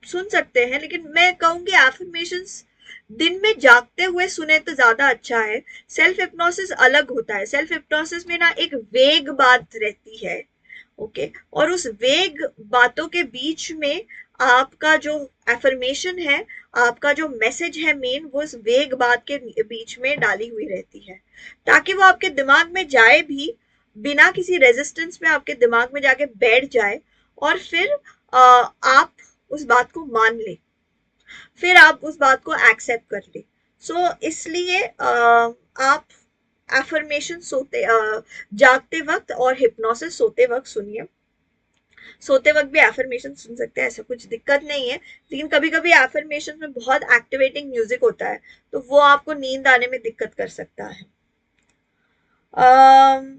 सुन सकते हैं, लेकिन मैं कहूंगी एफर्मेशंस दिन में जागते हुए सुने तो ज्यादा अच्छा है। सेल्फ हिप्नोसिस अलग होता है। सेल्फ हिप्नोसिस में ना एक वेग बात रहती है, ओके, और उस वेग बातों के बीच में आपका जो एफर्मेशन है, आपका जो मैसेज है मेन, वो इस वेग बात के बीच में डाली हुई रहती है, ताकि वो आपके दिमाग में जाए भी, बिना किसी रेजिस्टेंस में आपके दिमाग में जाके बैठ जाए, और फिर आप उस बात को मान ले, फिर आप उस बात को एक्सेप्ट कर ले। सो इसलिए आप एफर्मेशन जागते वक्त और हिप्नोसिस सोते वक्त सुनिए। सोते वक्त भी एफर्मेशन सुन सकते हैं, ऐसा कुछ दिक्कत नहीं है, लेकिन कभी कभी एफर्मेशन में बहुत एक्टिवेटिंग म्यूजिक होता है, तो वो आपको नींद आने में दिक्कत कर सकता है।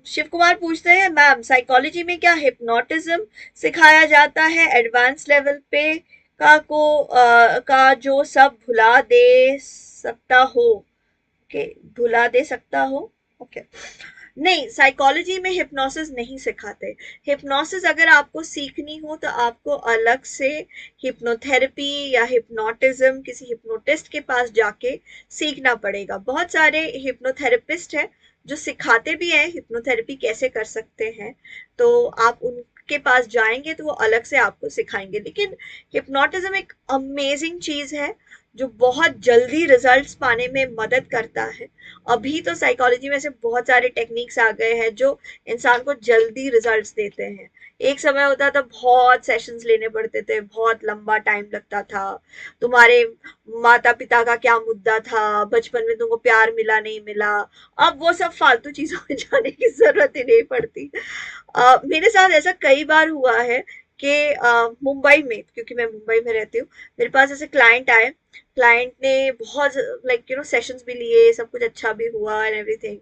शिव कुमार पूछते हैं, मैम साइकोलॉजी में क्या हिप्नोटिज्म सिखाया जाता है एडवांस लेवल पे का जो सब भुला दे सकता हो, के भुला दे सकता हो? ओके, नहीं, साइकोलॉजी में हिप्नोसिस नहीं सिखाते। हिप्नोसिस अगर आपको सीखनी हो तो आपको अलग से हिप्नोथेरेपी या हिप्नोटिज्म किसी हिप्नोटिस्ट के पास जाके सीखना पड़ेगा। बहुत सारे हिप्नोथेरेपिस्ट हैं जो सिखाते भी हैं हिप्नोथेरेपी कैसे कर सकते हैं, तो आप उनके पास जाएंगे तो वो अलग से आपको सिखाएंगे। लेकिन हिप्नोटिज्म एक अमेजिंग चीज है जो बहुत जल्दी रिजल्ट्स पाने में मदद करता है। अभी तो साइकोलॉजी में से बहुत सारे टेक्निक्स आ गए हैं जो इंसान को जल्दी रिजल्ट्स देते हैं। एक समय होता था बहुत सेशंस लेने पड़ते थे, बहुत लंबा टाइम लगता था, तुम्हारे माता पिता का क्या मुद्दा था, बचपन में तुमको प्यार मिला नहीं मिला, अब वो सब फालतू चीजों में जाने की जरूरत ही नहीं पड़ती। मेरे साथ ऐसा कई बार हुआ है कि मुंबई में, क्योंकि मैं मुंबई में रहती हूँ, मेरे पास ऐसे क्लाइंट आए, क्लाइंट ने बहुत लाइक सेशंस भी लिए, सब कुछ अच्छा भी हुआ एंड एवरीथिंग।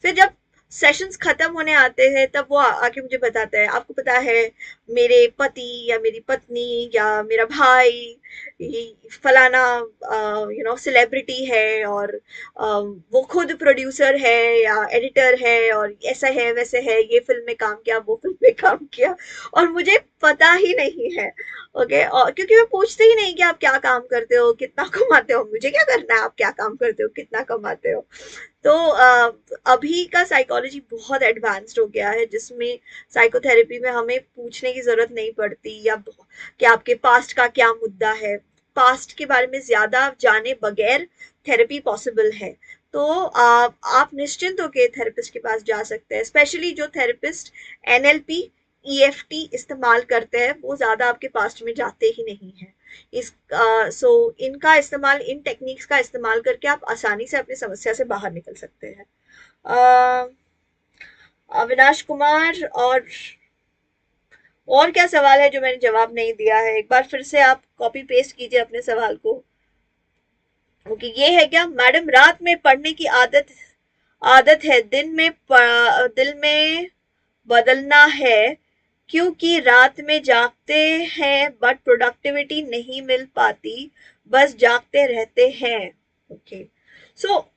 फिर जब सेशंस खत्म होने आते हैं तब वो आके मुझे बताते हैं, आपको पता है मेरे पति या मेरी पत्नी या मेरा भाई फलाना सेलिब्रिटी है, और वो खुद प्रोड्यूसर है या एडिटर है, और ऐसा है वैसे है, ये फिल्म में काम किया, वो फिल्म में काम किया, और मुझे पता ही नहीं है। ओके, और क्योंकि मैं पूछती ही नहीं कि आप क्या काम करते हो, कितना कमाते हो, मुझे क्या करना है आप क्या काम करते हो, कितना कमाते हो। तो अभी का साइकोलॉजी बहुत एडवांस्ड हो गया है, जिसमें साइकोथेरेपी में हमें पूछने की जरूरत नहीं पड़ती या कि आपके पास्ट का क्या मुद्दा है। पास्ट के बारे में ज्यादा जाने बगैर थेरेपी पॉसिबल है। तो आप निश्चिंत होकर थेरेपिस्ट के पास जा सकते हैं, स्पेशली जो थेरेपिस्ट एनएलपी ईएफटी इस्तेमाल करते हैं, वो ज्यादा आपके पास्ट में जाते ही नहीं है। सो इनका इस्तेमाल, इन टेक्निक्स का इस्तेमाल करके आप आसानी से अपनी समस्या से बाहर निकल सकते हैं। अविनाश कुमार, और क्या सवाल है जो मैंने जवाब नहीं दिया है? एक बार फिर से आप कॉपी पेस्ट कीजिए अपने सवाल को। ओके, ये है क्या, मैडम रात में पढ़ने की आदत आदत है, दिल में बदलना है, क्योंकि रात में जागते हैं बट प्रोडक्टिविटी नहीं मिल पाती, बस जागते रहते हैं। ओके, सो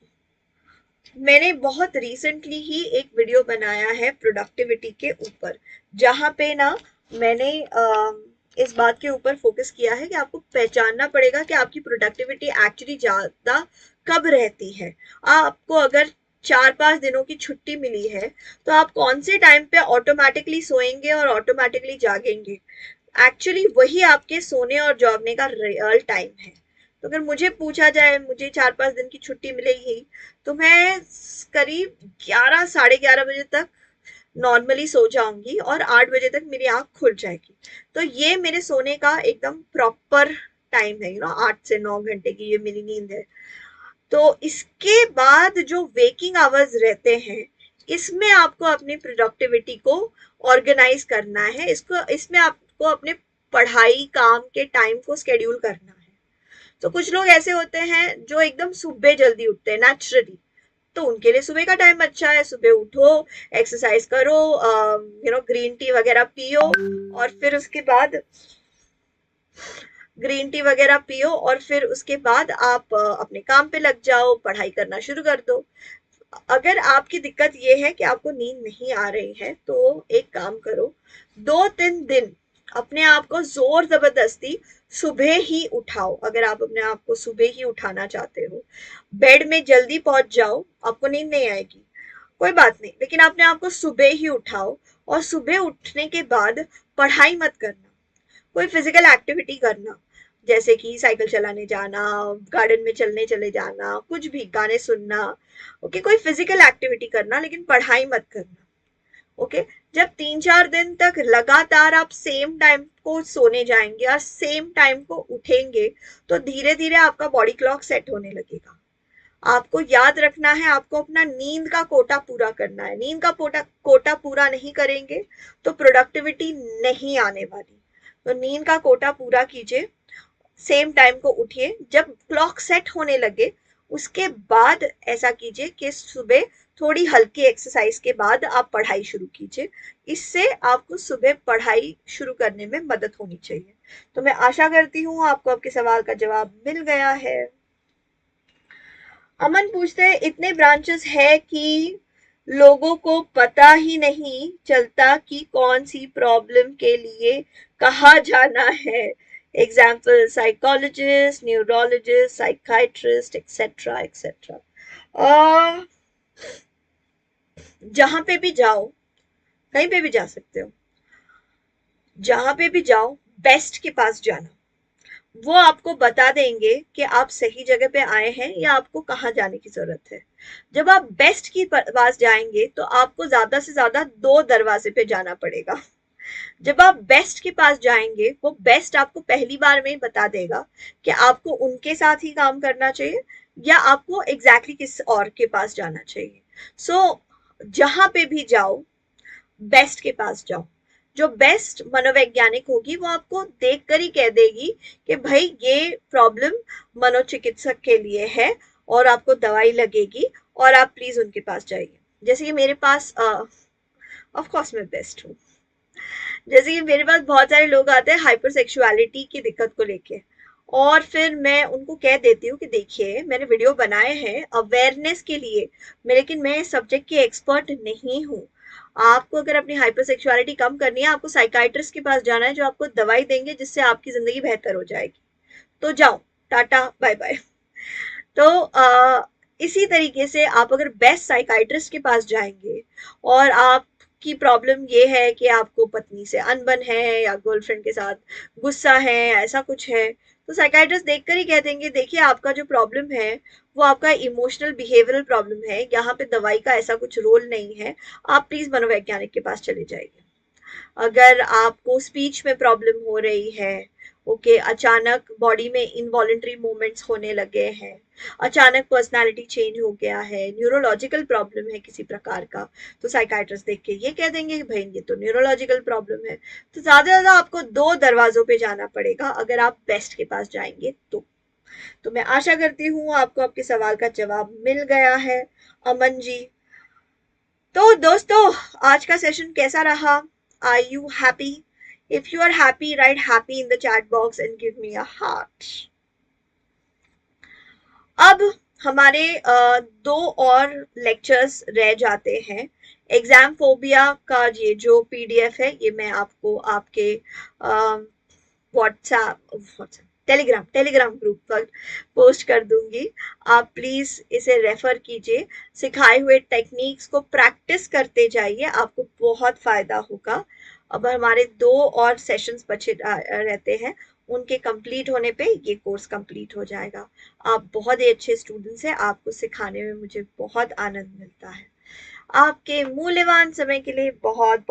मैंने बहुत रिसेंटली ही एक वीडियो बनाया है प्रोडक्टिविटी के ऊपर, जहां पे ना मैंने इस बात के ऊपर फोकस किया है कि आपको पहचानना पड़ेगा कि आपकी प्रोडक्टिविटी एक्चुअली ज्यादा कब रहती है। आपको अगर 4-5 दिनों की छुट्टी मिली है तो आप कौन से टाइम पे ऑटोमेटिकली सोएंगे और ऑटोमेटिकली जागेंगे, एक्चुअली वही आपके सोने और जागने का रियल टाइम है। तो अगर मुझे पूछा जाए, मुझे 4-5 दिन की छुट्टी मिलेगी तो मैं करीब 11-11:30 बजे तक नॉर्मली सो जाऊंगी और 8 बजे तक मेरी आंख खुल जाएगी। तो ये मेरे सोने का एकदम प्रॉपर टाइम है, 8 से 9 घंटे की ये मेरी नींद है। तो इसके बाद जो वेकिंग आवर्स रहते हैं, इसमें आपको अपनी प्रोडक्टिविटी को ऑर्गेनाइज करना है, इसमें आपको अपने पढ़ाई काम के टाइम को स्केड्यूल करना है। तो कुछ लोग ऐसे होते हैं जो एकदम सुबह जल्दी उठते हैं नेचुरली, तो उनके लिए सुबह का टाइम अच्छा है, सुबह उठो, एक्सरसाइज करो, ग्रीन टी वगैरह पियो, और फिर उसके बाद ग्रीन टी वगैरह पियो, और फिर उसके बाद आप अपने काम पे लग जाओ, पढ़ाई करना शुरू कर दो। अगर आपकी दिक्कत ये है कि आपको नींद नहीं आ रही है, तो एक काम करो, 2-3 दिन अपने आप को जोर जबरदस्ती सुबह ही उठाओ। अगर आप अपने आप को सुबह ही उठाना चाहते हो, बेड में जल्दी पहुंच जाओ, आपको नींद नहीं आएगी कोई बात नहीं, लेकिन अपने आप को सुबह ही उठाओ, और सुबह उठने के बाद पढ़ाई मत करना। कोई फिजिकल एक्टिविटी करना, जैसे कि साइकिल चलाने जाना, गार्डन में चलने चले जाना, कुछ भी गाने सुनना। ओके, कोई फिजिकल एक्टिविटी करना, लेकिन पढ़ाई मत करना। ओके, जब 3-4 दिन तक लगातार आप सेम टाइम को सोने जाएंगे और सेम टाइम को उठेंगे, तो धीरे धीरे आपका बॉडी क्लॉक सेट होने लगेगा। आपको याद रखना है, आपको अपना नींद का कोटा पूरा करना है। नींद का कोटा पूरा नहीं करेंगे तो प्रोडक्टिविटी नहीं आने वाली। तो नींद का कोटा पूरा कीजिए, सेम टाइम को उठिए, जब क्लॉक सेट होने लगे उसके बाद ऐसा कीजिए कि सुबह थोड़ी हल्की एक्सरसाइज के बाद आप पढ़ाई शुरू कीजिए। इससे आपको सुबह पढ़ाई शुरू करने में मदद होनी चाहिए। तो मैं आशा करती हूँ आपको आपके सवाल का जवाब मिल गया है। अमन पूछते हैं, इतने ब्रांचेस है कि लोगों को पता ही नहीं चलता कि कौन सी प्रॉब्लम के लिए कहाँ जाना है। Example psychologist, neurologist, psychiatrist, etcetera etcetera. जहां पे भी जाओ, कहीं पे भी जा सकते हो, जहां पे भी जाओ बेस्ट के पास जाना। वो आपको बता देंगे कि आप सही जगह पे आए हैं या आपको कहाँ जाने की जरूरत है। जब आप बेस्ट के पास जाएंगे तो आपको ज्यादा से ज्यादा 2 दरवाजे पे जाना पड़ेगा। जब आप बेस्ट के पास जाएंगे, वो बेस्ट आपको पहली बार में ही बता देगा कि आपको उनके साथ ही काम करना चाहिए या आपको एग्जैक्टली किस और के पास जाना चाहिए। सो जहां पे भी जाओ बेस्ट के पास जाओ। जो बेस्ट मनोवैज्ञानिक होगी वो आपको देखकर ही कह देगी कि भाई ये प्रॉब्लम मनोचिकित्सक के लिए है और आपको दवाई लगेगी और आप प्लीज उनके पास जाइए। जैसे कि मेरे पास ऑफ कोर्स मैं बेस्ट हूँ। जैसे कि मेरे पास बहुत सारे लोग आते हैं हाइपर सेक्सुअलिटी की दिक्कत को लेके, और फिर मैं उनको कह देती हूँ कि देखिए मैंने वीडियो बनाए हैं अवेयरनेस के लिए, लेकिन मैं इस सब्जेक्ट की एक्सपर्ट नहीं हूँ। आपको अगर अपनी हाइपर सेक्सुअलिटी कम करनी है, आपको साइकाइट्रिस्ट के पास जाना है जो आपको दवाई देंगे जिससे आपकी जिंदगी बेहतर हो जाएगी। तो जाओ, टाटा बाय बाय। तो इसी तरीके से आप अगर बेस्ट साइकाइट्रिस्ट के पास जाएंगे और आपकी प्रॉब्लम ये है कि आपको पत्नी से अनबन है या गर्लफ्रेंड के साथ गुस्सा है, ऐसा कुछ है, तो साइकाइट्रिस्ट देखकर ही कह देंगे देखिए आपका जो प्रॉब्लम है वो आपका इमोशनल बिहेवियरल प्रॉब्लम है, यहाँ पे दवाई का ऐसा कुछ रोल नहीं है, आप प्लीज मनोवैज्ञानिक के पास चले जाइए। अगर आपको स्पीच में प्रॉब्लम हो रही है, ओके, अचानक बॉडी में इनवॉलेंट्री मूवमेंट्स होने लगे हैं, अचानक पर्सनालिटी चेंज हो गया है, न्यूरोलॉजिकल प्रॉब्लम है किसी प्रकार का, तो साइकाइट्रिस्ट देख के ये कह देंगे कि भाई ये तो न्यूरोलॉजिकल प्रॉब्लम है। तो ज्यादा से ज्यादा आपको 2 दरवाजों पे जाना पड़ेगा अगर आप बेस्ट के पास जाएंगे तो मैं आशा करती हूँ आपको आपके सवाल का जवाब मिल गया है, अमन जी। तो दोस्तों, आज का सेशन कैसा रहा? Are you happy? If you are happy, write happy in the chat box and give me a heart. अब हमारे 2 और लेक्चर्स रह जाते हैं। एग्जाम फोबिया का ये जो पीडीएफ है ये मैं आपको आपके व्हाट्सएप टेलीग्राम ग्रुप पर पोस्ट कर दूंगी। आप प्लीज इसे रेफर कीजिए, सिखाए हुए टेक्निक्स को प्रैक्टिस करते जाइए, आपको बहुत फायदा होगा। अब हमारे 2 और सेशंस बचे रहते हैं, उनके कंप्लीट होने पे ये कोर्स कंप्लीट हो जाएगा। आप बहुत ही अच्छे स्टूडेंट्स हैं, आपको सिखाने में मुझे बहुत आनंद मिलता है। आपके मूल्यवान समय के लिए बहुत बहुत